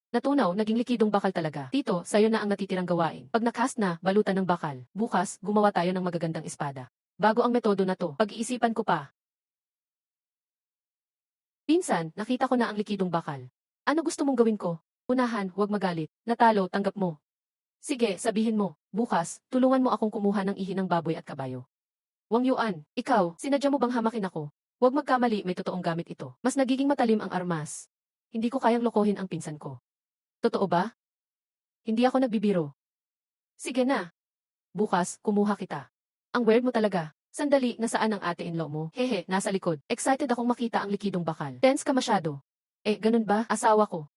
Natunaw, naging likidong bakal talaga. Tito, sayo na ang natitirang gawain. Pag nakast na, balutan ng bakal. Bukas, gumawa tayo ng magagandang espada. Bago ang metodo na to, pag-iisipan ko pa. Pinsan, nakita ko na ang likidong bakal. Ano gusto mong gawin ko? Unahan, huwag magalit. Natalo, tanggap mo. Sige, sabihin mo. Bukas, tulungan mo akong kumuha ng ihi ng baboy at kabayo. Wang Yuan, ikaw, sinadya mo bang hamakin ako? Huwag magkamali, may totoong gamit ito. Mas nagiging matalim ang armas. Hindi ko kayang lokohin ang pinsan ko. Totoo ba? Hindi ako nagbibiro. Sige na. Bukas, kumuha kita. Ang weird mo talaga. Sandali, nasaan ang ate-in-law mo? Hehe, nasa likod. Excited akong makita ang likidong bakal. Tense ka masyado. Ganun ba? Asawa ko.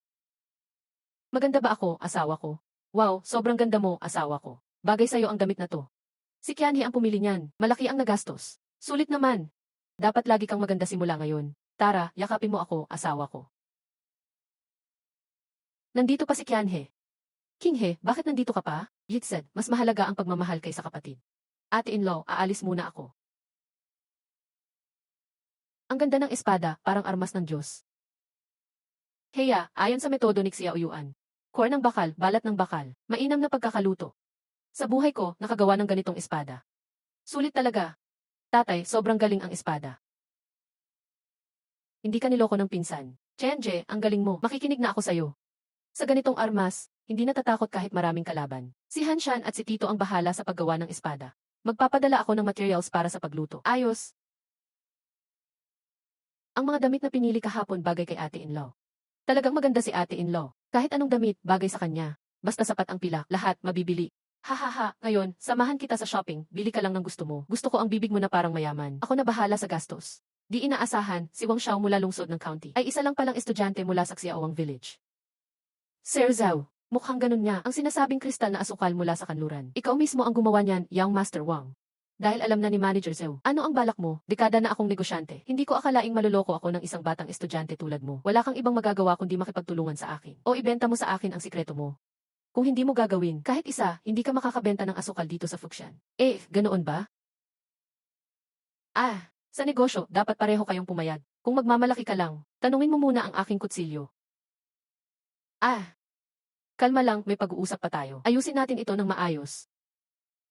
Maganda ba ako, asawa ko? Wow, sobrang ganda mo, asawa ko. Bagay sa'yo ang damit na to. Si Kianhe ang pumili niyan. Malaki ang nagastos. Sulit naman. Dapat lagi kang maganda simula ngayon. Tara, yakapin mo ako, asawa ko. Nandito pa si Kianhe. Kinghe, bakit nandito ka pa? Yitsen, mas mahalaga ang pagmamahal kaysa kapatid. Ate-in-law, aalis muna ako. Ang ganda ng espada, parang armas ng Diyos. Heya, ayon sa metodo ni Xiao Yuan. Core ng bakal, balat ng bakal, mainam na pagkakaluto. Sa buhay ko, nakagawa ng ganitong espada. Sulit talaga. Tatay, sobrang galing ang espada. Hindi ka niloko ng pinsan. Chenje, ang galing mo. Makikinig na ako sa'yo. Sa ganitong armas, hindi natatakot kahit maraming kalaban. Si Hanshan at si Tito ang bahala sa paggawa ng espada. Magpapadala ako ng materials para sa pagluto. Ayos. Ang mga damit na pinili kahapon bagay kay ate-in-law. Talagang maganda si ate-in-law. Kahit anong damit, bagay sa kanya. Basta sapat ang pilak, lahat, mabibili. Hahaha, ngayon, samahan kita sa shopping, bili ka lang ng gusto mo. Gusto ko ang bibig mo na parang mayaman. Ako na bahala sa gastos. Di inaasahan, si Wang Xiao mula lungsod ng county ay isa lang palang estudyante mula sa Xiaowang village. Sir Zhao, mukhang ganun nga ang sinasabing kristal na asukal mula sa kanluran. Ikaw mismo ang gumawa niyan, Young Master Wang. Dahil alam na ni Manager Zhao, ano ang balak mo? Dekada na akong negosyante. Hindi ko akalaing maluloko ako ng isang batang estudyante tulad mo. Wala kang ibang magagawa kundi makipagtulungan sa akin. O ibenta mo sa akin ang sikreto mo. Kung hindi mo gagawin, kahit isa, hindi ka makakabenta ng asukal dito sa Fuxian. Ganoon ba? Sa negosyo, dapat pareho kayong pumayag. Kung magmamalaki ka lang, tanungin mo muna ang aking kutsilyo. Kalma lang, may pag-uusap pa tayo. Ayusin natin ito ng maayos.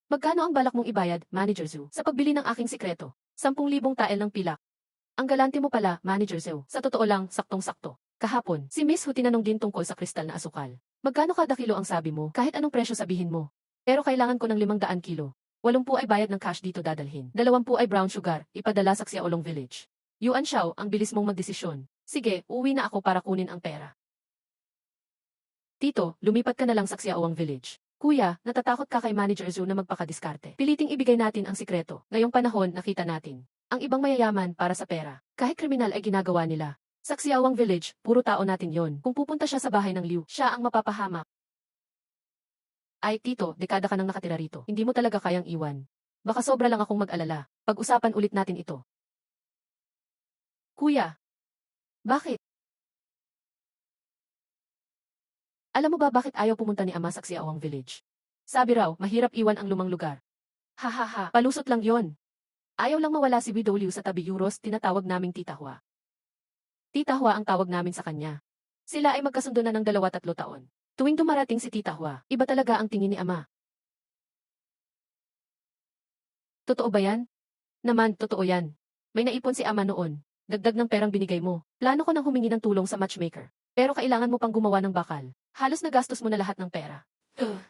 Magkano ang balak mong ibayad, Manager Zhu, sa pagbili ng aking sikreto? 10,000 tael ng pilak. Ang galante mo pala, Manager Zhu. Sa totoo lang, saktong-sakto. Kahapon, si Miss Hu tinanong din tungkol sa kristal na asukal. Magkano kada kilo ang sabi mo? Kahit anong presyo sabihin mo. Pero kailangan ko ng 500 kilo. 80 ay bayad ng cash dito dadalhin. 20 ay brown sugar, ipadala sa Xiaolong Village. Yuan Xiao, ang bilis mong magdesisyon. Sige, uuwi na ako para kunin ang pera. Tito, lumipat ka na lang sa Xiaowang Village. Kuya, natatakot ka kay Manager Zhu na magpakadiskarte. Piliting ibigay natin ang sikreto. Ngayong panahon, nakita natin. Ang ibang mayayaman para sa pera. Kahit kriminal ay ginagawa nila. Sa Xiaowang Village, puro tao natin yon. Kung pupunta siya sa bahay ng Liu, siya ang mapapahamak. Tito, dekada ka nang nakatira rito. Hindi mo talaga kayang iwan. Baka sobra lang akong mag-alala. Pag-usapan ulit natin ito. Kuya. Bakit? Alam mo ba bakit ayaw pumunta ni Ama sa Xiaowang Village? Sabi raw, mahirap iwan ang lumang lugar. Hahaha, palusot lang yon. Ayaw lang mawala si BW sa tabi Euros, tinatawag naming Tita Hua. Tita Hua ang tawag namin sa kanya. Sila ay magkasundo na ng 2-3 taon. Tuwing dumarating si Tita Hua, iba talaga ang tingin ni Ama. Totoo ba yan? Naman, totoo yan. May naipon si ama noon. Dagdag ng perang binigay mo. Plano ko nang humingi ng tulong sa matchmaker. Pero kailangan mo pang gumawa ng bakal. Halos nagastos mo na lahat ng pera.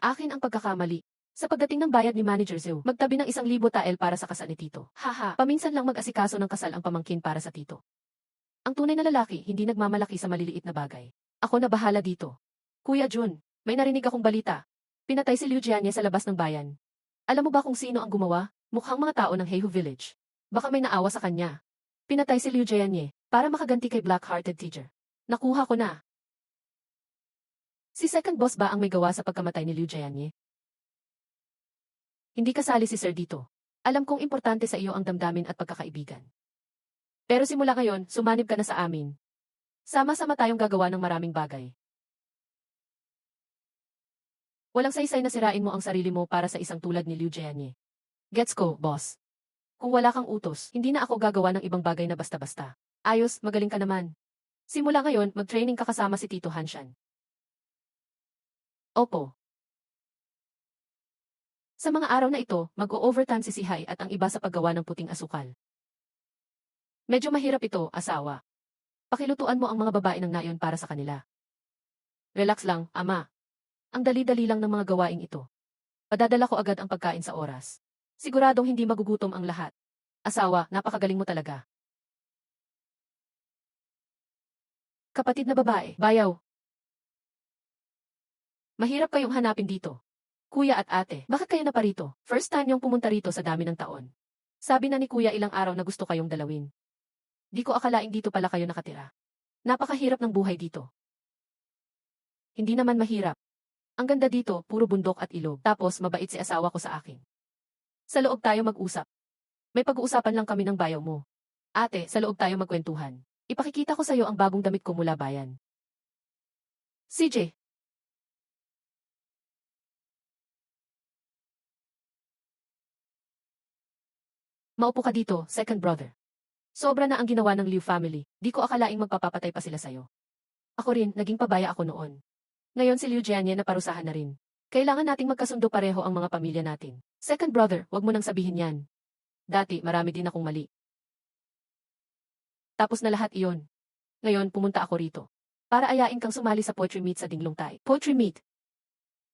Akin ang pagkakamali. Sa pagdating ng bayad ni Manager Zhou, magtabi ng 1,000 tael para sa kasal ni Tito. Haha, paminsan lang mag-asikaso ng kasal ang pamangkin para sa Tito. Ang tunay na lalaki hindi nagmamalaki sa maliliit na bagay. Ako na bahala dito. Kuya Jun, may narinig akong balita. Pinatay si Liu Jianye sa labas ng bayan. Alam mo ba kung sino ang gumawa? Mukhang mga tao ng Heihu Village. Baka may naawa sa kanya. Pinatay si Liu Jianye para makaganti kay Black-Hearted Teacher. Nakuha ko na. Si second boss ba ang may gawa sa pagkamatay ni Liu Jianye? Hindi kasali si Sir dito. Alam kong importante sa iyo ang damdamin at pagkakaibigan. Pero simula ngayon, sumanib ka na sa amin. Sama-sama tayong gagawa ng maraming bagay. Walang saysay na sirain mo ang sarili mo para sa isang tulad ni Liu Jianye. Gets ko, boss. Kung wala kang utos, hindi na ako gagawa ng ibang bagay na basta-basta. Ayos, magaling ka naman. Simula ngayon, mag-training ka kasama si Tito Hanshan. Opo. Sa mga araw na ito, mag-o-overtime si Sihay at ang iba sa paggawa ng puting asukal. Medyo mahirap ito, asawa. Pakilutuan mo ang mga babae ng nayon para sa kanila. Relax lang, ama. Ang dali-dali lang ng mga gawaing ito. Padadala ko agad ang pagkain sa oras. Siguradong hindi magugutom ang lahat. Asawa, napakagaling mo talaga. Kapatid na babae, bayaw. Mahirap kayong hanapin dito. Kuya at ate, bakit kayo na parito? First time yung pumunta rito sa dami ng taon. Sabi na ni kuya ilang araw na gusto kayong dalawin. Di ko akalaing dito pala kayo nakatira. Napakahirap ng buhay dito. Hindi naman mahirap. Ang ganda dito, puro bundok at ilog. Tapos mabait si asawa ko sa akin. Sa loob tayo mag-usap. May pag-uusapan lang kami ng bayaw mo. Ate, sa loob tayo magkwentuhan. Ipakikita ko sa'yo ang bagong damit ko mula bayan. CJ. Maupo ka dito, second brother. Sobra na ang ginawa ng Liu family, di ko akalaing magpapapatay pa sila sa'yo. Ako rin, naging pabaya ako noon. Ngayon si Liu Jianye na parusahan na rin. Kailangan nating magkasundo pareho ang mga pamilya natin. Second brother, wag mo nang sabihin yan. Dati, marami din akong mali. Tapos na lahat iyon. Ngayon, pumunta ako rito. Para ayain kang sumali sa poetry meet sa Dinglong Tai. Poetry meet.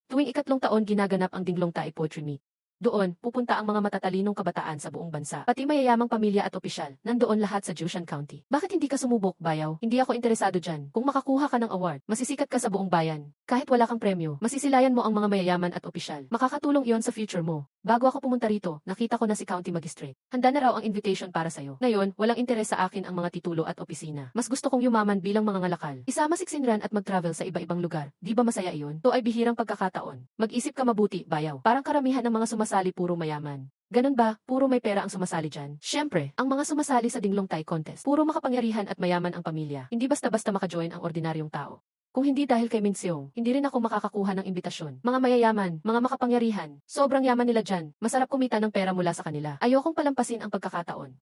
Tuwing 2 taon ginaganap ang Dinglong Tai Poetry Meet. Doon, pupunta ang mga matatalinong kabataan sa buong bansa. Pati mayayamang pamilya at opisyal, nandoon lahat sa Jiushan County. Bakit hindi ka sumubok, bayaw? Hindi ako interesado dyan. Kung makakuha ka ng award, masisikat ka sa buong bayan. Kahit wala kang premyo, masisilayan mo ang mga mayayaman at opisyal. Makakatulong iyon sa future mo. Bago ako pumunta rito, nakita ko na si County Magistrate. Handa na raw ang invitation para sa'yo. Ngayon, walang interes sa akin ang mga titulo at opisina. Mas gusto kong yumaman bilang mga ngalakal. Isama siksinran at mag-travel sa iba-ibang lugar. Di ba masaya iyon? To ay bihirang pagkakataon. Mag-isip ka mabuti, bayaw. Parang karamihan ng mga sumasali puro mayaman. Ganun ba? Puro may pera ang sumasali dyan? Siyempre, ang mga sumasali sa Dinglong Tai Contest, puro makapangyarihan at mayaman ang pamilya. Hindi basta-basta makajoin ang ordinaryong tao. Kung hindi dahil kay Min Seong, hindi rin ako makakakuha ng imbitasyon. Mga mayayaman, mga makapangyarihan, sobrang yaman nila dyan. Masarap kumita ng pera mula sa kanila. Ayokong palampasin ang pagkakataon.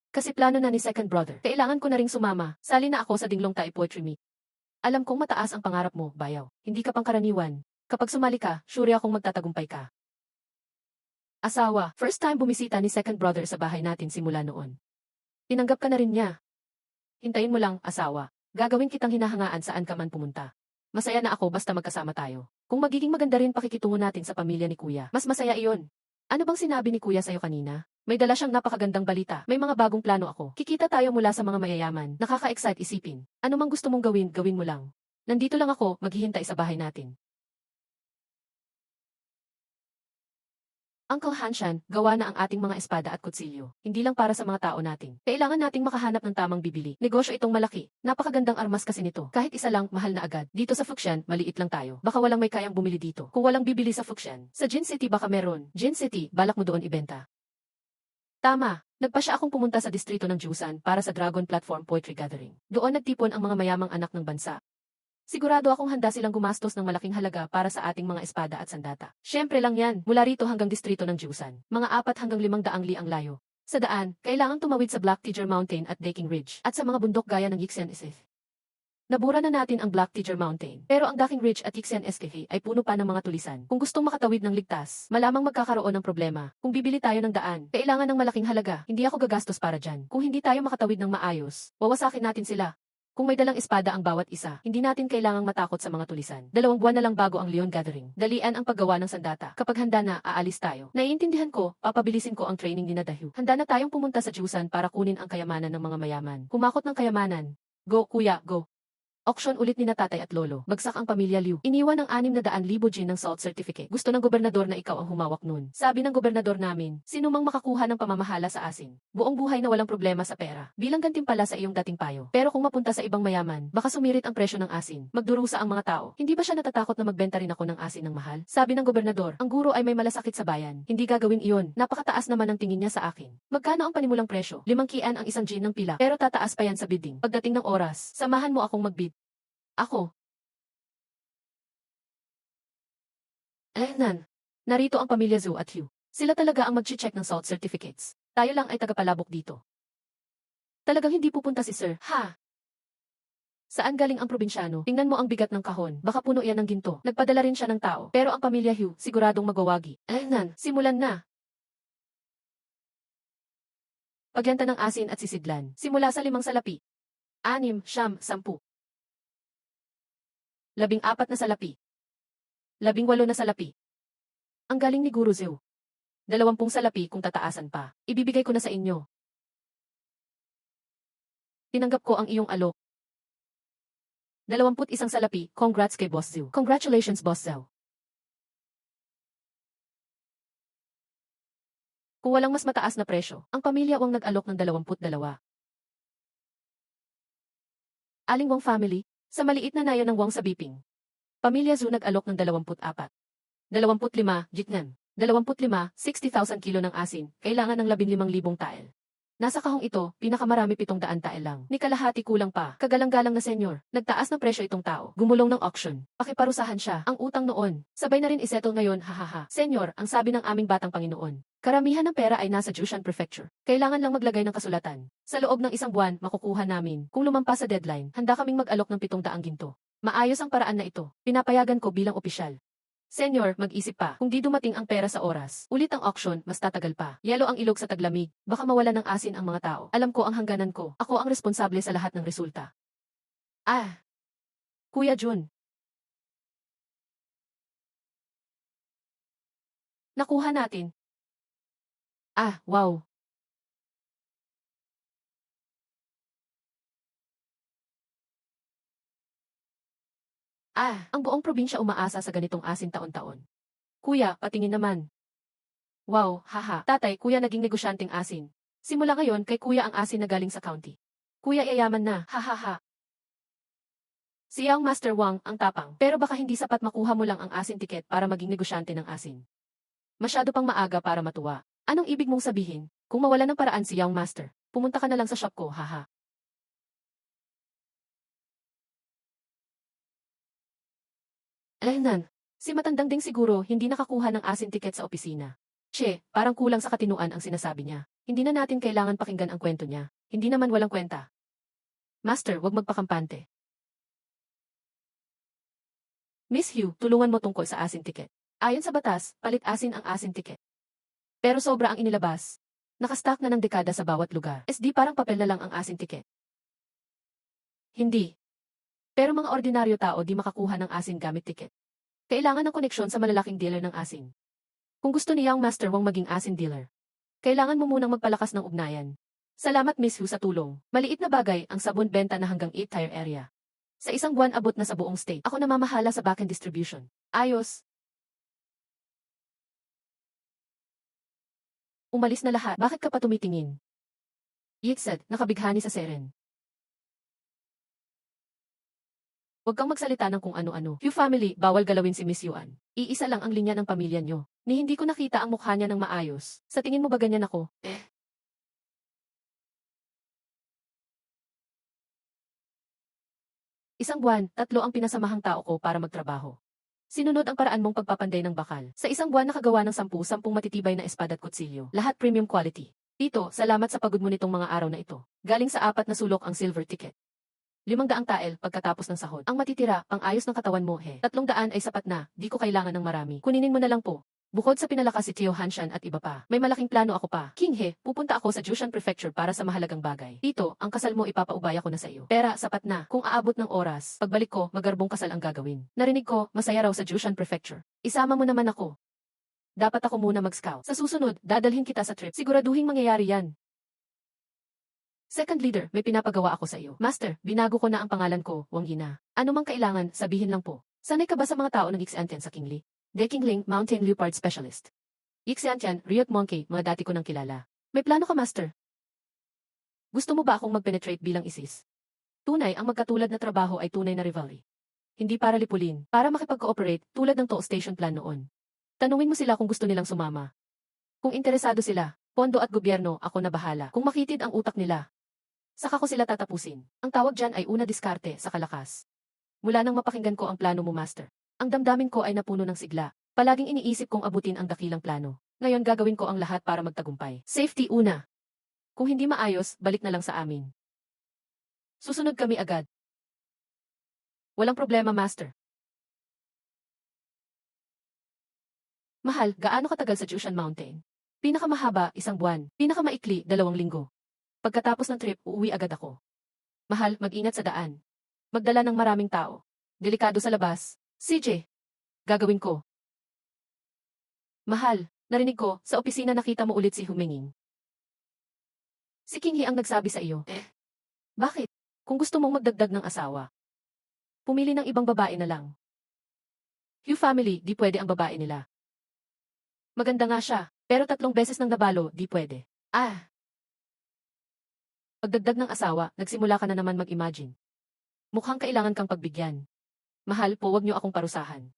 Kasi plano na ni second brother. Kailangan ko na ring sumama. Sali na ako sa Dinglong Tai Poetry Meet. Alam kong mataas ang pangarap mo, bayaw. Hindi ka pangkaraniwan. Kapag sumali ka, sure akong magtatagumpay ka. Asawa, first time bumisita ni second brother sa bahay natin simula noon. Tinanggap ka na rin niya. Hintayin mo lang, asawa. Gagawin kitang hinahangaan saan ka man pumunta. Masaya na ako basta magkasama tayo. Kung magiging maganda rin pakikitungo natin sa pamilya ni Kuya, mas masaya iyon. Ano bang sinabi ni Kuya sa'yo kanina? May dala siyang napakagandang balita. May mga bagong plano ako. Kikita tayo mula sa mga mayayaman. Nakaka-excite isipin. Ano mang gusto mong gawin, gawin mo lang. Nandito lang ako, maghihintay sa bahay natin. Uncle Hanshan, gawa na ang ating mga espada at kutsilyo. Hindi lang para sa mga tao natin. Kailangan nating makahanap ng tamang bibili. Negosyo itong malaki. Napakagandang armas kasi nito. Kahit isa lang, mahal na agad. Dito sa Fuxian, maliit lang tayo. Baka walang may kayang bumili dito. Kung walang bibili sa Fuxian, sa Jin City baka meron. Jin City, balak mo doon ibenta. Tama. Nagpasya akong pumunta sa distrito ng Jiusan para sa Dragon Platform Poetry Gathering. Doon nagtipon ang mga mayamang anak ng bansa. Sigurado akong handa silang gumastos ng malaking halaga para sa ating mga espada at sandata. Siyempre lang yan, mula rito hanggang distrito ng Jiusan. Mga 4 hanggang 500 li ang layo. Sa daan, kailangang tumawid sa Black Tiger Mountain at Daking Ridge, at sa mga bundok gaya ng Yixian Isith. Nabura na natin ang Black Teacher Mountain. Pero ang daking ridge at Ixian SKH ay puno pa ng mga tulisan. Kung gustong makatawid ng ligtas, malamang magkakaroon ng problema. Kung bibili tayo ng daan, kailangan ng malaking halaga. Hindi ako gagastos para dyan. Kung hindi tayo makatawid ng maayos, wawasakin natin sila. Kung may dalang espada ang bawat isa, hindi natin kailangang matakot sa mga tulisan. 2 buwan na lang bago ang Leon Gathering. Dalian ang paggawa ng sandata. Kapag handa na, aalis tayo. Naiintindihan ko, papabilisin ko ang training ni Nadahyu. Handa na tayong pumunta sa Jusan para kunin ang kayamanan ng mga mayaman. Kumakot ng kayamanan. Go, kuya, go. Auction ulit ni na tatay at lolo. Bagsak ang pamilya Liu. Iniwan ng 600,000 Jin ng salt certificate. Gusto ng gobernador na ikaw ang humawak nun. Sabi ng gobernador namin, sino mang makakuha ng pamamahala sa asin. Buong buhay na walang problema sa pera. Bilang gantimpala sa iyong dating payo. Pero kung mapunta sa ibang mayaman, baka sumirit ang presyo ng asin. Magdurusa ang mga tao. Hindi ba siya natatakot na magbenta rin ako ng asin ng mahal? Sabi ng gobernador, ang guro ay may malasakit sa bayan. Hindi gagawin iyon. Napakataas naman ang tingin niya sa akin. Magkano ang panimulang presyo? 5 kian ang isang gin ng pila. Pero tataas pa yan sa bidding. Pagdating ng oras, samahan mo akong magbid. Ako. Nan. Narito ang pamilya Zhou at Hugh. Sila talaga ang mag-check ng salt certificates. Tayo lang ay tagapalabok dito. Talagang hindi pupunta si Sir, ha? Saan galing ang probinsyano? Tingnan mo ang bigat ng kahon. Baka puno yan ng ginto. Nagpadala rin siya ng tao. Pero ang pamilya Hugh, siguradong magwawagi. Nan, simulan na. Pagyanta ng asin at sisidlan. Simula sa 5 salapi. 6, 9, 10. 14 na salapi. 18 na salapi. Ang galing ni Guru Zhou. 20 salapi kung tataasan pa. Ibibigay ko na sa inyo. Tinanggap ko ang iyong alok. 21 salapi, congrats kay Boss Zhou. Congratulations, Boss Zhou. Kung walang mas mataas na presyo, ang pamilya Wang nag-alok ng 22. Aling Wang family, sa maliit na nayo ng Wang sa Biping. Pamilya Zhou nag-alok ng 24. 25, Jitnan. 25, 60,000 kilo ng asin, kailangan ng 15,000 tael. Nasa kahong ito, pinakamarami 700 tael lang. Ni kalahati kulang pa. Kagalang-galang na senyor. Nagtaas ng presyo itong tao. Gumulong ng auction. Pakiparusahan siya. Ang utang noon. Sabay na rin isettle ngayon, hahaha. Senyor, ang sabi ng aming batang Panginoon. Karamihan ng pera ay nasa Jushan Prefecture. Kailangan lang maglagay ng kasulatan. Sa loob ng 1 buwan, makukuha namin. Kung lumampas sa deadline, handa kaming mag-alok ng 700 ginto. Maayos ang paraan na ito. Pinapayagan ko bilang opisyal. Senyor, mag-isip pa. Kung di dumating ang pera sa oras, ulit ang auction, mas tatagal pa. Yelo ang ilog sa taglamig. Baka mawala ng asin ang mga tao. Alam ko ang hangganan ko. Ako ang responsable sa lahat ng resulta. Kuya Jun. Nakuha natin. Wow. Ang buong probinsya umaasa sa ganitong asin taon-taon. Kuya, patingin naman. Wow, haha. Tatay, kuya naging negosyanteng asin. Simula ngayon, kay kuya ang asin na galing sa county. Kuya yayaman na, hahaha. Si Yang Master Wang, ang tapang. Pero baka hindi sapat makuha mo lang ang asin ticket para maging negosyante ng asin. Masyado pang maaga para matuwa. Anong ibig mong sabihin? Kung mawala ng paraan si Young Master, pumunta ka na lang sa shop ko, haha. Nan, si matandang ding siguro hindi nakakuha ng asin ticket sa opisina. Che, parang kulang sa katinuan ang sinasabi niya. Hindi na natin kailangan pakinggan ang kwento niya. Hindi naman walang kwenta. Master, wag magpakampante. Miss Hugh, tulungan mo tungkol sa asin ticket. Ayon sa batas, palit asin ang asin ticket. Pero sobra ang inilabas. Nakastock na ng dekada sa bawat lugar. SD parang papel na lang ang asin ticket. Hindi. Pero mga ordinaryo tao di makakuha ng asin gamit ticket. Kailangan ng koneksyon sa malalaking dealer ng asin. Kung gusto ni Young Master Wang maging asin dealer, kailangan mo munang magpalakas ng ugnayan. Salamat Miss Hu sa tulong. Maliit na bagay ang sabon benta na hanggang 8-tier area. Sa 1 buwan abot na sa buong state. Ako namamahala sa backend distribution. Ayos. Umalis na lahat. Bakit ka pa tumitingin? Yixed, nakabighani sa Seren. Huwag kang magsalita ng kung ano-ano. Hugh family, bawal galawin si Miss Yuan. Iisa lang ang linya ng pamilya nyo. Ni hindi ko nakita ang mukha niya ng maayos. Sa tingin mo ba ganyan ako? 1 buwan, 3 ang pinasamahang tao ko para magtrabaho. Sinunod ang paraan mong pagpapanday ng bakal. Sa 1 buwan nakagawa ng 10 matitibay na espada at kutsilyo. Lahat premium quality. Tito, salamat sa pagod mo nitong mga araw na ito. Galing sa 4 na sulok ang silver ticket. 500 tael pagkatapos ng sahod. Ang matitira, pang-ayos ng katawan mo, he. 300 ay sapat na, di ko kailangan ng marami. Kuninin mo na lang po. Bukod sa pinalakas si Tio Hanshan at iba pa, may malaking plano ako pa. King He, pupunta ako sa Jushan Prefecture para sa mahalagang bagay. Tito, ang kasal mo ipapaubaya ko na sa iyo. Pera, sapat na. Kung aabot ng oras, pagbalik ko, magarbong kasal ang gagawin. Narinig ko, masaya raw sa Jushan Prefecture. Isama mo naman ako. Dapat ako muna mag-scout. Sa susunod, dadalhin kita sa trip. Siguraduhin mangyayari yan. Second leader, may pinapagawa ako sa iyo. Master, binago ko na ang pangalan ko, Wang Yina. Ano mang kailangan, sabihin lang po. Sanay ka ba sa mga tao ng Xiantian sa Kingli? Dekingling, Mountain Leopard Specialist. Xiantian, Ryuk Monkey, mga dati ko nang kilala. May plano ka, Master? Gusto mo ba akong mag-penetrate bilang isis? Tunay, ang magkatulad na trabaho ay tunay na rivalry. Hindi para lipulin, para makipag-cooperate tulad ng Tool Station Plan noon. Tanungin mo sila kung gusto nilang sumama. Kung interesado sila, pondo at gobyerno, ako na bahala. Kung makitid ang utak nila, saka ko sila tatapusin. Ang tawag dyan ay una diskarte sa kalakas. Mula nang mapakinggan ko ang plano mo, Master, ang damdamin ko ay napuno ng sigla. Palaging iniisip kong abutin ang dakilang plano. Ngayon gagawin ko ang lahat para magtagumpay. Safety una. Kung hindi maayos, balik na lang sa amin. Susunod kami agad. Walang problema, Master. Mahal, gaano katagal sa Jushan Mountain? Pinakamahaba, 1 buwan. Pinakamaikli, 2 linggo. Pagkatapos ng trip, uuwi agad ako. Mahal, mag-ingat sa daan. Magdala ng maraming tao. Delikado sa labas. CJ. Gagawin ko. Mahal, narinig ko, sa opisina nakita mo ulit si Huminging. Si King He ang nagsabi sa iyo. Bakit? Kung gusto mong magdagdag ng asawa, pumili ng ibang babae na lang. Hu family, di pwede ang babae nila. Maganda nga siya, pero 3 beses nang nabalo, di pwede. Pagdagdag ng asawa, nagsimula ka na naman mag-imagine. Mukhang kailangan kang pagbigyan. Mahal po, wag niyo akong parusahan.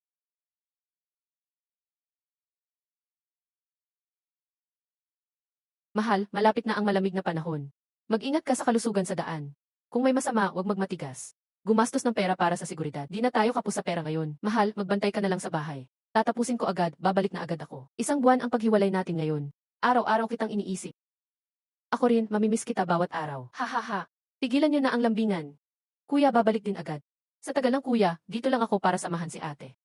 Mahal, malapit na ang malamig na panahon. Mag-ingat ka sa kalusugan sa daan. Kung may masama, wag magmatigas. Gumastos ng pera para sa seguridad. Di na tayo kapos sa pera ngayon. Mahal, magbantay ka na lang sa bahay. Tatapusin ko agad, babalik na agad ako. 1 buwan ang paghiwalay natin ngayon. Araw-araw kitang iniisip. Ako rin, mamimiss kita bawat araw. Ha. Tigilan niyo na ang lambingan. Kuya, babalik din agad. Sa tagal ng kuya, dito lang ako para samahan si ate.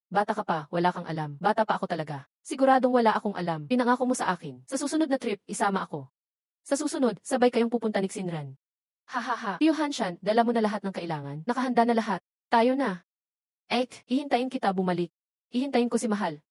Bata ka pa, wala kang alam. Bata pa ako talaga. Siguradong wala akong alam. Pinangako mo sa akin. Sa susunod na trip, isama ako. Sa susunod, sabay kayong pupunta ni Xinran. Ha. Tio Hanshan, dala mo na lahat ng kailangan. Nakahanda na lahat. Tayo na. Hihintayin kita bumalik. Hihintayin ko si Mahal.